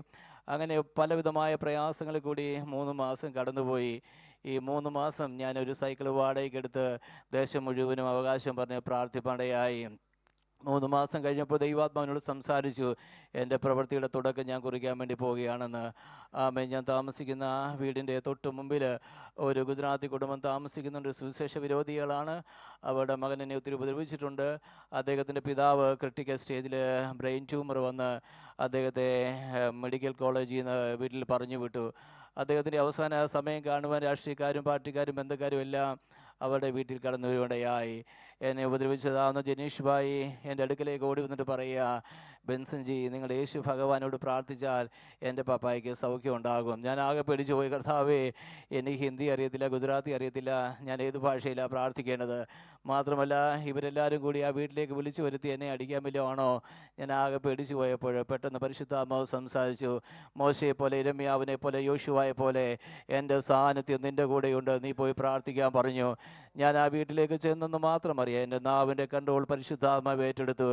Speaker 2: അങ്ങനെ പലവിധമായ പ്രയാസങ്ങളിൽ കൂടി 3 മാസം കടന്നുപോയി. ഈ 3 മാസം ഞാനൊരു സൈക്കിൾ വാടകയ്ക്ക് എടുത്ത് ദേശം മുഴുവനും അവകാശം പറഞ്ഞ് പ്രാർത്ഥിപ്പാടയായി. 3 മാസം കഴിഞ്ഞപ്പോൾ ദൈവാത്മാവിനോട് സംസാരിച്ചു, എൻ്റെ പ്രവൃത്തിയുടെ തുടക്കം ഞാൻ കുറിക്കാൻ വേണ്ടി പോവുകയാണെന്ന്. ഞാൻ താമസിക്കുന്ന വീടിൻ്റെ തൊട്ട് മുമ്പിൽ ഒരു ഗുജറാത്തി കുടുംബം താമസിക്കുന്നുണ്ട്. സുവിശേഷ വിരോധികളാണ്. അവരുടെ മകൻ എന്നെ ഒത്തിരി ഉപദ്രവിച്ചിട്ടുണ്ട്. അദ്ദേഹത്തിൻ്റെ പിതാവ് ക്രിട്ടിക്കൽ സ്റ്റേജിൽ ബ്രെയിൻ ട്യൂമർ വന്ന് അദ്ദേഹത്തെ മെഡിക്കൽ കോളേജിൽ നിന്ന് വീട്ടിൽ പറഞ്ഞു വിട്ടു. അദ്ദേഹത്തിൻ്റെ അവസാന സമയം കാണുവാൻ രാഷ്ട്രീയക്കാരും പാർട്ടിക്കാരും ബന്ധക്കാരും എല്ലാം അവരുടെ വീട്ടിൽ കടന്നു വരുവാനിടയായി. എന്നെ ഉപദ്രവിച്ചതാവുന്ന ജനീഷ് ഭായി എൻ്റെ അടുക്കലേക്ക് ഓടി വന്നിട്ട് പറയുക, ബെൻസൻജി, നിങ്ങൾ യേശു ഭഗവാനോട് പ്രാർത്ഥിച്ചാൽ എൻ്റെ പപ്പായ്ക്ക് സൗഖ്യം ഉണ്ടാകും. ഞാൻ ആകെ പേടിച്ചു പോയി. കർത്താവേ, എനിക്ക് ഹിന്ദി അറിയത്തില്ല, ഗുജറാത്തി അറിയത്തില്ല, ഞാൻ ഏത് ഭാഷയിലാണ് പ്രാർത്ഥിക്കേണ്ടത്? മാത്രമല്ല ഇവരെല്ലാവരും കൂടി ആ വീട്ടിലേക്ക് വിളിച്ചു വരുത്തി എന്നെ അടിക്കാൻ വല്ലതുമാണോ? ഞാൻ ആകെ പേടിച്ചു പോയപ്പോൾ പെട്ടെന്ന് പരിശുദ്ധാത്മാവ് സംസാരിച്ചു. മോശയെ പോലെ, ഇരമ്യാവിനെ പോലെ, യോശുവായെ പോലെ എൻ്റെ സാന്നിധ്യം നിൻ്റെ കൂടെയുണ്ട്, നീ പോയി പ്രാർത്ഥിക്കാൻ പറഞ്ഞു. ഞാൻ ആ വീട്ടിലേക്ക് ചെന്നെന്ന് മാത്രം അറിയാം, എൻ്റെ നാവിൻ്റെ കൺട്രോൾ പരിശുദ്ധാത്മാവ് ഏറ്റെടുത്തു.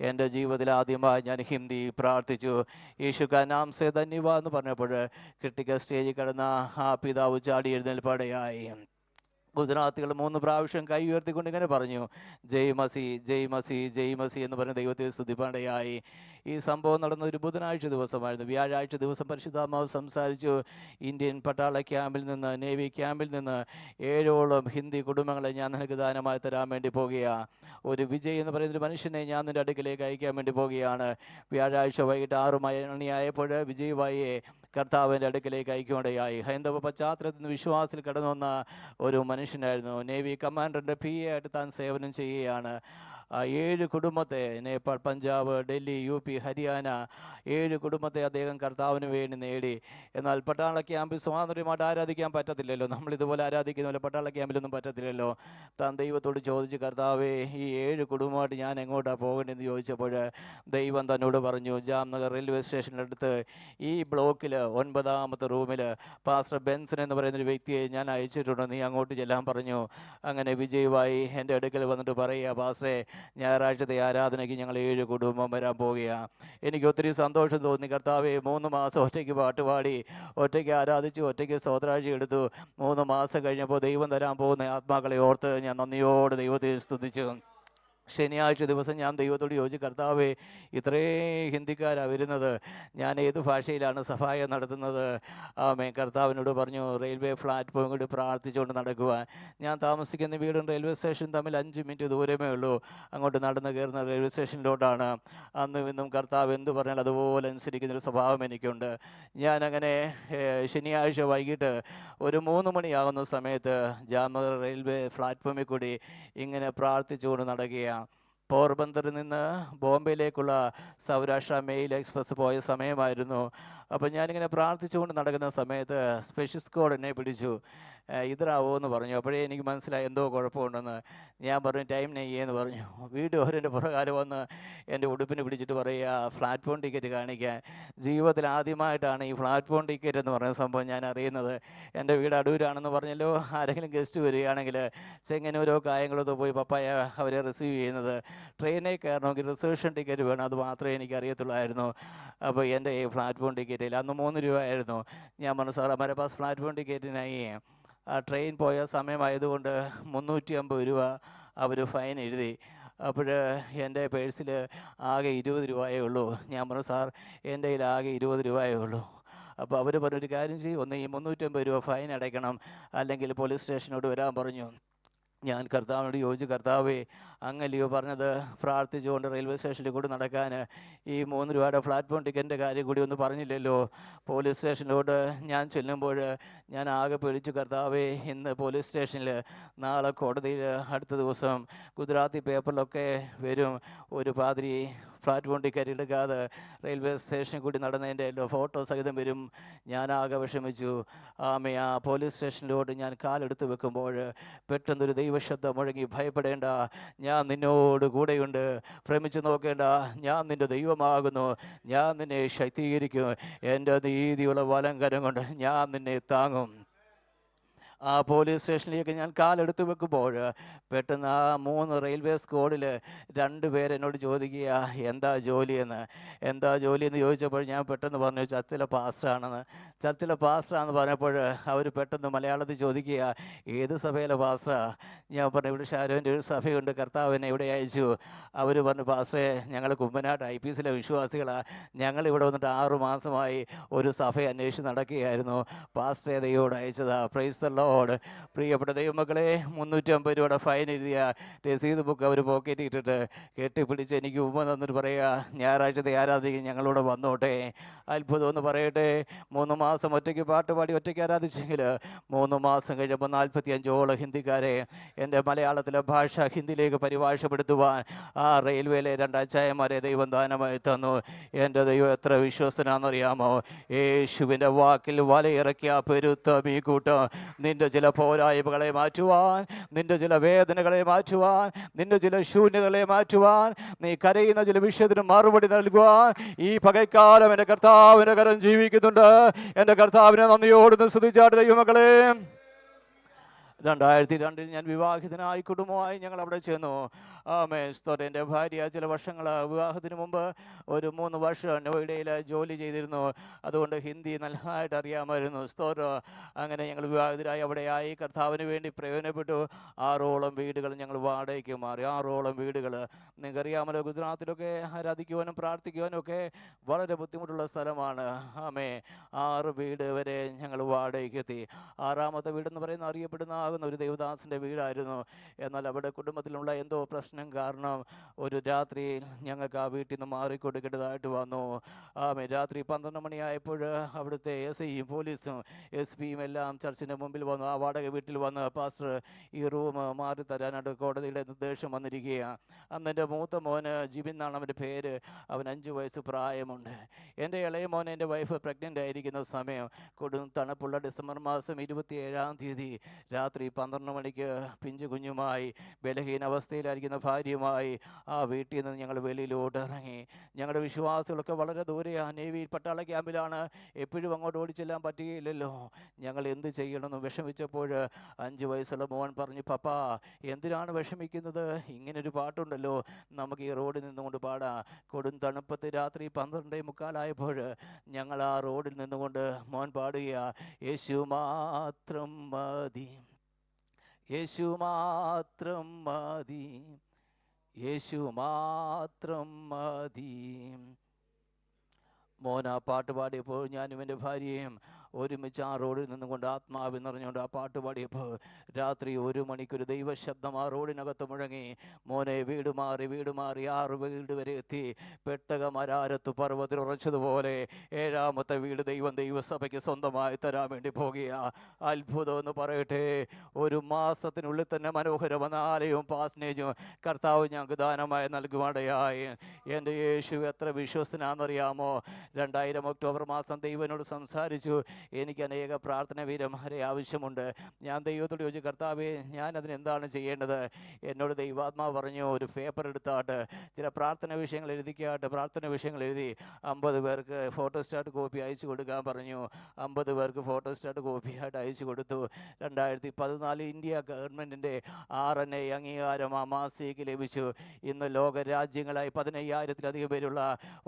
Speaker 2: എൻ്റെ ജീവിതത്തിൽ ആദ്യമായി ഞാൻ ഹിന്ദി പ്രാർത്ഥിച്ചു. യേശു കാ നാം സേ ധന്യവാദ് എന്ന് പറഞ്ഞപ്പോൾ ക്രിട്ടിക്കൽ സ്റ്റേജിൽ കിടന്ന ആ പിതാവ് ചാടി എഴുന്നേൽപ്പാടെയായി. ഗുജറാത്തികൾ 3 പ്രാവശ്യം കൈ ഉയർത്തിക്കൊണ്ട് ഇങ്ങനെ പറഞ്ഞു, ജയ് മസി, ജയ് മസി, ജയ് മസി എന്ന് പറഞ്ഞ് ദൈവത്തെ സ്തുതിപ്പാടെയായി. ഈ സംഭവം നടന്ന ഒരു ബുധനാഴ്ച ദിവസമായിരുന്നു. വ്യാഴാഴ്ച ദിവസം പരിശുദ്ധാത്മാവ് സംസാരിച്ചു. ഇന്ത്യൻ പട്ടാള ക്യാമ്പിൽ നിന്ന്, നേവി ക്യാമ്പിൽ നിന്ന് 7ഓളം ഹിന്ദി കുടുംബങ്ങളെ ഞാൻ നിനക്ക് ദാനമായി തരാൻ വേണ്ടി പോകുകയാണ്. ഒരു വിജയ് എന്ന് പറയുന്നൊരു മനുഷ്യനെ ഞാൻ നിൻ്റെ അടുക്കിലേക്ക് അയക്കാൻ വേണ്ടി പോകുകയാണ്. വ്യാഴാഴ്ച വൈകിട്ട് 6 മണിയായപ്പോൾ വിജയ് ഭായിയെ കർത്താവിൻ്റെ അടുക്കിലേക്ക് അയക്കുകയുണ്ടായി. ഹൈന്ദവ പശ്ചാത്തലത്തിൽ നിന്ന് വിശ്വാസത്തിൽ കടന്നു വന്ന ഒരു മനുഷ്യനായിരുന്നു. നേവി കമാൻഡറിൻ്റെ PA ആയിട്ട് താൻ സേവനം ചെയ്യുകയാണ്. 7 കുടുംബത്തെ, നേപ്പാൾ, പഞ്ചാബ്, ഡൽഹി, UP, ഹരിയാന, 7 കുടുംബത്തെ അദ്ദേഹം കർത്താവിന് വേണ്ടി നേടി. എന്നാൽ പട്ടാള ക്യാമ്പിൽ സ്വാതന്ത്ര്യമായിട്ട് ആരാധിക്കാൻ പറ്റത്തില്ലല്ലോ. നമ്മളിതുപോലെ ആരാധിക്കുന്ന പോലെ പട്ടാള ക്യാമ്പിലൊന്നും പറ്റത്തില്ലല്ലോ. താൻ ദൈവത്തോട് ചോദിച്ചു, കർത്താവേ, ഈ 7 കുടുംബമായിട്ട് ഞാൻ എങ്ങോട്ടാണ് പോകേണ്ടതെന്ന് ചോദിച്ചപ്പോൾ ദൈവം തന്നോട് പറഞ്ഞു, ജാംനഗർ റെയിൽവേ സ്റ്റേഷനടുത്ത് ഈ ബ്ലോക്കിൽ 9ാമത്തെ റൂമിൽ പാസ്റ്റർ ബെൻസൺ എന്ന് പറയുന്നൊരു വ്യക്തിയെ ഞാൻ അയച്ചിട്ടുണ്ട്, നീ അങ്ങോട്ട് ചെല്ലാൻ പറഞ്ഞു. അങ്ങനെ വിജയവായി എൻ്റെ അടുക്കൽ വന്നിട്ട് പറയുക, പാസ്റ്ററെ, ഞായറാഴ്ചത്തെ ആരാധനയ്ക്ക് ഞങ്ങൾ 7 കുടുംബം വരാൻ പോവുകയാണ്. എനിക്ക് ഒത്തിരി സന്തോഷം തോന്നി. കർത്താവെ, 3 മാസം ഒറ്റയ്ക്ക് പാട്ടുപാടി, ഒറ്റയ്ക്ക് ആരാധിച്ചു, ഒറ്റയ്ക്ക് സ്തോത്രാഴ്ച എടുത്തു. 3 മാസം കഴിഞ്ഞപ്പോൾ ദൈവം തരാൻ പോകുന്ന ആത്മാക്കളെ ഓർത്ത് ഞാൻ നന്ദിയോടെ ദൈവത്തെ സ്തുതിച്ചു. ശനിയാഴ്ച ദിവസം ഞാൻ ദൈവത്തോട് ചോദിച്ചു, കർത്താവേ, ഇത്രയും ഹിന്ദിക്കാരാണ് വരുന്നത്, ഞാൻ ഏത് ഭാഷയിലാണ് സഹായം നടത്തുന്നത്? കർത്താവിനോട് പറഞ്ഞു, റെയിൽവേ പ്ലാറ്റ്ഫോം കൂടി പ്രാർത്ഥിച്ചുകൊണ്ട് നടക്കുവാൻ. ഞാൻ താമസിക്കുന്ന വീടും റെയിൽവേ സ്റ്റേഷൻ തമ്മിൽ 5 മിനിറ്റ് ദൂരമേ ഉള്ളൂ. അങ്ങോട്ട് നടന്ന് കയറുന്ന റെയിൽവേ സ്റ്റേഷനിലോട്ടാണ്. അന്നും ഇന്നും കർത്താവ് എന്ത് പറഞ്ഞാൽ അതുപോലെ അനുസരിക്കുന്നൊരു സ്വഭാവം എനിക്കുണ്ട്. ഞാനങ്ങനെ ശനിയാഴ്ച വൈകിട്ട് ഒരു 3 മണിയാകുന്ന സമയത്ത് ജാംനഗർ റെയിൽവേ പ്ലാറ്റ്ഫോമിൽ കൂടി ഇങ്ങനെ പ്രാർത്ഥിച്ചുകൊണ്ട് നടക്കുകയാണ്. പോർബന്തറിൽ നിന്ന് ബോംബെയിലേക്കുള്ള സൗരാഷ്ട്ര മെയിൽ എക്സ്പ്രസ് പോയ സമയമായിരുന്നു. അപ്പോൾ ഞാനിങ്ങനെ പ്രാർത്ഥിച്ചുകൊണ്ട് നടക്കുന്ന സമയത്ത് സ്പെഷ്യൽ സ്ക്വാഡ് എന്നെ പിടിച്ചു. ഇതിറാവോ എന്ന് പറഞ്ഞു. അപ്പോഴേ എനിക്ക് മനസ്സിലായി എന്തോ കുഴപ്പമുണ്ടെന്ന്. ഞാൻ പറഞ്ഞു, ടൈം നെയ്യെന്ന് പറഞ്ഞു. വീണ്ടും അവരെൻ്റെ പുറകാരം വന്ന് എൻ്റെ ഉടുപ്പിന് പിടിച്ചിട്ട് പറയുക, പ്ലാറ്റ്ഫോം ടിക്കറ്റ് കാണിക്കാൻ. ജീവിതത്തിൽ ആദ്യമായിട്ടാണ് ഈ പ്ലാറ്റ്ഫോം ടിക്കറ്റ് എന്ന് പറയുന്ന സംഭവം ഞാൻ അറിയുന്നത്. എൻ്റെ വീട് അടൂരാണെന്ന് പറഞ്ഞല്ലോ. ആരെങ്കിലും ഗസ്റ്റ് വരികയാണെങ്കിൽ ചെങ്ങന്നൂരോ കായംകുളത്തോ പോയി പപ്പായ അവരെ റിസീവ് ചെയ്യുന്നത്. ട്രെയിനിൽ കയറണമെങ്കിൽ റിസർവേഷൻ ടിക്കറ്റ് വേണം, അത് മാത്രമേ എനിക്ക് അറിയത്തുള്ളായിരുന്നു. അപ്പോൾ എൻ്റെ ഈ പ്ലാറ്റ്ഫോം ടിക്കറ്റിൽ അന്ന് 3 രൂപയായിരുന്നു. ഞാൻ പറഞ്ഞു, സാർ ഹമാരെ പാസ് പ്ലാറ്റ്ഫോം ടിക്കറ്റിനായി ട്രെയിൻ പോയ സമയമായതുകൊണ്ട് 350 രൂപ അവർ ഫൈൻ എഴുതി. അപ്പോൾ എൻ്റെ പേഴ്സിൽ ആകെ 20 രൂപയേ ഉള്ളൂ. ഞാൻ പറഞ്ഞു, സാർ, എൻ്റെ കയ്യിൽ ആകെ 20 രൂപയേ ഉള്ളൂ. അപ്പോൾ അവർ പറഞ്ഞൊരു കാര്യം ചെയ്യും, ഒന്ന് ഈ 350 രൂപ ഫൈൻ അടയ്ക്കണം, അല്ലെങ്കിൽ പോലീസ് സ്റ്റേഷനോട് വരാൻ പറഞ്ഞു. ഞാൻ കർത്താവിനോട് ചോദിച്ചു, കർത്താവേ, അങ്ങല്ലയോ പറഞ്ഞത് പ്രാർത്ഥിച്ചുകൊണ്ട് റെയിൽവേ സ്റ്റേഷനിൽ കൂടി നടക്കാൻ ഈ 3 രൂപയുടെ പ്ലാറ്റ്ഫോം ടിക്കറ്റിൻ്റെ കാര്യം കൂടി ഒന്നും പറഞ്ഞില്ലല്ലോ. പോലീസ് സ്റ്റേഷനിലോട്ട് ഞാൻ ചെല്ലുമ്പോൾ ഞാൻ ആകെ പേടിച്ചു. കർത്താവേ, ഇന്ന് പോലീസ് സ്റ്റേഷനിൽ, നാളെ കോടതിയിൽ, അടുത്ത ദിവസം ഗുജറാത്തി പേപ്പറിലൊക്കെ വരും, ഒരു പാതിരി പ്ലാറ്റ്ഫോം ടിക്കറ്റ് എടുക്കാതെ റെയിൽവേ സ്റ്റേഷനിൽ കൂടി നടന്നതിൻ്റെ ഫോട്ടോ സഹിതം വരും. ഞാൻ ആകെ വിഷമിച്ചു. ആ പോലീസ് സ്റ്റേഷനിലോട്ട് ഞാൻ കാലെടുത്ത് വെക്കുമ്പോൾ പെട്ടെന്നൊരു ദൈവശബ്ദം മുഴങ്ങി, ഭയപ്പെടേണ്ട, ഞാൻ നിന്നോട് കൂടെയുണ്ട്, ഭ്രമിച്ചു നോക്കേണ്ട, ഞാൻ നിൻ്റെ ദൈവമാകുന്നു, ഞാൻ നിന്നെ ശക്തീകരിക്കും, എൻ്റെ നീതിയുള്ള വലങ്കരം കൊണ്ട് ഞാൻ നിന്നെ താങ്ങും. ആ പോലീസ് സ്റ്റേഷനിലേക്ക് ഞാൻ കാലെടുത്ത് വെക്കുമ്പോൾ പെട്ടെന്ന് ആ 3 റെയിൽവേ സ്ക്വാഡിൽ 2 പേരെന്നോട് ചോദിക്കുക എന്താ ജോലിയെന്ന്. എന്താ ജോലിയെന്ന് ചോദിച്ചപ്പോൾ ഞാൻ പെട്ടെന്ന് പറഞ്ഞു ചർച്ചിലെ പാസ്റ്ററാണെന്ന്. ചർച്ചിലെ പാസ്റ്ററാണെന്ന് പറഞ്ഞപ്പോൾ അവർ പെട്ടെന്ന് മലയാളത്തിൽ ചോദിക്കുക ഏത് സഭയിലെ പാസ്റ്ററാ? ഞാൻ പറഞ്ഞു ഇവിടെ ഷാരോൻ്റെ ഒരു സഭയുണ്ട്, കർത്താവിനെ ഇവിടെ അയച്ചു. അവർ പറഞ്ഞു പാസ്റ്ററെ ഞങ്ങൾ കുമ്പനാട്ട് IPCയിലെ വിശ്വാസികളാണ്, ഞങ്ങളിവിടെ വന്നിട്ട് 6 മാസമായി ഒരു സഭ അന്വേഷിച്ച് നടക്കുകയായിരുന്നു, പാസ്റ്ററെ ദൈവോട് അയച്ചതാ. Praise the Lord. പ്രിയപ്പെട്ട ദൈവമക്കളെ, 350 രൂപയുടെ ഫൈൻ എഴുതിയ രസീത് ബുക്ക് അവർ പോക്കറ്റിൽ ഇട്ടിട്ട് കെട്ടിപ്പിടിച്ച് എനിക്ക് ഉമ്മ തന്നിട്ട് പറയുക ഞായറാഴ്ചത്തെ ആരാധിക്കും ഞങ്ങളോട് വന്നോട്ടെ. അത്ഭുതം എന്ന് പറയട്ടെ, 3 മാസം ഒറ്റയ്ക്ക് പാട്ട് പാടി ഒറ്റയ്ക്ക് ആരാധിച്ചെങ്കിൽ 3 മാസം കഴിയുമ്പോൾ 45ഓളം ഹിന്ദിക്കാരെ എൻ്റെ മലയാളത്തിലെ ഭാഷ ഹിന്ദിയിലേക്ക് പരിഭാഷപ്പെടുത്തുവാൻ ആ റെയിൽവേയിലെ 2 അച്ചായന്മാരെ ദൈവം ദാനമായി തന്നു. എൻ്റെ ദൈവം എത്ര വിശ്വസ്തനാണെന്നറിയാമോ? യേശുവിൻ്റെ വാക്കിൽ വലയിറക്കിയ പെരുത്ത മീക്കൂട്ടം നിൻ്റെ ചില പോരായ്മകളെ മാറ്റുവാൻ, നിൻ്റെ ചില വേദനകളെ മാറ്റുവാൻ, നിൻ്റെ ചില ശൂന്യതകളെ മാറ്റുവാൻ, നീ കരയുന്ന ചില വിഷയത്തിന് മറുപടി നൽകുവാൻ ഈ പകൽക്കാലം എൻ്റെ കർത്താവിൻ്റെ കരം ജീവിക്കുന്നുണ്ട്. എൻ്റെ കർത്താവിനെ നന്ദിയോടുന്ന് സ്തുതിച്ചാട്ട് ദൈവമക്കളെ. 2002 ഞാൻ വിവാഹിതനായി കുടുംബമായി ഞങ്ങൾ അവിടെ ചെന്നു. സ്തോത്രം. എൻ്റെ ഭാര്യ ചില വർഷങ്ങൾ വിവാഹത്തിന് മുമ്പ് ഒരു 3 വർഷം നോയിഡയിൽ ജോലി ചെയ്തിരുന്നു. അതുകൊണ്ട് ഹിന്ദി നല്ലതായിട്ട് അറിയാമായിരുന്നു. സ്തോത്രം. അങ്ങനെ ഞങ്ങൾ വിവാഹിതരായി അവിടെയായി കർത്താവിന് വേണ്ടി പ്രയോജനപ്പെട്ടു. 6ഓളം വീടുകൾ ഞങ്ങൾ വാടകയ്ക്ക് മാറി. 6ഓളം വീടുകൾ. നിങ്ങൾക്കറിയാമല്ലോ, ഗുജറാത്തിലൊക്കെ ആരാധിക്കുവാനും പ്രാർത്ഥിക്കുവാനും ഒക്കെ വളരെ ബുദ്ധിമുട്ടുള്ള സ്ഥലമാണ്. 6 വീട് വരെ ഞങ്ങൾ വാടകയ്ക്ക് എത്തി. 6ാമത്തെ വീടെന്ന് പറയുന്ന അറിയപ്പെടുന്ന ഒരു ദേവദാസിൻ്റെ വീടായിരുന്നു. എന്നാൽ അവിടെ കുടുംബത്തിലുള്ള എന്തോ പ്രശ്നം കാരണം ഒരു രാത്രി ഞങ്ങൾക്ക് ആ വീട്ടിൽ നിന്ന് മാറിക്കൊടുക്കേണ്ടതായിട്ട് വന്നു. രാത്രി 12 മണിയായപ്പോൾ അവിടുത്തെ SIയും പോലീസും SP എല്ലാം ചർച്ചിൻ്റെ മുമ്പിൽ വന്നു. ആ വാടക വീട്ടിൽ വന്ന് പാസ്റ്റർ ഈ റൂം മാറി തരാനായിട്ട് കോടതിയുടെ നിർദ്ദേശം വന്നിരിക്കുകയാണ്. അന്ന് എൻ്റെ മൂത്ത മോന് ജിബിൻ എന്നാണ് അവൻ്റെ പേര്. അവൻ 5 വയസ്സ് പ്രായമുണ്ട്. എൻ്റെ ഇളയ മോൻ എൻ്റെ വൈഫ് പ്രഗ്നൻ്റ് ആയിരിക്കുന്ന സമയം. കൊടും തണുപ്പുള്ള ഡിസംബർ മാസം 27-ാം തീയതി രാത്രി 12 മണിക്ക് പിഞ്ചു കുഞ്ഞുമായി ബലഹീനാവസ്ഥയിലായിരിക്കുന്ന ഭാര്യയുമായി ആ വീട്ടിൽ നിന്ന് ഞങ്ങൾ വെളിയിലോട്ട് ഇറങ്ങി. ഞങ്ങളുടെ വിശ്വാസികളൊക്കെ വളരെ ദൂരെയാണ്. നേവി പട്ടാള ക്യാമ്പിലാണ്. എപ്പോഴും അങ്ങോട്ട് ഓടിച്ചെല്ലാൻ പറ്റുകയില്ലല്ലോ. ഞങ്ങൾ എന്ത് ചെയ്യണമെന്ന് വിഷമിച്ചപ്പോൾ 5 വയസ്സുള്ള മോൻ പറഞ്ഞു, പപ്പാ എന്തിനാണ് വിഷമിക്കുന്നത്? ഇങ്ങനൊരു പാട്ടുണ്ടല്ലോ, നമുക്ക് ഈ റോഡിൽ നിന്നുകൊണ്ട് പാടാം. കൊടും തണുപ്പത്ത് രാത്രി 12:45 ഞങ്ങൾ ആ റോഡിൽ നിന്നുകൊണ്ട് മോൻ പാടുക, യേശു മാത്രം മതി, യേശു മാത്രം മതി, യേശു മാത്രം മതി. മോൻ ആ പാട്ട് പാടിയപ്പോൾ ഞാനും എൻ്റെ ഭാര്യയും ഒരുമിച്ച് ആ റോഡിൽ നിന്നുകൊണ്ട് ആത്മാവിൽ നിറഞ്ഞുകൊണ്ട് ആ പാട്ട് പാടിയപ്പോൾ രാത്രി 1 മണിക്കൊരു ദൈവശബ്ദം ആ റോഡിനകത്ത് മുഴങ്ങി. മോനെ വീട് മാറി 6 വീട് വരെ എത്തി. പെട്ടകമരാരത്ത് പർവ്വതത്തിൽ ഉറച്ചതുപോലെ 7ാമത്തെ വീട് ദൈവസഭയ്ക്ക് സ്വന്തമായി തരാൻ വേണ്ടി പോകുക. അത്ഭുതം എന്ന് പറയട്ടെ, 1 മാസത്തിനുള്ളിൽ തന്നെ മനോഹരമായ ആലയവും പാസ്നേജും കർത്താവ് ഞങ്ങൾക്ക് ദാനമായി നൽകുവാനിടയായി. എൻ്റെ യേശു എത്ര വിശ്വസ്തനാണെന്നറിയാമോ? 2000 ഒക്ടോബർ മാസം ദൈവനോട് സംസാരിച്ചു, എനിക്ക് അനേക പ്രാർത്ഥന വീരന്മാരെ ആവശ്യമുണ്ട്. ഞാൻ ദൈവത്തോട് ചോദിച്ചു, കർത്താവേ ഞാൻ അതിനെന്താണ് ചെയ്യേണ്ടത്? എന്നോട് ദൈവാത്മാവ് പറഞ്ഞു, ഒരു പേപ്പർ എടുത്താട്ട് ചില പ്രാർത്ഥന വിഷയങ്ങൾ എഴുതിക്കാട്ട്. പ്രാർത്ഥന വിഷയങ്ങൾ എഴുതി 50 പേർക്ക് ഫോട്ടോസ്റ്റാറ്റ് കോപ്പി അയച്ചു കൊടുക്കാൻ പറഞ്ഞു. 50 പേർക്ക് ഫോട്ടോസ്റ്റാറ്റ് കോപ്പിയായിട്ട് അയച്ചു കൊടുത്തു. 2014 ഇന്ത്യ ഗവൺമെൻറ്റിൻ്റെ RNA അംഗീകാരം ആ മാസികയ്ക്ക് ലഭിച്ചു. ഇന്ന് ലോക രാജ്യങ്ങളായി 15,000-ലധികം പേരുള്ള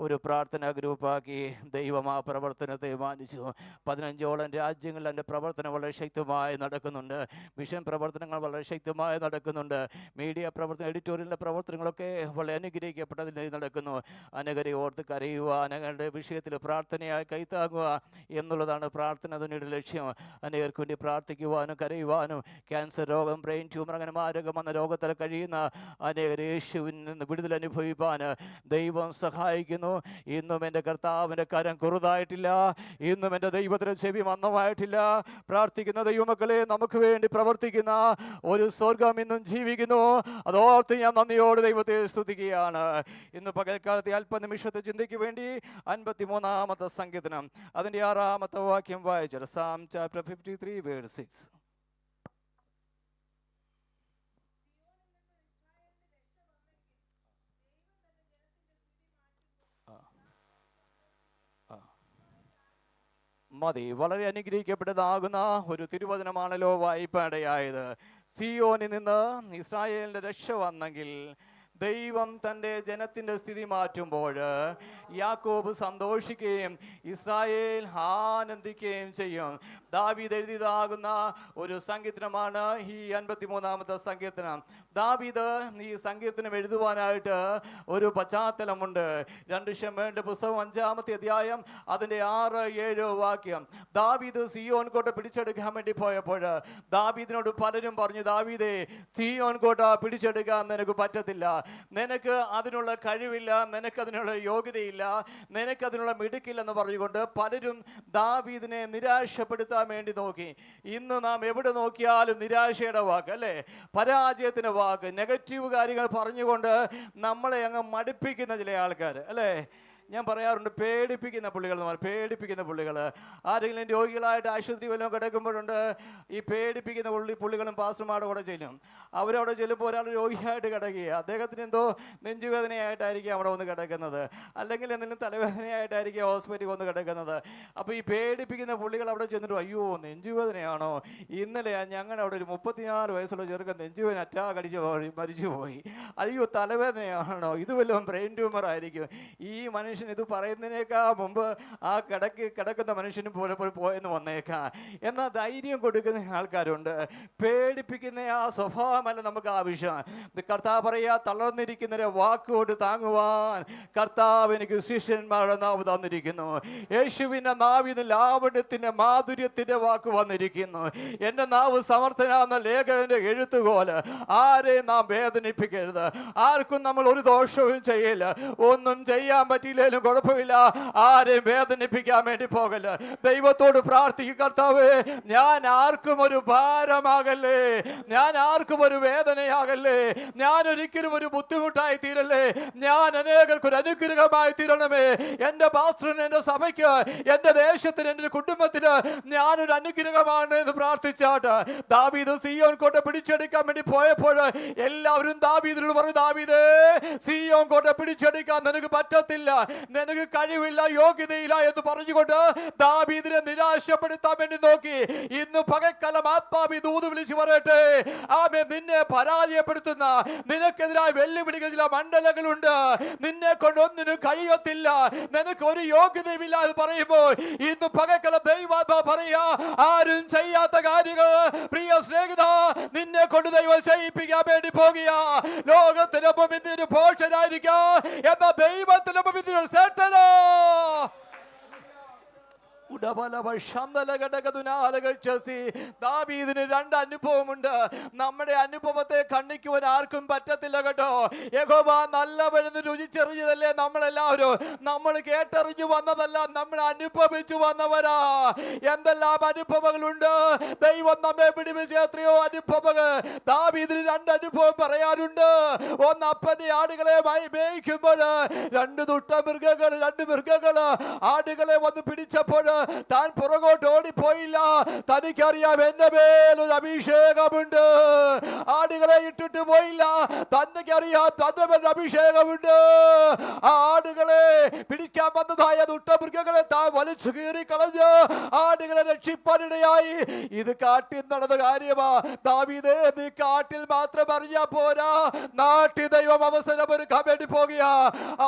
Speaker 2: ഒരു പ്രാർത്ഥനാ ഗ്രൂപ്പാക്കി ദൈവം ആ പ്രവർത്തനത്തെ മാനിച്ചു. 15ഓളം രാജ്യങ്ങളിൽ എൻ്റെ പ്രവർത്തനം വളരെ ശക്തമായി നടക്കുന്നുണ്ട്. മിഷൻ പ്രവർത്തനങ്ങൾ വളരെ ശക്തമായി നടക്കുന്നുണ്ട്. മീഡിയ പ്രവർത്തനം, എഡിറ്റോറിയലിൻ്റെ പ്രവർത്തനങ്ങളൊക്കെ വളരെ അനുഗ്രഹിക്കപ്പെട്ടതിൽ നടക്കുന്നു. അനേകരെ ഓർത്ത് കരയുക, അനേകരുടെ വിഷയത്തിൽ പ്രാർത്ഥനയായി കൈത്താങ്ങുക എന്നുള്ളതാണ് പ്രാർത്ഥന തുണിയുടെ ലക്ഷ്യം. അനേകർക്ക് വേണ്ടി പ്രാർത്ഥിക്കുവാനും കരയുവാനും, ക്യാൻസർ രോഗം, ബ്രെയിൻ ട്യൂമർ, അങ്ങനെ മാരകം വന്ന രോഗത്തിൽ കഴിയുന്ന അനേകർ യേശുവിൽ നിന്ന് വിടുതൽ അനുഭവിപ്പാൻ ദൈവം സഹായിക്കുന്നു. ഇന്നും എൻ്റെ കർത്താവിൻ്റെ കരം കുറുതായിട്ടില്ല. ഇന്നും എൻ്റെ ദൈവത്തിൻ്റെ ചെവി മന്ദമായിട്ടില്ല. പ്രാർത്ഥിക്കുന്ന ദൈവമക്കളെ, നമുക്ക് വേണ്ടി പ്രവർത്തിക്കുന്ന ഒരു സ്വർഗം ഇന്നും ജീവിക്കുന്നു. അതോർത്ത് ഞാൻ നന്ദിയോട് ദൈവത്തെ സ്തുതിക്കുകയാണ്. ഇന്ന് പകൽക്കാലത്തെ അല്പനിമിഷത്തെ ചിന്തയ്ക്ക് വേണ്ടി 53-ാമത്തെ സങ്കീർത്തനം അതിൻ്റെ 6-ാമത്തെ വാക്യം വായിച്ചത്. Psalm chapter 53 verse 6. മതി. വളരെ അനുഗ്രഹിക്കപ്പെട്ടതാകുന്ന ഒരു തിരുവചനമാണല്ലോ വായിപ്പാടയായത്. സിയോനിൽ നിന്ന് ഇസ്രായേലിന്റെ രക്ഷ വന്നെങ്കിൽ ദൈവം തൻ്റെ ജനത്തിൻ്റെ സ്ഥിതി മാറ്റുമ്പോൾ യാക്കോബ് സന്തോഷിക്കുകയും ഇസ്രായേൽ ആനന്ദിക്കുകയും ചെയ്യും. ദാവീദ് എഴുതിയതാകുന്ന ഒരു സങ്കീർത്തനമാണ് ഈ 53-ാമത്തെ സങ്കീർത്തനം. ദാവീദ് ഈ സങ്കീർത്തനം എഴുതുവാനായിട്ട് ഒരു പശ്ചാത്തലമുണ്ട്. 2 ശമൂവേലിന്റെ പുസ്തകം 5-ാമത്തെ അധ്യായം അതിൻ്റെ 6-7 വാക്യം. ദാവീദ് സിയോൻ കോട്ട പിടിച്ചെടുക്കാൻ വേണ്ടി പോയപ്പോൾ ദാവീദിനോട് പലരും പറഞ്ഞു, ദാവീദേ, സിയോൻ കോട്ട പിടിച്ചെടുക്കാൻ നിനക്ക് പറ്റത്തില്ല, നിനക്ക് അതിനുള്ള കഴിവില്ല, നിനക്കതിനുള്ള യോഗ്യതയില്ല, നിനക്കതിനുള്ള മിടുക്കില്ലെന്ന് പറഞ്ഞുകൊണ്ട് പലരും ദാവീദിനെ നിരാശപ്പെടുത്താൻ വേണ്ടി നോക്കി. ഇന്ന് നാം എവിടെ നോക്കിയാലും നിരാശയുടെ വാക്ക്, അല്ലേ, പരാജയത്തിന്റെ വാക്ക്, നെഗറ്റീവ് കാര്യങ്ങൾ പറഞ്ഞുകൊണ്ട് നമ്മളെ അങ്ങ് മടുപ്പിക്കുന്ന ചില ആൾക്കാർ, അല്ലേ. ഞാൻ പറയാറുണ്ട്, പേടിപ്പിക്കുന്ന പുള്ളികൾ എന്ന് പറയും. പേടിപ്പിക്കുന്ന പുള്ളികൾ ആരെങ്കിലും രോഗികളായിട്ട് ആശുപത്രി വല്ലതും കിടക്കുമ്പോഴുണ്ട് ഈ പേടിപ്പിക്കുന്ന പുള്ളികളും പാസ്റ്റർമാരുടെ കൂടെ ചെല്ലും. അവരവിടെ ചെല്ലുമ്പോൾ ഒരാൾ രോഗിയായിട്ട് കിടക്കുക, അദ്ദേഹത്തിന് എന്തോ നെഞ്ചുവേദനയായിട്ടായിരിക്കും അവിടെ വന്ന് കിടക്കുന്നത്, അല്ലെങ്കിൽ എന്തെങ്കിലും തലവേദനയായിട്ടായിരിക്കും ഹോസ്പിറ്റലിൽ വന്ന് കിടക്കുന്നത്. അപ്പോൾ ഈ പേടിപ്പിക്കുന്ന പുള്ളികൾ അവിടെ ചെന്നിട്ട്, അയ്യോ നെഞ്ചുവേദനയാണോ, ഇന്നലെ ഞങ്ങളുടെ അവിടെ ഒരു 34 വയസ്സുള്ള ചെറുക്കൻ നെഞ്ചുവേദന അറ്റാക്ക് അടിച്ച് മരിച്ചുപോയി, അയ്യോ തലവേദനയാണോ, ഇത് വല്ലതും ബ്രെയിൻ ട്യൂമർ ആയിരിക്കും. ഈ മനുഷ്യൻ ഇത് പറയുന്നതിനേക്കാൾ മുമ്പ് ആ കിടക്കുന്ന മനുഷ്യന് പോലെ പോയെന്ന് വന്നേക്കാം. എന്നാൽ ധൈര്യം കൊടുക്കുന്ന ആൾക്കാരുണ്ട്. പേടിപ്പിക്കുന്ന ആ സ്വഭാവമല്ല നമുക്ക് ആവശ്യം. കർത്താവ് പറയാ, തളർന്നിരിക്കുന്നവരെ വാക്കുകൊണ്ട് താങ്ങുവാൻ കർത്താവ് എനിക്ക് ശിഷ്യന്മാരുടെ നാവ് തന്നിരിക്കുന്നു. യേശുവിൻ്റെ നാവിന് ലാവണ്യത്തിന്റെ മാധുര്യത്തിന്റെ വാക്ക് വന്നിരിക്കുന്നു. എൻ്റെ നാവ് സമർത്ഥനാകുന്ന ലേഖകന്റെ എഴുത്തുകോല്. ആരെയും നാം വേദനിപ്പിക്കരുത്, ആർക്കും നമ്മൾ ഒരു ദോഷവും ചെയ്യില്ല, ഒന്നും ചെയ്യാൻ പറ്റിയില്ല കുഴപ്പമില്ല, ആരെയും വേദനിപ്പിക്കാൻ വേണ്ടി പോകല്ല. ദൈവത്തോട് പ്രാർത്ഥിക്കുക, കർത്താവേ, ഞാൻ ആർക്കും ഒരു ഭാരമാകല്ലേ, ഞാൻ ആർക്കും ഒരു വേദനയാകല്ലേ, ഞാൻ ഒരിക്കലും ഒരു ബുദ്ധിമുട്ടായി തീരല്ലേ, ഞാൻ അനേകർക്ക് ഒരു അനുഗ്രഹമായി തീരണമേ. എൻ്റെ പാസ്റ്ററിന്, എൻ്റെ സഭയ്ക്ക്, എൻ്റെ ദേശത്തിന്, എൻ്റെ കുടുംബത്തിന് ഞാനൊരു അനുഗ്രഹമാണ് എന്ന് പ്രാർത്ഥിച്ചാട്ട് ദാവീദ് സിയോൻ കോട്ട പിടിച്ചെടുക്കാൻ വേണ്ടി പോയപ്പോൾ എല്ലാവരും ദാവീദിനോട് പറഞ്ഞു, ദാവീദേ, സിയോൻ കോട്ട പിടിച്ചെടുക്കാൻ നിനക്ക് പറ്റത്തില്ല, നിനക്ക് കഴിവില്ല, യോഗ്യതയില്ല എന്ന് പറഞ്ഞുകൊണ്ട് ദാവീദിനെ നിരാശപ്പെടുത്താൻ വേണ്ടി നോക്കി. ഇന്ന് പകൽക്കാലം ആത്മാവി ദൂത് വിളിച്ചു പറയട്ടെ, ആമേൻ, നിന്നെ പരാജയപ്പെടുത്തുന്ന, നിനക്കെതിരായി വെല്ലുവിളിക്കുന്ന ചില മണ്ഡലങ്ങളുണ്ട്. നിന്നെ കൊണ്ട് ഒന്നിനും കഴിയത്തില്ല, നിനക്ക് ഒരു യോഗ്യതയുമില്ല എന്ന് പറയുമ്പോൾ ഇന്ന് പകൽക്കാലം ദൈവാത്മാവ് പറയാ, ആരും ചെയ്യാത്ത കാര്യങ്ങൾ പ്രിയ സ്നേഹിത നിന്നെ കൊണ്ട് ദൈവം ചെയ്യിപ്പിക്കാൻ വേണ്ടി പോകുക. ലോകത്തിനൊപ്പം ഇതിന് ഭോഷനായിരിക്കാം, എന്നാൽ ദൈവത്തിനൊപ്പം ഇതിന് സെറ്റലോ. ദാവീദിന് 2 അനുഭവമുണ്ട്. നമ്മുടെ അനുഭവത്തെ ഖണ്ഡിക്കുവാൻ ആർക്കും പറ്റത്തില്ല കേട്ടോ. യഹോവ നല്ലവനെന്ന് രുചിച്ചെറിഞ്ഞതല്ലേ നമ്മളെല്ലാവരും. നമ്മൾ കേട്ടറിഞ്ഞു വന്നതല്ല, നമ്മൾ അനുഭവിച്ചു വന്നവരാ. എന്തെല്ലാം അനുഭവങ്ങളുണ്ട്. ദൈവം നമ്മെ പിടിപ്പിച്ച എത്രയോ അനുഭവങ്ങൾ. ദാവീദിന് 2 അനുഭവം പറയാറുണ്ട്. ഒന്ന്, അപ്പന്റെ ആടുകളെ മേയ്ക്കുമ്പോൾ 2 ദുഷ്ടമൃഗങ്ങൾ, 2 മൃഗങ്ങൾ ആടുകളെ വന്ന് പിടിച്ചപ്പോൾ താൻ പുറകോട്ട് ഓടിപ്പോയില്ല. തനിക്കറിയാം എന്റെ മേലൊരു അഭിഷേകമുണ്ട്. ആടുകളെ ഇട്ടിട്ട് പോയില്ല. തനിക്കറിയാം തന്റെ മേൽ അഭിഷേകമുണ്ട്. ആ ആടുകളെ പിടിക്കാൻ വന്നതായ ദുഷ്ടമൃഗങ്ങളെ താൻ വലിച്ചു കീറി കളഞ്ഞ് ആടുകളെ രക്ഷിപ്പാനിടയായി. ഇത് കാട്ടിൽ നടന്ന കാര്യമാ. ദാവീദേ, നീ കാട്ടിൽ മാത്രം അറിഞ്ഞാ പോരാ, നാട്ടിൽ ദൈവം അവസരം ഒരുക്കാൻ വേണ്ടി പോകുക.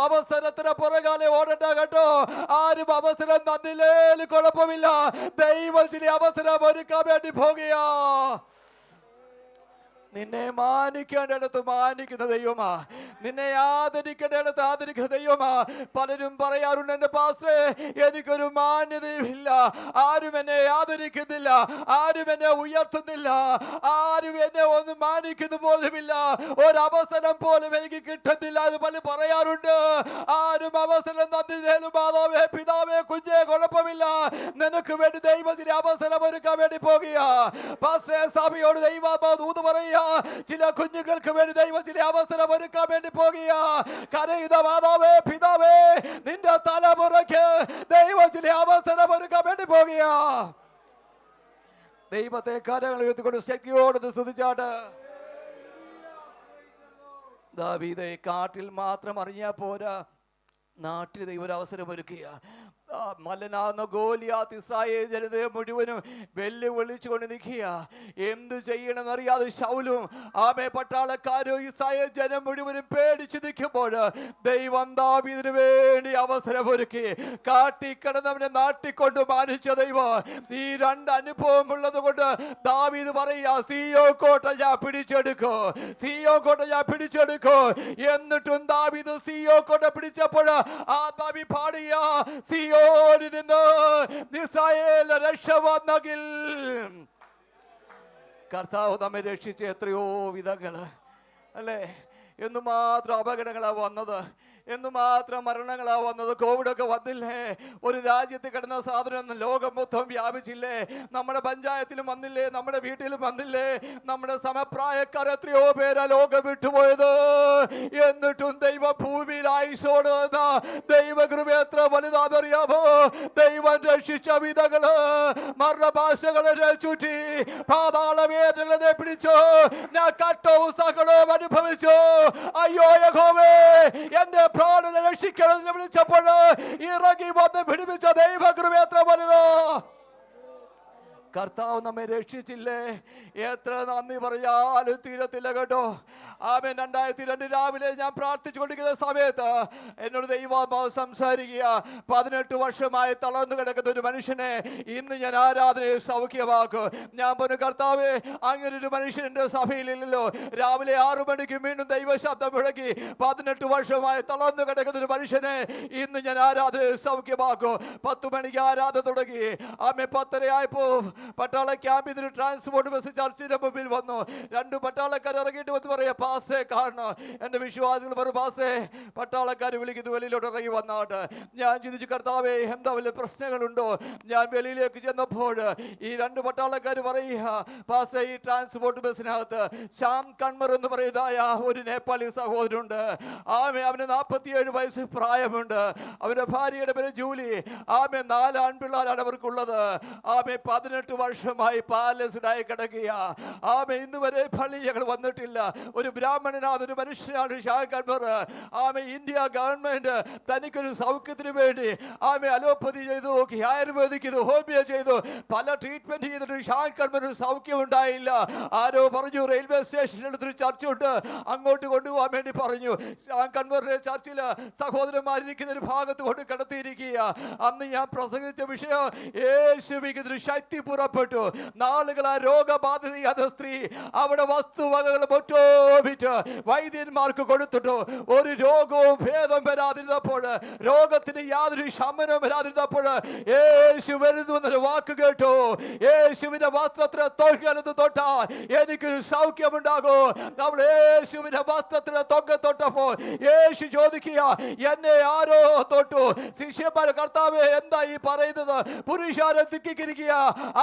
Speaker 2: അവസരത്തിന് പുറകാലെ ഓടണ്ട കേട്ടോ. ആരും അവസരം തന്നില്ലേലും കുഴപ്പമില്ല, ദൈവം ചില അവസരം ഒരുക്കാൻ വേണ്ടി പോകുക. നിന്നെ മാനിക്കേണ്ടടുത്ത് മാനിക്കുന്ന ദൈവമാ, നിന്നെ ആദരിക്കേണ്ടടുത്ത് ആദരിക്കുന്ന ദൈവമാ. പലരും പറയാറുണ്ട്, എന്റെ പാസ്റ്ററേ, എനിക്കൊരു മാന്യതയുമില്ല, ആരും എന്നെ ആദരിക്കുന്നില്ല, ആരും എന്നെ ഉയർത്തുന്നില്ല, ആരും എന്നെ ഒന്നും മാനിക്കുന്ന പോലുമില്ല, ഒരവസരം പോലും എനിക്ക് കിട്ടുന്നില്ല എന്ന് പലരും പറയാറുണ്ട്. ആരും അവസരം തന്നില്ലേലും മാതാവേ, പിതാവേ, കുഞ്ഞേ, കുഴപ്പമില്ല, നിനക്ക് വേണ്ടി ദൈവം ചില അവസരം ഒരുക്കാൻ വേണ്ടി പോകുക. പാസ്റ്ററേ, സഭയോട് ദൈവാത്മാവ് ദൂത് പറയുക, ചില കുഞ്ഞുങ്ങൾക്ക് വേണ്ടി ദൈവം ചില അവസരം ഒരുക്കാൻ വേണ്ടി പോകുക. കരയുന്ന മാതാവേ, പിതാവേ, നിന്റെ തലമുറയ്ക്ക് ദൈവം ചില അവസരം ഒരുക്കാൻ വേണ്ടി പോകുക. ദൈവത്തെ കരങ്ങൾ ഉയർത്തിക്കൊണ്ട് ശക്തിയോട് സ്തുതിച്ചാട്ട്. ദാവീദേ, കാട്ടിൽ മാത്രം അറിഞ്ഞാൽ പോരാ, നാട്ടിൽ ദൈവം ഒരു അവസരം ഒരുക്കുക. മല്ലനാകുന്ന ഗോലിയാത്ത് ഇസ്രായേൽ ജനതയെ മുഴുവനും വെല്ലുവിളിച്ചുകൊണ്ട് നിൽക്കുക. എന്തു ചെയ്യണമെന്നറിയാതെ ശൗലും പട്ടാളക്കാരും ഇസ്രായേൽ ജനം മുഴുവനും പേടിച്ചു നിൽക്കുമ്പോൾ ദൈവം ദാവീദിന് വേണ്ടി അവസരമൊരുക്കി. കാട്ടിക്കിടന്നവനെ നാട്ടിക്കൊണ്ട് മാനിച്ച ദൈവം ഈ രണ്ട് അനുഭവം ഉള്ളത് കൊണ്ട് ദാവീദ് പറയുക, സിയോ കോട്ട ഞാൻ പിടിച്ചെടുക്കോ, സിയോ കോട്ട ഞാൻ പിടിച്ചെടുക്കോ. എന്നിട്ടും ദാവീദ് സിയോ കോട്ട പിടിച്ചപ്പോൾ ദാവീദ് പാടിയ, സിയോനിൽ നിന്ന് ഇസ്രായേൽ രക്ഷ വന്നെങ്കിൽ. കർത്താവ് നമ്മെ രക്ഷിച്ച എത്രയോ വിധങ്ങള് അല്ലേ, എന്തുമാത്രം അപകടങ്ങളാ വന്നത്, എന്തുമാത്രം മരണങ്ങളാ വന്നത്. കോവിഡൊക്കെ വന്നില്ലേ, ഒരു രാജ്യത്ത് കിടന്ന സാധനം ലോകം മൊത്തം വ്യാപിച്ചില്ലേ, നമ്മുടെ പഞ്ചായത്തിലും വന്നില്ലേ, നമ്മുടെ വീട്ടിലും വന്നില്ലേ, നമ്മുടെ സമപ്രായക്കാർ എത്രയോ പേരാ ലോകം വിട്ടുപോയത്. എന്നിട്ടും ദൈവ ഭൂമിയിൽ ആയുസോട് എന്ന ദൈവകൃപ എത്ര വലുതാണെന്നറിയാമോ? ദൈവം രക്ഷിച്ച വിധങ്ങള്, മരണഭാഷകളെ ചുറ്റി, പാതാള വേദനകളെ പിടിച്ചോ, ഞാൻ കട്ടവും സകലവും അനുഭവിച്ചു. അയ്യോ യഹോവേ, എന്റെ പ്രാണനെ രക്ഷിക്കണമെന്ന് വിളിച്ചപ്പോൾ ഇറങ്ങി വന്ന് പിടിപ്പിച്ച ദൈവകൃപ എത്ര വലുതോ. കർത്താവ് നമ്മെ രക്ഷിച്ചില്ലേ, എത്ര നന്ദി പറയാലും തീരത്തില്ല കേട്ടോ. ആമേൻ. 2002 രാവിലെ ഞാൻ പ്രാർത്ഥിച്ചുകൊണ്ടിരിക്കുന്ന സമയത്ത് എന്നോട് ദൈവാത്മാവ് സംസാരിക്കുക, 18 വർഷമായി തളർന്നു കിടക്കുന്ന ഒരു മനുഷ്യനെ ഇന്ന് ഞാൻ ആരാധനയെ സൗഖ്യമാക്കും. ഞാൻ പറഞ്ഞു, കർത്താവേ, അങ്ങനെ ഒരു മനുഷ്യൻ എൻ്റെ സഭയിലില്ലല്ലോ. രാവിലെ 6 മണിക്ക് വീണ്ടും ദൈവശബ്ദം മുഴക്കി, 18 വർഷമായി തളർന്നു കിടക്കുന്ന ഒരു മനുഷ്യനെ ഇന്ന് ഞാൻ ആരാധനയെ സൗഖ്യമാക്കും. 10 മണിക്ക് ആരാധന തുടങ്ങി. ആമേ 10:30 ആയപ്പോ പട്ടാള ക്യാമ്പിൽ നിന്ന് ട്രാൻസ്പോർട്ട് ബസ് ചർച്ചിന്റെ മുമ്പിൽ വന്നു. 2 പട്ടാളക്കാർ ഇറങ്ങിയിട്ട് വന്ന് പറയാ, പാസേ കാണണം. എൻ്റെ വിശ്വാസികൾ പറഞ്ഞു, പാസേ പട്ടാളക്കാർ വിളിക്കുന്നു, വെളിയിലോട്ട് ഇറങ്ങി വന്നാട്ട്. ഞാൻ ചിന്തിച്ചു, കർത്താവേ, എന്താ വലിയ പ്രശ്നങ്ങളുണ്ടോ? ഞാൻ വെളിയിലേക്ക് ചെന്നപ്പോൾ ഈ 2 പട്ടാളക്കാർ പറയുക, പാസേ, ഈ ട്രാൻസ്പോർട്ട് ബസ്സിനകത്ത് ശ്യാം കൺമർ എന്ന് പറയുന്നതായ ഒരു നേപ്പാളി സഹോദരനുണ്ട്. അവന് 47 വയസ്സ് പ്രായമുണ്ട്. അവന്റെ ഭാര്യയുടെ പേര് ജൂലി. 4 ആൺപിള്ളേരാണ് അവർക്കുള്ളത്. 18 വർഷമായി പാലസിനായി കിടക്കുക. ഇന്ന് വരെ പള്ളി ഞങ്ങൾ വന്നിട്ടില്ല. ഒരു ബ്രാഹ്മണനാണ്, ഒരു മനുഷ്യനാണ് ശ്യാം കൺമർ. ഇന്ത്യ ഗവൺമെന്റ് തനിക്കൊരു സൗഖ്യത്തിന് വേണ്ടി അലോപ്പതി ചെയ്തു നോക്കി, ആയുർവേദിക് ചെയ്തു, ഹോമിയോ ചെയ്തു, പല ട്രീറ്റ്മെന്റ് ചെയ്തിട്ട് ശ്യാം കൺമർ സൗഖ്യം ഉണ്ടായില്ല. ആരോ പറഞ്ഞു, റെയിൽവേ സ്റ്റേഷനിൽ എടുത്തൊരു ചർച്ചുണ്ട്, അങ്ങോട്ട് കൊണ്ടുപോകാൻ വേണ്ടി പറഞ്ഞു. ശ്യാം കൺമറിന്റെ ചർച്ചിൽ സഹോദരന്മാരിരിക്കുന്ന ഒരു ഭാഗത്ത് കൊണ്ട് കിടത്തിയിരിക്കുക. അന്ന് ഞാൻ പ്രസംഗിച്ച വിഷയം, യേശുവിന് ശക്തി പുറപ്പെട്ടു. നാളുകളാ രോഗബാധിതയായ സ്ത്രീ അവിടെ വസ്തുവകകൾ വിറ്റ് വൈദ്യന്മാർക്ക് കൊടുത്തിട്ടു. ഒരു രോഗവും ഭേദം വരാതിരുന്നപ്പോൾ, രോഗത്തിന് യാതൊരു ശമനവും വരാതിരുന്നപ്പോൾ യേശു വരുന്നു എന്നൊരു വാക്ക് കേട്ടു. യേശുവിന്റെ വസ്ത്രത്തിന് തൊട്ടാൽ എനിക്കൊരു സൗഖ്യമുണ്ടാകൂ. നമ്മൾ യേശുവിന്റെ വസ്ത്രത്തിന് തൊട്ടപ്പോ യേശു ചോദിക്കുക, എന്നെ ആരോ തൊട്ടു? ശിഷ്യന്മാർ, കർത്താവേ, എന്താ ഈ പറയുന്നത്? പുരുഷാരെ തിക്കിരിക്കുക,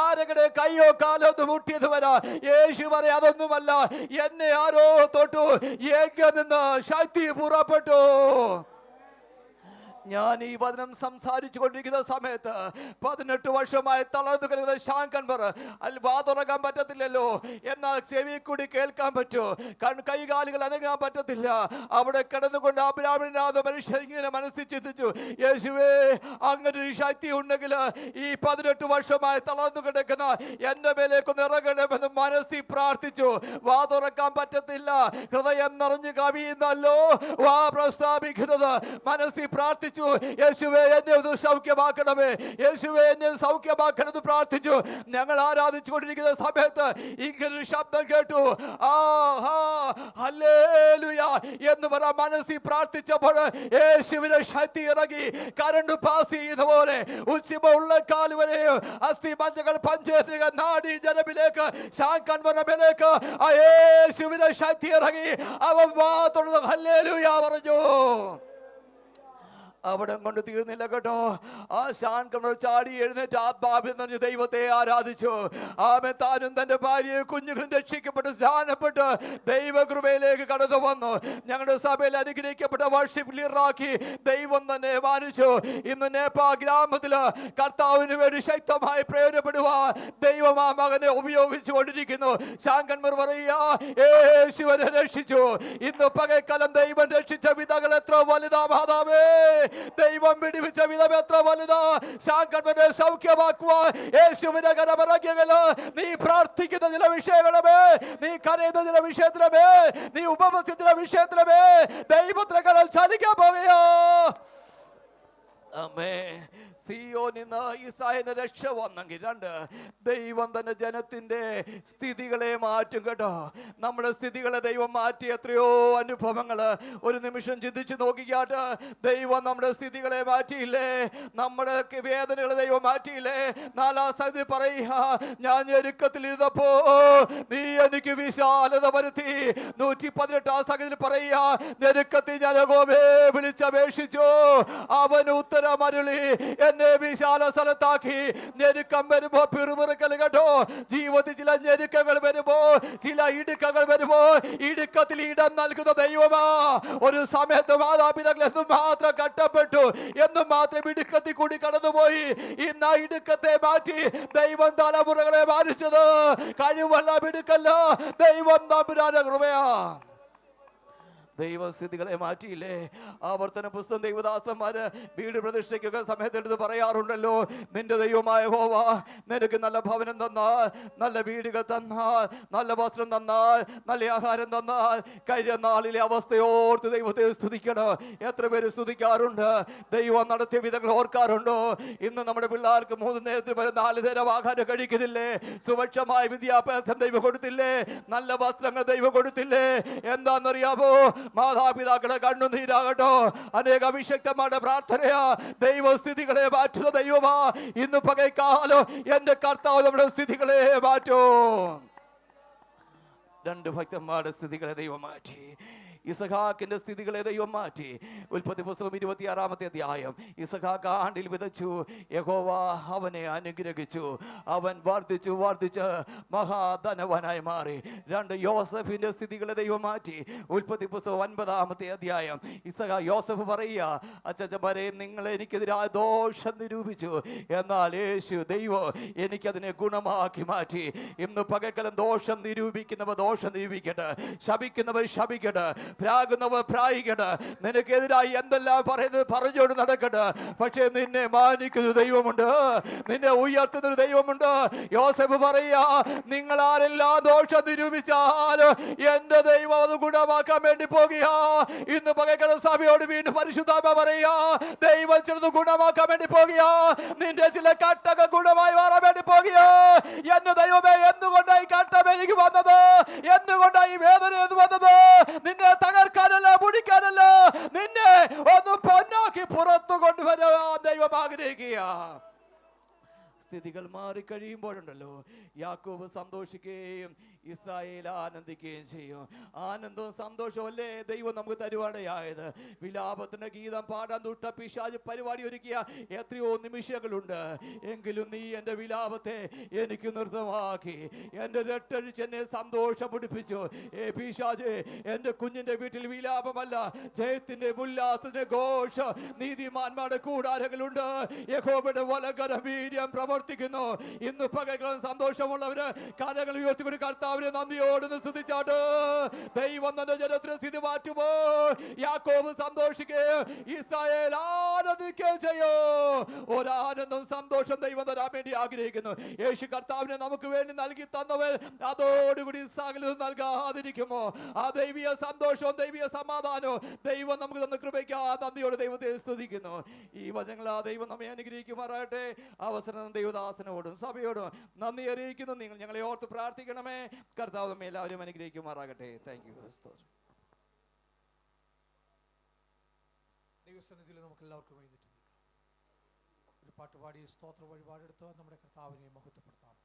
Speaker 2: ആരെങ്കിലും കയ്യോ കാലോ ഒന്ന് മുട്ടിയത് വരാ. യേശു പറയാ, അതൊന്നുമല്ല, എന്നെ ആരോ തൊട്ടു, എങ്കിൽ നിന്ന് ശക്തി പുറപ്പെട്ടു. ഞാൻ ഈ വചനം സംസാരിച്ചു കൊണ്ടിരിക്കുന്ന സമയത്ത് 18 വർഷമായി തളർന്നു കിടക്കുന്ന ശ്യാം കൺമർ, വാ തുറക്കാൻ പറ്റത്തില്ലല്ലോ, എന്നാൽ ചെവി കൂടി കേൾക്കാൻ പറ്റൂ, കൈകാലുകൾ അനങ്ങാൻ പറ്റത്തില്ല. അവിടെ കിടന്നുകൊണ്ട് ആ ബ്രാഹ്മണനാഥ മനുഷ്യൻ ഇങ്ങനെ മനസ്സിൽ ചിന്തിച്ചു, യേശുവേ, അങ്ങനെ ഒരു ശക്തി ഉണ്ടെങ്കിൽ ഈ 18 വർഷമായി തളർന്നു കിടക്കുന്ന എന്റെ മേലേക്കൊന്ന് ഇറങ്ങണമെന്ന് മനസ്സിൽ പ്രാർത്ഥിച്ചു. വാ തുറക്കാൻ പറ്റത്തില്ല, ഹൃദയം നിറഞ്ഞു കവിയുന്നല്ലോ വാ പ്രസ്താവിക്കുന്നത്. മനസ്സിൽ പ്രാർത്ഥിച്ചു, യേശുവേ, എന്നെ ഒന്ന് സൗഖ്യമാക്കണമേ, യേശുവേ, എന്നെ സൗഖ്യമാക്കണമെന്ന് പ്രാർത്ഥിച്ചു. ഞങ്ങൾ ആരാധിച്ചു കൊണ്ടിരിക്കുന്ന സമയത്ത് ഇങ്ങനൊരു ശബ്ദം കേട്ടു, ഹല്ലേലൂയ എന്ന് പറ. മനസ്സിൽ പ്രാർത്ഥിച്ചപ്പോൾ യേശുവിന്റെ ശക്തി ഇറങ്ങി, കരണ്ട് പാസ് ചെയ്യുന്ന പോലെ ഉച്ചിമ ഉള്ള കാല് വരെയും അസ്ഥി മജ്ജകൾ പഞ്ചേന്ദ്രിക നാഡി ജനമിലേക്ക് ശ്യാം കൺമറിലേക്ക് ആ യേശുവിന്റെ ശക്തി ഇറങ്ങി. അവൻ വാ തുറന്ന് ഹല്ലേലൂയ പറഞ്ഞു. അവിടെ കൊണ്ട് തീർന്നില്ല കേട്ടോ. ആ ശ്യാം കൺമർ ചാടി എഴുന്നേറ്റ് ആത്മാവിൽ നിറഞ്ഞ് ദൈവത്തെ ആരാധിച്ചു. താനും തന്റെ ഭാര്യയും കുഞ്ഞുങ്ങളും രക്ഷിക്കപ്പെട്ട് സ്നാനപ്പെട്ട് ദൈവകൃപയിലേക്ക് കടന്നു വന്നു. ഞങ്ങളുടെ സഭയിൽ അനുഗ്രഹിക്കപ്പെട്ട വർഷിപ്പ് ലീഡറാക്കി ദൈവം തന്നെ മാനിച്ചു. ഇന്ന് നേപ്പാൾ ഗ്രാമത്തില് കർത്താവിന് വേണ്ടി ശക്തമായി പ്രയോജനപ്പെടുവാൻ ദൈവം ആ മകനെ ഉപയോഗിച്ചു കൊണ്ടിരിക്കുന്നു. ശ്യാം കൺമർ പറയുക, യേശുവിനെ രക്ഷിച്ചു. ഇന്ന് പകൽക്കാലം ദൈവം രക്ഷിച്ച വിധങ്ങൾ എത്ര വലുതാ മാതാവേ. ദൈവം പിടിപ്പിച്ച വിധം എത്ര വലുതാ. ശാങ്കന്മനെ സൗഖ്യമാക്കുവാൻ യേശുവിന്റെ കരമറങ്ങിയകള്. നീ പ്രാർത്ഥിക്കുന്ന ചില വിഷയങ്ങളുമേ, നീ കരയുന്ന ചില വിഷയത്തിലുമേ, നീ ഉപവസിക്കുന്ന ചില വിഷയത്തിലുമേ ദൈവത്തിന്റെ കരം ചലിക്കാൻ പോവുകയോ. അമ്മേ, സിയോനിൽ നിന്ന് ഇസ്രായേലിന് രക്ഷ വന്നെങ്കിൽ, 2 ദൈവം തന്നെ ജനത്തിന്റെ സ്ഥിതികളെ മാറ്റും കേട്ടോ. നമ്മുടെ സ്ഥിതികളെ ദൈവം മാറ്റി എത്രയോ അനുഭവങ്ങൾ. ഒരു നിമിഷം ചിന്തിച്ച് നോക്കിക്കാട്ട്. ദൈവം നമ്മുടെ സ്ഥിതികളെ മാറ്റിയില്ലേ? നമ്മുടെ വേദനകളെ ദൈവം മാറ്റിയില്ലേ? 4-ാം സംഗതി പറയുക, ഞാൻ ഞെരുക്കത്തിലിരുന്നപ്പോ നീ എനിക്ക് വിശാലത വരുത്തി. 118-ാം സംഗതിയിൽ പറയുക, ഞെരുക്കത്തിൽ ഞാൻ യഹോവയെ വിളിച്ചപേക്ഷിച്ചു, അവൻ ഉത്തരമരുളി എന്നെ വിശാല സ്ഥലത്താക്കി. ഞെരുക്കം വരുമ്പോ പിറുപിറുക്കൽ കേട്ടോ. ജീവിതത്തിൽ ചില ഞെരുക്കങ്ങൾ വരുമ്പോ, ചില ഇടുക്കങ്ങൾ വരുമ്പോ ഇടുക്കത്തിൽ ഇടം നൽകുന്ന ദൈവമാ. ഒരു സമയത്ത് മാതാപിതാക്കൾ എന്നും മാത്രം കഷ്ടപ്പെട്ടു, എന്നും മാത്രം ഇടുക്കത്തിൽ കൂടി കടന്നുപോയി. ഇന്ന് ആ ഇടുക്കത്തെ മാറ്റി ദൈവം തലമുറകളെ മാനിച്ചത് കഴിവല്ല, ഇടുക്കല്ല, ദൈവം തമ്പുരാന്റെ കൃപയാ. ദൈവസ്ഥിതികളെ മാറ്റിയില്ലേ? ആവർത്തന പുസ്തകം ദൈവദാസന്മാര് വീട് പ്രതിഷ്ഠയ്ക്കൊക്കെ സമയത്തെടുത്ത് പറയാറുണ്ടല്ലോ, നിന്റെ ദൈവമായ യഹോവ നിനക്ക് നല്ല ഭവനം തന്നാൽ, നല്ല വീടുകൾ തന്നാൽ, നല്ല വസ്ത്രം തന്നാൽ, നല്ല ആഹാരം തന്നാൽ, കഴിഞ്ഞ നാളിലെ അവസ്ഥയോർത്ത് ദൈവത്തെ സ്തുതിക്കണം. എത്ര പേര് സ്തുതിക്കാറുണ്ട്? ദൈവം നടത്തിയ വിധങ്ങൾ ഓർക്കാറുണ്ടോ? ഇന്ന് നമ്മുടെ പിള്ളേർക്ക് 3 നേരത്തിന് 4 നേരം ആഹാരം കഴിക്കുന്നില്ലേ? സുഭിക്ഷമായ വിദ്യാഭ്യാസം ദൈവം കൊടുത്തില്ലേ? നല്ല വസ്ത്രങ്ങൾ ദൈവം കൊടുത്തില്ലേ? എന്താണെന്നറിയാമോ? മാതാപിതാക്കളെ കണ്ണുനീരാകട്ടോ. അനേക അഭിഷക്തന്മാരുടെ പ്രാർത്ഥനയാ ദൈവസ്ഥിതികളെ മാറ്റുന്ന ദൈവമാ. ഇന്ന് പകൽക്കാലം എന്റെ കർത്താവ് നമ്മുടെ സ്ഥിതികളെ മാറ്റൂ. 2 ഭക്തന്മാരുടെ സ്ഥിതികളെ ദൈവം മാറ്റി. ഇസഹാക്കിന്റെ സ്ഥിതികളെ ദൈവം മാറ്റി. ഉൽപ്പത്തി പുസ്തകം 26-ാമത്തെ അധ്യായം. ഇസഹാക്ക് ആണ്ടിൽ വിതച്ചു, യഹോവ അവനെ അനുഗ്രഹിച്ചു, അവൻ വർദ്ധിച്ചു വർദ്ധിച്ച് മഹാധനവനായി മാറി. 2 യോസഫിന്റെ സ്ഥിതികളെ ദൈവം മാറ്റി. ഉൽപ്പത്തി പുസ്തകം 9-ാമത്തെ അധ്യായം. യോസഫ് പറയുക, അച്ചച്ചന്മാരെ, നിങ്ങൾ എനിക്കെതിരായ ദോഷം നിരൂപിച്ചു, എന്നാൽ യേശു ദൈവം എനിക്കതിനെ ഗുണമാക്കി മാറ്റി. ഇന്ന് പകൽക്കാലം ദോഷം നിരൂപിക്കുന്നവർ ദോഷം നിരൂപിക്കട്ടെ, ശപിക്കുന്നവർ ശപിക്കട്ടെ, പ്രാകുന്നവർ പ്രായിക്കട്ടെ, നിനക്കെതിരായി എന്തെല്ലാം പറയുന്നത് പറഞ്ഞുകൊണ്ട് നടക്കട്ടെ. പക്ഷേ നിന്നെ മാനിക്കുന്നൊരു ദൈവമുണ്ട്, നിന്നെ ഉയർത്തുന്നൊരു ദൈവമുണ്ട്. യോസഫ് പറയാ, നിങ്ങൾ ആരെല്ലാം ദോഷം നിരൂപിച്ചാൽ എന്റെ ദൈവം അത് ഗുണമാക്കാൻ വേണ്ടി പോകുക. ഇന്ന് പകൽക്കാല സഭയോട് വീണ്ടും പരിശുദ്ധാത്മാ പറയാ, ദൈവം ചെറുത് ഗുണമാക്കാൻ വേണ്ടി പോകുക. നിന്റെ ചില കട്ടകൾ ഗുണമായി മാറാൻ വേണ്ടി പോകുക. എന്റെ ദൈവമേ, എന്തുകൊണ്ടായി കട്ടം എനിക്ക് വന്നത്? എന്തുകൊണ്ടായി വേദന എന്ന് വന്നത്? നിന്നെ തകർക്കാനല്ല, മുടിക്കാനല്ല, നിന്നെ ഒന്ന് പൊന്നാക്കി പുറത്തു കൊണ്ടുവരാൻ ദൈവം ആഗ്രഹിക്കുക. സ്ഥിതികൾ മാറിക്കഴിയുമ്പോഴുണ്ടല്ലോ യാക്കോബ് സന്തോഷിക്കുകയും ഇസ്രായേൽ ആനന്ദിക്കുകയും ചെയ്യും. ആനന്ദവും സന്തോഷവും അല്ലേ ദൈവം നമുക്ക് തരുവാണയായത്. വിലാപത്തിന്റെ ഗീതം പാടാൻ ദുഷ്ട പിശാച് പരിപാടി ഒരുക്കിയ എത്രയോ നിമിഷങ്ങളുണ്ട്. എങ്കിലും നീ എൻ്റെ വിലാപത്തെ എനിക്ക് നൃത്തമാക്കി, എൻ്റെ രട്ടഴിച്ച് എന്നെ സന്തോഷം പിടിപ്പിച്ചു. പിശാച്, എൻ്റെ കുഞ്ഞിൻ്റെ വീട്ടിൽ വിലാപമല്ല, ജയത്തിന്റെ ഉല്ലാസത്തിന്റെ ഘോഷം. നീതിമാന്മാരുടെ കൂടാരങ്ങളുണ്ട്, യഹോവയുടെ വലങ്കരം വീര്യം പ്രവർത്തിക്കുന്നു. ഇന്ന് പകൽക്കാലം സന്തോഷമുള്ളവര് കരങ്ങൾ ഉയർത്തിക്കൊണ്ട് കർത്താവിനെ നന്ദിയോട് സ്തുതിച്ചാട്ട്. ദൈവം തന്റെ ജനത്തിന് സ്ഥിതി മാറ്റുമോ? യാക്കോബ് സന്തോഷിക്കുകയും ഇസ്രായേൽ ആനന്ദിക്കുകയും ചെയ്യോ. ഒരാനന്ദം സന്തോഷം ദൈവം തരാൻ വേണ്ടി ആഗ്രഹിക്കുന്നു. യേശു കർത്താവിനെ നമുക്ക് വേണ്ടി നൽകി തന്നവൻ അതോടുകൂടി സകലതും നൽകാതിരിക്കുമോ? ആ ദൈവീയ സന്തോഷവും ദൈവീയ സമാധാനവും ദൈവം നമുക്ക് തന്ന കൃപയ്ക്ക് നന്ദിയോട് ദൈവത്തെ സ്തുതിക്കുന്നു. ഈ വചനങ്ങൾ ആ ദൈവം നമ്മെ അനുഗ്രഹിക്കുമാറാകട്ടെ. അവസരം ദൈവദാസനോടും സഭയോടും നന്ദി അറിയിക്കുന്നു. നിങ്ങൾ ഞങ്ങളെ ഓർത്ത് പ്രാർത്ഥിക്കണമേ. കർത്താവ് നമ്മെ എല്ലാവരും അനുഗ്രഹിക്കുമാറാകട്ടെ. Thank you.
Speaker 12: ദൈവസന്നിധിയിൽ നമുക്ക് എല്ലാവർക്കും എഴുന്നേറ്റ് നിൽക്കാം. ഒരു പാട്ടുപാടി സ്തോത്ര വഴിപാടെടുത്ത് നമ്മുടെ കർത്താവിനെ മഹത്വപ്പെടുത്താം.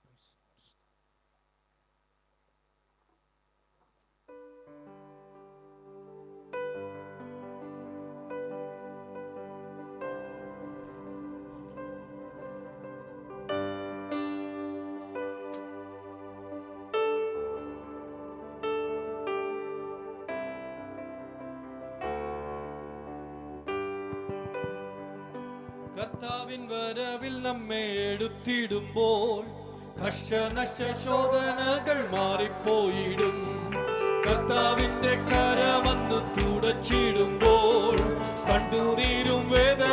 Speaker 7: കർത്താവിൻ വരവിൽ നമ്മെ എടുത്തിടുമ്പോൾ കഷ്ടനഷ്ട ശോധനകൾ മാറിപ്പോയിടും. കർത്താവിന്റെ കരമന്ന് തുടച്ചിടുമ്പോൾ കണ്ണുനീരും വേദന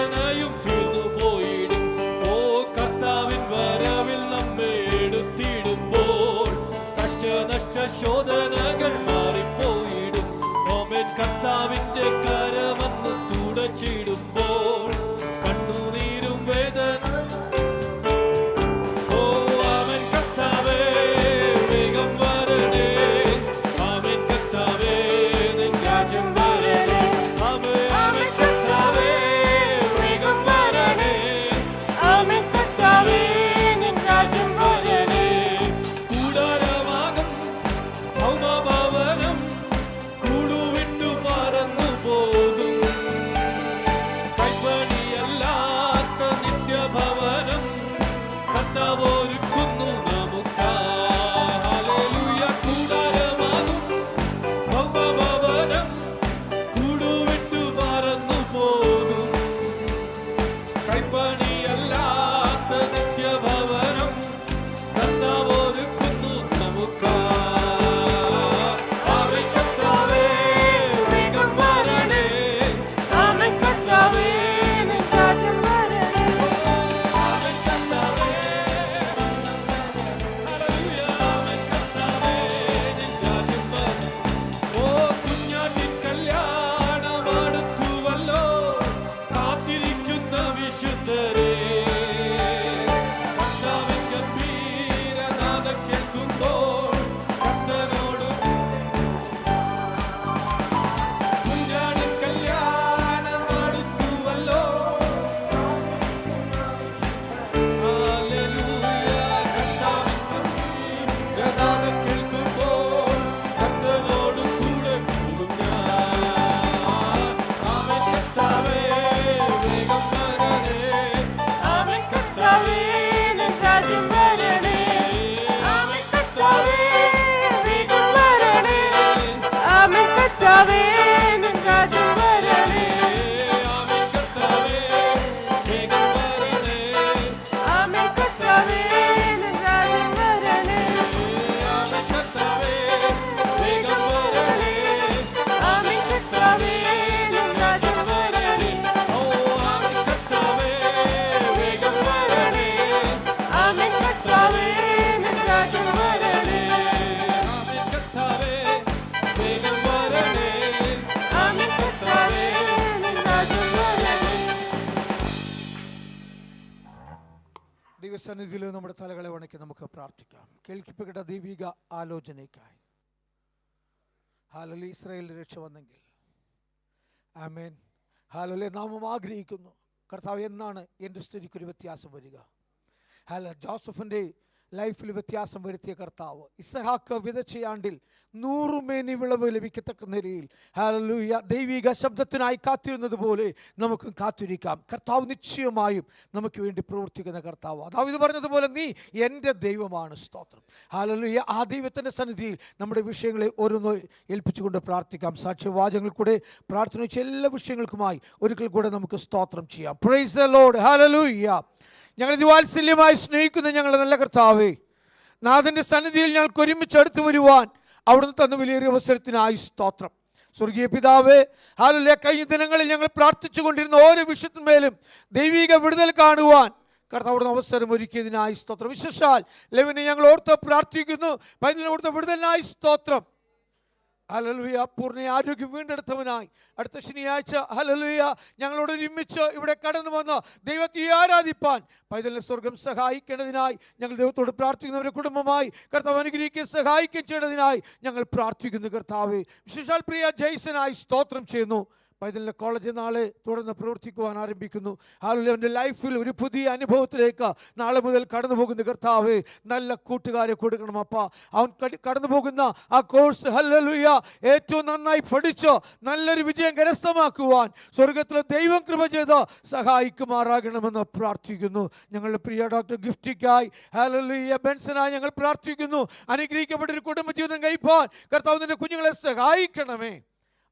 Speaker 7: കർത്താവിന്റെ കരമന്ന് തുടച്ചിടുമ്പോൾ കണ്ണുനീരും വേദന ഓ അവൻ കർത്താവേ വേഗം വരണേ അവൻ കർത്താവേ നിൻ രാജ്യം വരണേ അവൻ കർത്താവേ വേഗം വരണേ അവൻ കർത്താവേ നിൻ രാജ്യം വരണേ കൂടാരമാകും ഭൗമഭവനം കൂടുവിട്ടു പറന്നു പോകും കൈപ്പണിയല്ലാത്ത നിത്യഭവനം കർത്താവൊരുക്കുന്നു നമുക്കായി ഹല്ലേലൂയ കൂടാരമാകും ഭൗമഭവനം കൂടുവിട്ടു പറന്നു പോകും കൈപ്പണിയല്ലാത്ത നിത്യഭവനം കർത്താവൊരുക്കുന്നു നമുക്കായി അവൻ കർത്താവേ വേഗം വരണേ അവൻ കർത്താവേ നിൻ രാജ്യം വരണേ അവൻ കർത്താവേ ഹല്ലേലൂയ അവൻ കർത്താവേ നിൻ രാജ്യം വരണേ ഓ കുഞ്ഞാട്ടിൻ കല്യാണം അടുത്തുവല്ലോ കാത്തിരിക്കുന്ന വിശുദ്ധരേ കർത്താവിൻ ഗംഭീരനാദം കേൾക്കുമ്പോൾ കർത്തനോട് കുഞ്ഞാടിൻ കല്യാണം അടുത്തുവല്ലോ ഹല്ലേലൂയ കർത്താവിൻ ഗംഭീരനാദം കേൾക്കുമ്പോൾ കർത്തനോട് കൂടെ കൂടും ഞാൻ അവൻ കർത്താവേ വേഗം വരണേ അവൻ കർത്താവേ നിൻ രാജ്യം വരണേ അവൻ കർത്താവേ വേഗം വരണേ അവൻ കർത്താവേ നിൻ രാജ്യം വരണേ അവൻ കർത്താവേ വേഗം വരണേ അവൻ കർത്താവേ നിൻ രാജ്യം വരണേ അവൻ കർത്താവേ വേഗം വരണേ അവൻ കർത്താവേ നിൻ രാജ്യം വരണേ ഓ അവൻ കർത്താവേ വേഗം വരണേ അവൻ കർത്താവേ നിൻ രാജ്യം വരണേ അവൻ കർത്താവേ വേഗം വരണേ അവൻ കർത്താവേ നിൻ രാജ്യം വരണേ
Speaker 1: ദൈവസന്നിധിയിൽ നമ്മുടെ തലകളെ വണക്കി നമുക്ക് പ്രാർത്ഥിക്കാം. കേൾക്കപ്പെട്ട ദൈവിക ആലോചനയ്ക്കായി ഹല്ലേലൂയ. ഇസ്രായേലിന്റെ രക്ഷ വന്നെങ്കിൽ ആമേൻ ഹല്ലേലൂയ. നാമം ആഗ്രഹിക്കുന്നു കർത്താവ് എന്നാണ് എൻ്റെ സ്ഥിതിക്കൊരു വ്യത്യാസം വരിക. ജോസഫിൻ്റെ ലൈഫിൽ വ്യത്യാസം വരുത്തിയ കർത്താവ് ഇസഹാക്ക് വിതച്ചയാണ്ടിൽ 100 മേനി വിളവ് ലഭിക്കത്തക്ക നിലയിൽ ഹല്ലേലൂയ ദൈവിക ശബ്ദത്തിനായി കാത്തിരുന്നത് പോലെ നമുക്കും കാത്തിരിക്കാം. കർത്താവ് നിശ്ചയമായും നമുക്ക് വേണ്ടി പ്രവർത്തിക്കുന്ന കർത്താവ്. ദാവീദ് പറഞ്ഞതുപോലെ നീ എൻ്റെ ദൈവമാണ്. സ്തോത്രം ഹല്ലേലൂയ. ആ ദൈവത്തിൻ്റെ സന്നിധിയിൽ നമ്മുടെ വിഷയങ്ങളെ ഓരോന്ന് ഏൽപ്പിച്ചുകൊണ്ട് പ്രാർത്ഥിക്കാം. സാക്ഷ്യവാചകങ്ങൾ കൂടെ പ്രാർത്ഥന വെച്ച എല്ലാ വിഷയങ്ങൾക്കുമായി ഒരിക്കൽ കൂടെ നമുക്ക് സ്തോത്രം ചെയ്യാം. Price the Lord. ഹല്ലേലൂയ. ഞങ്ങൾ വാത്സല്യമായി സ്നേഹിക്കുന്ന ഞങ്ങളുടെ നല്ല കർത്താവേ, നാഥൻ്റെ സന്നിധിയിൽ ഞങ്ങൾക്ക് ഒരുമിച്ച് അടുത്ത് വരുവാൻ അവിടുന്ന് തന്ന വലിയൊരു അവസരത്തിനായി സ്തോത്രം. സ്വർഗീയ പിതാവേ, ഹല്ലേലൂയ. കഴിഞ്ഞ ദിനങ്ങളിൽ ഞങ്ങൾ പ്രാർത്ഥിച്ചു കൊണ്ടിരുന്ന ഓരോ വിഷയത്തിന്മേലും ദൈവിക വിടുതൽ കാണുവാൻ കർത്താവ് അവസരം ഒരുക്കിയതിനായി സ്തോത്രം. വിശേഷാൽ ലെവിനെ ഞങ്ങൾ ഓർത്ത് പ്രാർത്ഥിക്കുന്നു. പൈതലിനോടുത്ത വിടുതലിനായി സ്തോത്രം. ഹല്ലേലൂയ. പൂർണ്ണ ആരോഗ്യം വീണ്ടെടുത്തവനായി അടുത്ത ശനിയാഴ്ച ഹല്ലേലൂയ ഞങ്ങളോട് ഒരുമിച്ച് ഇവിടെ കടന്നു വന്ന് ദൈവത്തെ ആരാധിപ്പാൻ പൈതലിനെ സ്വർഗം സഹായിക്കേണ്ടതിനായി ഞങ്ങൾ ദൈവത്തോട് പ്രാർത്ഥിക്കുന്നവരുടെ കുടുംബമായി കർത്താവ് അനുഗ്രഹിക്കുകയും സഹായിക്കുകയും ചെയ്യേണ്ടതിനായി ഞങ്ങൾ പ്രാർത്ഥിക്കുന്നു. കർത്താവേ, വിശേഷാൽ പ്രിയ ജയ്സനായി സ്തോത്രം ചെയ്യുന്നു. പൈതലിൻ്റെ കോളേജ് നാളെ തുടർന്ന് പ്രവർത്തിക്കുവാൻ ആരംഭിക്കുന്നു. ഹല്ലേലൂയ. അവൻ്റെ ലൈഫിൽ ഒരു പുതിയ അനുഭവത്തിലേക്ക് നാളെ മുതൽ കടന്നു പോകുന്ന കർത്താവേ, നല്ല കൂട്ടുകാരെ കൊടുക്കണം അപ്പ. അവൻ കടന്നു പോകുന്ന ആ കോഴ്സ് ഹല്ലേലൂയ ഏറ്റവും നന്നായി പഠിച്ച് നല്ലൊരു വിജയം കരസ്ഥമാക്കുവാൻ സ്വർഗത്തിലെ ദൈവം കൃപ ചെയ്ത് സഹായിക്കുമാറാകണമെന്ന് പ്രാർത്ഥിക്കുന്നു. ഞങ്ങളുടെ പ്രിയ ഡോക്ടർ ഗിഫ്റ്റിക്കായി ഹല്ലേലൂയ ബെൻസനായി ഞങ്ങൾ പ്രാർത്ഥിക്കുന്നു. അനുഗ്രഹിക്കപ്പെട്ടൊരു കുടുംബജീവിതം കഴിപ്പാൻ കർത്താവ് നിന്റെ കുഞ്ഞുങ്ങളെ സഹായിക്കണമേ.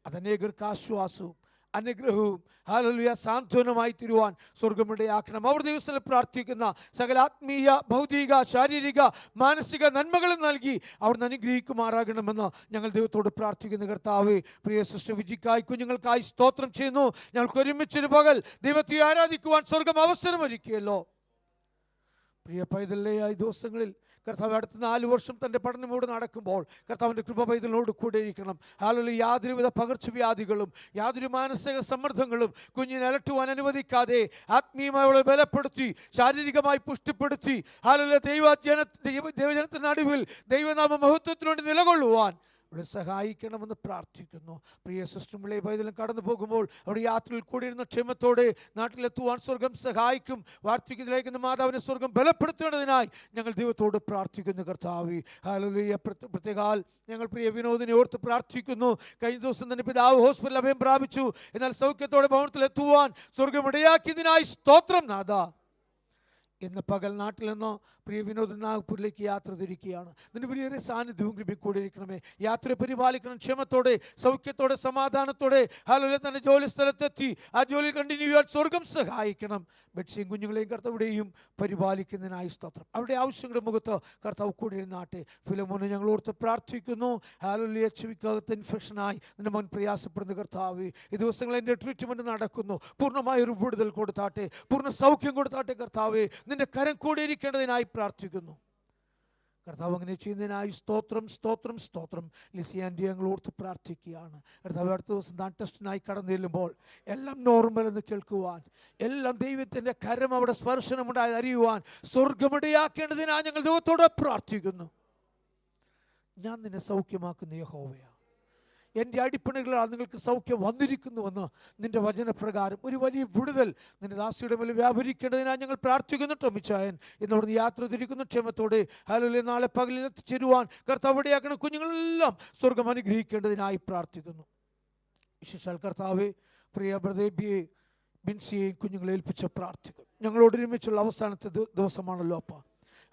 Speaker 1: അതനേകർക്ക് ആശ്വാസവും അനുഗ്രഹവും ഹല്ലേലൂയ സാന്ത്വനമായി തീരുവാൻ സ്വർഗമിടയാക്കണം. അവർ ദിവസത്തിൽ പ്രാർത്ഥിക്കുന്ന സകല ആത്മീയ ഭൗതിക ശാരീരിക മാനസിക നന്മകളും നൽകി അവർ അനുഗ്രഹിക്കുമാറാകണമെന്ന് ഞങ്ങൾ ദൈവത്തോട് പ്രാർത്ഥിക്കുന്ന കർത്താവേ, പ്രിയ സിസ്റ്റർ വിജിക്കായി കുഞ്ഞുങ്ങൾക്കായി സ്തോത്രം ചെയ്യുന്നു. ഞങ്ങൾക്ക് ഒരുമിച്ചൊരു പകൽ ദൈവത്തെ ആരാധിക്കുവാൻ സ്വർഗം അവസരമൊരുക്കിയല്ലോ. പ്രിയ പൈതലിലെ ഈ ദിവസങ്ങളിൽ കർത്താവ് അടുത്ത 4 വർഷം തൻ്റെ പഠനം ഇവിടെ നടക്കുമ്പോൾ കർത്താവിൻ്റെ കൃപ പൈതലിനോട് കൂടെ ഇരിക്കണം. ഹല്ലേലൂയ. യാതൊരുവിധ പകർച്ചവ്യാധികളും യാതൊരു മാനസിക സമ്മർദ്ദങ്ങളും കുഞ്ഞിനെ അലട്ടുവാൻ അനുവദിക്കാതെ ആത്മീയമായി അവളെ ബലപ്പെടുത്തി ശാരീരികമായി പുഷ്ടിപ്പെടുത്തി ഹല്ലേലൂയ ദൈവജനത്തിൻ്റെ നടുവിൽ ദൈവനാമ മഹത്വത്തിനു വേണ്ടി നിലകൊള്ളുവാൻ അവളെ സഹായിക്കണമെന്ന് പ്രാർത്ഥിക്കുന്നു. പ്രിയ സിസ്റ്ററുകളെ, പൈതലും കടന്നു പോകുമ്പോൾ അവിടെ യാത്രയിൽ കൂടിയിരുന്ന ക്ഷേമത്തോടെ നാട്ടിലെത്തുവാൻ സ്വർഗം സഹായിക്കും. വാർദ്ധക്യത്തിലേക്കുന്ന മാതാവിനെ സ്വർഗം ബലപ്പെടുത്തേണ്ടതിനായി ഞങ്ങൾ ദൈവത്തോട് പ്രാർത്ഥിക്കുന്നു. കർത്താവേ, ഹല്ലേലൂയ. പ്രത്യേകാൽ ഞങ്ങൾ പ്രിയ വിനോദിനെ ഓർത്ത് പ്രാർത്ഥിക്കുന്നു. കഴിഞ്ഞ ദിവസം തന്നെ പിതാവ് ഹോസ്പിറ്റലിൽ അഭയം പ്രാപിച്ചു. എന്നാൽ സൗഖ്യത്തോടെ ഭവനത്തിലെത്തുവാൻ സ്വർഗം ഇടയാക്കിയതിനായി സ്തോത്രം നാഥ. ഇന്ന് പകൽ നാട്ടിൽ നിന്നോ പ്രിയ വിനോദ നാഗ്പൂരിലേക്ക് യാത്ര തിരിക്കുകയാണ്. നിന്റെ വലിയൊരു സാന്നിധ്യവും കൃപയും ഇരിക്കണമേ. യാത്രയെ പരിപാലിക്കണം, ക്ഷേമത്തോടെ സൗഖ്യത്തോടെ സമാധാനത്തോടെ ഹല്ലേലൂയ തന്റെ ജോലി സ്ഥലത്തെത്തി ആ ജോലി കണ്ടിന്യൂ ചെയ്യാൻ സ്വർഗം സഹായിക്കണം. ബെഡ്സിയും കുഞ്ഞുങ്ങളെയും കർത്താവിടെയും പരിപാലിക്കുന്നതിനായി സ്തോത്രം. അവിടെ ആവശ്യങ്ങളുടെ മുഖത്ത് കർത്താവ് കൂടെ ഇരുന്നാട്ടെ. ഫിലോമോനെ ഞങ്ങൾ ഓർത്ത് പ്രാർത്ഥിക്കുന്നു. ഹല്ലേലൂയ. ചെവിക്കകത്ത് ഇൻഫെക്ഷനായി നിന്റെ മകൻ പ്രയാസപ്പെടുന്ന കർത്താവേ, ഈ ദിവസങ്ങളിൽ എൻ്റെ ട്രീറ്റ്മെൻറ്റ് നടക്കുന്നു. പൂർണ്ണമായൊരു വിടുതൽ കൊടുത്താട്ടെ, പൂർണ്ണ സൗഖ്യം കൊടുത്താട്ടെ കർത്താവേ. നിന്റെ കരം കൂടെ ഇരിക്കേണ്ടതിനായി പ്രാർത്ഥിക്കുന്നു. കർത്താവ് അങ്ങനെ ചെയ്യുന്നതിനായി സ്തോത്രം സ്തോത്രം സ്തോത്രം. ലിസിയാൻ്റെ ഞങ്ങൾ ഓർത്ത് പ്രാർത്ഥിക്കുകയാണ്. കർത്താവ് അടുത്ത ദിവസം താൻ ടെസ്റ്റിനായി കടന്നു ചെല്ലുമ്പോൾ എല്ലാം നോർമൽ എന്ന് കേൾക്കുവാൻ, എല്ലാം ദൈവത്തിൻ്റെ കരം അവിടെ സ്പർശനമുണ്ടായി അറിയുവാൻ സ്വർഗമിടയാക്കേണ്ടതിനായി ഞങ്ങൾ ദൈവത്തോട് പ്രാർത്ഥിക്കുന്നു. ഞാൻ നിന്നെ സൗഖ്യമാക്കുന്ന യഹോവയാണ്. എൻ്റെ അടിപ്പണികളാൽ നിങ്ങൾക്ക് സൗഖ്യം വന്നിരിക്കുന്നുവെന്ന് നിൻ്റെ വചനപ്രകാരം ഒരു വലിയ വിടുതൽ നിൻ്റെ ദാസിയുടെ മേൽ വ്യാപരിക്കേണ്ടതിനായി ഞങ്ങൾ പ്രാർത്ഥിക്കുന്നു. ടോമിച്ചായൻ ഇന്നോട് യാത്ര തിരിക്കുന്ന ക്ഷേമത്തോടെ ഹല്ലേലൂയ നാളെ പകലിൽ എത്തിച്ചേരുവാൻ കർത്താവ് ഇടയാക്കണം. കുഞ്ഞുങ്ങളെല്ലാം സ്വർഗം അനുഗ്രഹിക്കേണ്ടതിനായി പ്രാർത്ഥിക്കുന്നു. വിശേഷാൽ കർത്താവെ, പ്രിയ ബ്രദേബിയെ ബിൻസിയെയും കുഞ്ഞുങ്ങളെ ഏൽപ്പിച്ച് പ്രാർത്ഥിക്കും. ഞങ്ങളോട് ഒരുമിച്ചുള്ള അവസാനത്തെ ദിവസമാണല്ലോ അപ്പ.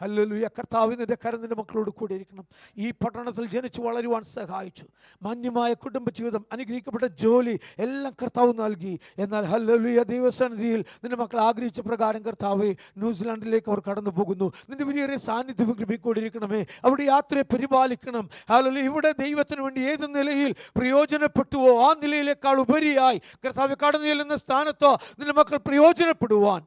Speaker 1: ഹല്ലേലൂയ. കർത്താവ് നിന്റെ കരം നിന്റെ മക്കളോട് കൂടി ഇരിക്കണം. ഈ പട്ടണത്തിൽ ജനിച്ചു വളരുവാൻ സഹായിച്ചു. മാന്യമായ കുടുംബജീവിതം, അനുഗ്രഹിക്കപ്പെട്ട ജോലി എല്ലാം കർത്താവ് നൽകി. എന്നാൽ ഹല്ലേലൂയ ദൈവസന്നിധിയിൽ നിന്റെ മക്കൾ ആഗ്രഹിച്ച പ്രകാരം കർത്താവേ ന്യൂസിലാൻഡിലേക്ക് അവർ കടന്നു പോകുന്നു. നിന്റെ വലിയ സാന്നിധ്യം കൃപിക്കൊണ്ടിരിക്കണമേ. അവിടെ യാത്രയെ പരിപാലിക്കണം. ഹല്ലേലൂയ. ഇവിടെ ദൈവത്തിന് വേണ്ടി ഏത് നിലയിൽ പ്രയോജനപ്പെട്ടുവോ ആ നിലയിലേക്കാൾ ഉപരിയായി കർത്താവ് കടന്നു ചെല്ലുന്ന സ്ഥാനത്തോ നിന്റെ മക്കൾ പ്രയോജനപ്പെടുവാൻ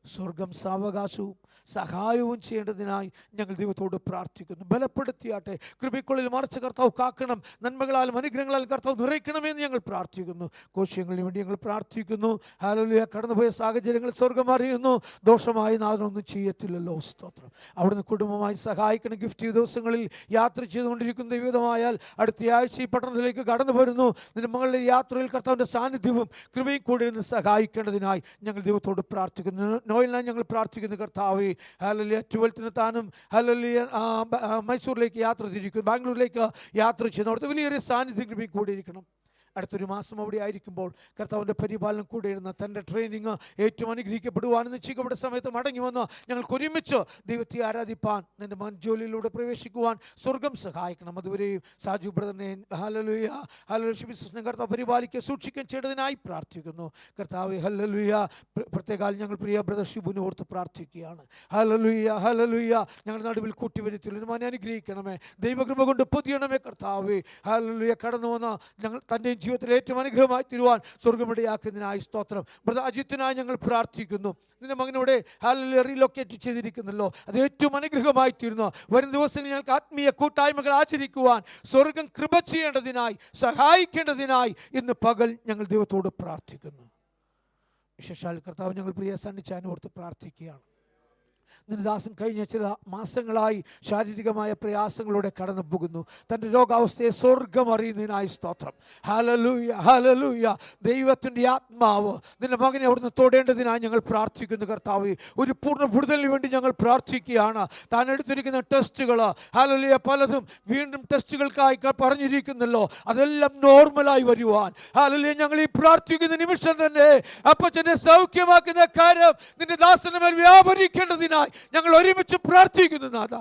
Speaker 1: സ്വർഗം സാവകാശവും സഹായവും ചെയ്യേണ്ടതിനായി ഞങ്ങൾ ദൈവത്തോട് പ്രാർത്ഥിക്കുന്നു. ബലപ്പെടുത്തിയാട്ടെ, കൃപയ്ക്കുള്ളിൽ മറച്ച് കർത്താവ് കാക്കണം. നന്മകളാലും അനുഗ്രഹങ്ങളാലും കർത്താവ് നിറയ്ക്കണമെന്ന് ഞങ്ങൾ പ്രാർത്ഥിക്കുന്നു. കോശങ്ങൾക്ക് വേണ്ടി ഞങ്ങൾ പ്രാർത്ഥിക്കുന്നു. ഹല്ലേലൂയ. കടന്നുപോയ സാഹചര്യങ്ങൾ സ്വർഗം അറിയുന്നു. ദോഷമായി നാഥനൊന്നും ചെയ്യത്തില്ലല്ലോ. സ്തോത്രം. അവിടുന്ന് കുടുംബമായി സഹായിക്കണം. ഗിഫ്റ്റ് ദിവസങ്ങളിൽ യാത്ര ചെയ്തുകൊണ്ടിരിക്കുന്ന ദൈവമായാൽ അടുത്ത ആഴ്ച ഈ പട്ടണത്തിലേക്ക് കടന്നു വരുന്നു. നിന്റെ മകളുടെ യാത്രയിൽ കർത്താവിൻ്റെ സാന്നിധ്യവും കൃപയും കൂടി നിന്ന് സഹായിക്കേണ്ടതിനായി ഞങ്ങൾ ദൈവത്തോട് പ്രാർത്ഥിക്കുന്നു. നോയിലിനായി ഞങ്ങൾ പ്രാർത്ഥിക്കുന്നു. കർത്താവേ, ഹല്ലേലൂയ 12-ന് താനും ഹല്ലേലൂയ മൈസൂരിലേക്ക് യാത്ര തിരിക്കും, ബാംഗ്ലൂരിലേക്ക് യാത്ര ചെയ്യുന്നു. അവിടുത്തെ വലിയൊരു സാന്നിധ്യം കൃപയും കൂടി ഇരിക്കണം. അടുത്തൊരു മാസം അവിടെ ആയിരിക്കുമ്പോൾ കർത്താവിൻ്റെ പരിപാലനം കൂടെ ഇരുന്ന് തൻ്റെ ട്രെയിനിങ് ഏറ്റവും അനുഗ്രഹിക്കപ്പെടുവാനെന്ന് നിശ്ചയിക്കപ്പെട്ട സമയത്ത് മടങ്ങി വന്ന് ഞങ്ങൾക്ക് ഒരുമിച്ച് ദൈവത്തെ ആരാധിപ്പാൻ നിൻ്റെ മൻ ജോലിയിലൂടെ പ്രവേശിക്കുവാൻ സ്വർഗം സഹായിക്കണം. അതുവരെയും സാജു ബ്രദറിനെ ഹല്ലേലൂയ ഹല്ലേലൂയ കർത്താവ് പരിപാലിക്കുക സൂക്ഷിക്കാൻ ചെയ്തതിനായി പ്രാർത്ഥിക്കുന്നു. കർത്താവ് ഹല്ലേലൂയ. പ്രത്യേകാൽ ഞങ്ങൾ പ്രിയ ബ്രദർ ഷിബുവിനെ ഓർത്ത് പ്രാർത്ഥിക്കുകയാണ്. Hallelujah hallelujah. ഞങ്ങളുടെ നടുവിൽ കൂട്ടിവരുത്തില്ല മനെ അനുഗ്രഹിക്കണമേ. ദൈവകൃപ കൊണ്ട് പൊതിയണമേ കർത്താവേ. ഹല്ലേലൂയ. കടന്നു വന്ന ഞങ്ങൾ തൻ്റെ ജീവിതത്തിൽ ഏറ്റവും അനുഗ്രഹമായി തീരുവാൻ സ്വർഗമിടയാക്കുന്നതിനായി സ്തോത്രം. ബ്രദർ അജിത്തിനായി ഞങ്ങൾ പ്രാർത്ഥിക്കുന്നു. നിന്റെ മകനോടെ ഹല്ലേലൂയ റീലൊക്കേറ്റ് ചെയ്തിരിക്കുന്നല്ലോ, അത് ഏറ്റവും അനുഗ്രഹമായി തീരുന്നു. വരും ദിവസങ്ങളിൽ ഞങ്ങൾക്ക് ആത്മീയ കൂട്ടായ്മകൾ ആചരിക്കുവാൻ സ്വർഗം കൃപ ചെയ്യേണ്ടതിനായി സഹായിക്കേണ്ടതിനായി ഇന്ന് പകൽ ഞങ്ങൾ ദൈവത്തോട് പ്രാർത്ഥിക്കുന്നു. വിശേഷാൽ കർത്താവ് ഞങ്ങൾ പ്രിയ സണ്ണിച്ചാൻ ഓർത്ത് പ്രാർത്ഥിക്കുകയാണ്. നിന്റെ ദാസൻ കഴിഞ്ഞ ചില മാസങ്ങളായി ശാരീരികമായ പ്രയാസങ്ങളോടെ കടന്നു പോകുന്നു. തൻ്റെ രോഗാവസ്ഥയെ സ്വർഗം അറിയുന്നതിനായി സ്തോത്രം. Hallelujah hallelujah. ദൈവത്തിൻ്റെ ആത്മാവ് നിന്റെ മകനെ അവിടുന്ന് തൊടേണ്ടതിനായി ഞങ്ങൾ പ്രാർത്ഥിക്കുന്നു. കർത്താവേ, ഒരു പൂർണ്ണ വിടുതലിന് വേണ്ടി ഞങ്ങൾ പ്രാർത്ഥിക്കുകയാണ്. താൻ എടുത്തിരിക്കുന്ന ടെസ്റ്റുകൾ ഹല്ലേലൂയ പലതും വീണ്ടും ടെസ്റ്റുകൾക്കായി പറഞ്ഞിരിക്കുന്നല്ലോ, അതെല്ലാം നോർമലായി വരുവാൻ ഹല്ലേലൂയ ഞങ്ങൾ ഈ പ്രാർത്ഥിക്കുന്ന നിമിഷം തന്നെ അപ്പച്ചനെ സൗഖ്യമാക്കുന്ന കാര്യം നിന്റെ ദാസന്റെ മേൽ വ്യാപരിക്കേണ്ടതിനായി ഞങ്ങൾ ഒരുമിച്ച് പ്രാർത്ഥിക്കുന്നു നാഥ.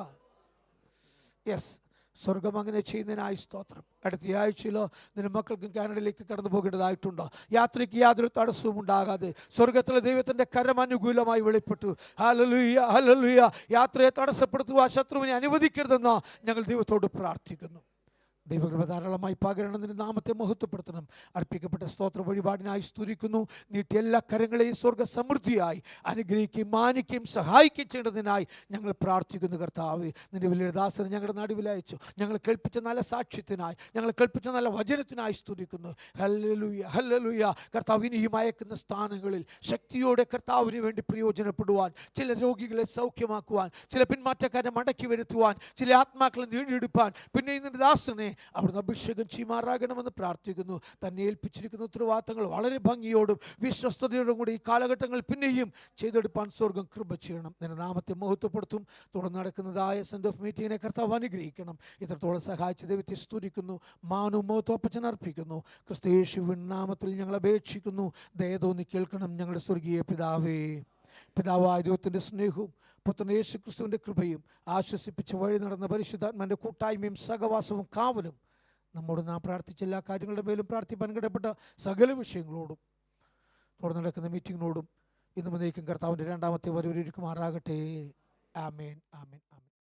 Speaker 1: യെസ്, സ്വർഗം അങ്ങനെ ചെയ്യുന്നതിനായി സ്തോത്രം. അടുത്ത ആഴ്ചയിലോ നിന്റെ മക്കൾക്കും കാനഡയിലേക്ക് കടന്നു പോകേണ്ടതായിട്ടുണ്ടോ? യാത്രയ്ക്ക് യാതൊരു തടസ്സവും ഉണ്ടാകാതെ സ്വർഗത്തിലെ ദൈവത്തിൻ്റെ കരം അനുകൂലമായി വെളിപ്പെട്ടു. Hallelujah hallelujah. യാത്രയെ തടസ്സപ്പെടുത്തുവാൻ ശത്രുവിനെ അനുവദിക്കരുതെന്ന് ഞങ്ങൾ ദൈവത്തോട് പ്രാർത്ഥിക്കുന്നു. ദൈവകൃപ ധാരാളമായി പകരണം, നിന്റെ നാമത്തെ മഹത്വപ്പെടുത്തണം. അർപ്പിക്കപ്പെട്ട സ്തോത്ര വഴിപാടിനായി സ്തുതിക്കുന്നു. നീട്ടിയ എല്ലാ കരങ്ങളെയും സ്വർഗ്ഗ സമൃദ്ധിയായി അനുഗ്രഹിക്കുകയും മാനിക്കുകയും സഹായിക്കുകയും ചെയ്യേണ്ടതിനായി ഞങ്ങൾ പ്രാർത്ഥിക്കുന്നു. കർത്താവേ, നിന്റെ വലിയ ദാസനെ ഞങ്ങളുടെ നടുവിൽ അയച്ചു. ഞങ്ങൾ കേൾപ്പിച്ച നല്ല സാക്ഷ്യത്തിനായി, ഞങ്ങൾ കേൾപ്പിച്ച നല്ല വചനത്തിനായി സ്തുതിക്കുന്നു. Hallelujah, hallelujah. കർത്താവ് ഇനിയും അയക്കുന്ന സ്ഥാനങ്ങളിൽ ശക്തിയോടെ കർത്താവിന് വേണ്ടി പ്രയോജനപ്പെടുവാൻ, ചില രോഗികളെ സൗഖ്യമാക്കുവാൻ, ചില പിന്മാറ്റക്കാരെ മടക്കി വരുത്തുവാൻ, ചില ആത്മാക്കളെ നേടിയെടുപ്പാൻ പിന്നെ നിന്റെ ദാസനെ അവിടുന്ന് അഭിഷേകം ചെയ്യുമാറാകണമെന്ന് പ്രാർത്ഥിക്കുന്നു. തന്നെ ഏൽപ്പിച്ചിരിക്കുന്ന ഉത്തരവാദിത്തങ്ങൾ വളരെ ഭംഗിയോടും വിശ്വസ്തയോടും കൂടി ഈ കാലഘട്ടങ്ങൾ പിന്നെയും ചെയ്തെടുപ്പാൻ സ്വർഗം കൃപ ചെയ്യണം. നിന്റെ നാമത്തെ മഹത്വപ്പെടുത്തും. തുടർന്ന് നടക്കുന്നതായ സെൻഡ് ഓഫ് മീറ്റിങ്ങിനെ കർത്താവ് അനുഗ്രഹിക്കണം. ഇത്രത്തോളം സഹായിച്ച ദൈവത്തെ സ്തുതിക്കുന്നു. മാനവും മഹത്വം അപ്പച്ചൻ അർപ്പിക്കുന്നു. ക്രിസ്തു യേശുവിൻ നാമത്തിൽ ഞങ്ങൾ അപേക്ഷിക്കുന്നു. ദയ തോന്നി കേൾക്കണം ഞങ്ങളുടെ സ്വർഗീയ പിതാവേ. പിതാവായ ദൈവത്തിൻ്റെ സ്നേഹവും പുത്രൻ യേശു ക്രിസ്തുവിൻ്റെ കൃപയും ആശ്വസിപ്പിച്ച് വഴി നടന്ന പരിശുദ്ധാത്മാവിൻ്റെ കൂട്ടായ്മയും സഹവാസവും കാവലും നമ്മോട് നാം പ്രാർത്ഥിച്ച എല്ലാ കാര്യങ്ങളുടെ മേലും പ്രാർത്ഥിപ്പാൻ കിടപ്പെട്ട സകല വിഷയങ്ങളോടും തുടർന്ന് നടക്കുന്ന മീറ്റിങ്ങിനോടും ഇന്ന് മുതലേക്കും കർത്താവിൻ്റെ രണ്ടാമത്തെ വരവിരിക്കുമാറാകട്ടെ. ആമേൻ, ആമേൻ, ആമേൻ.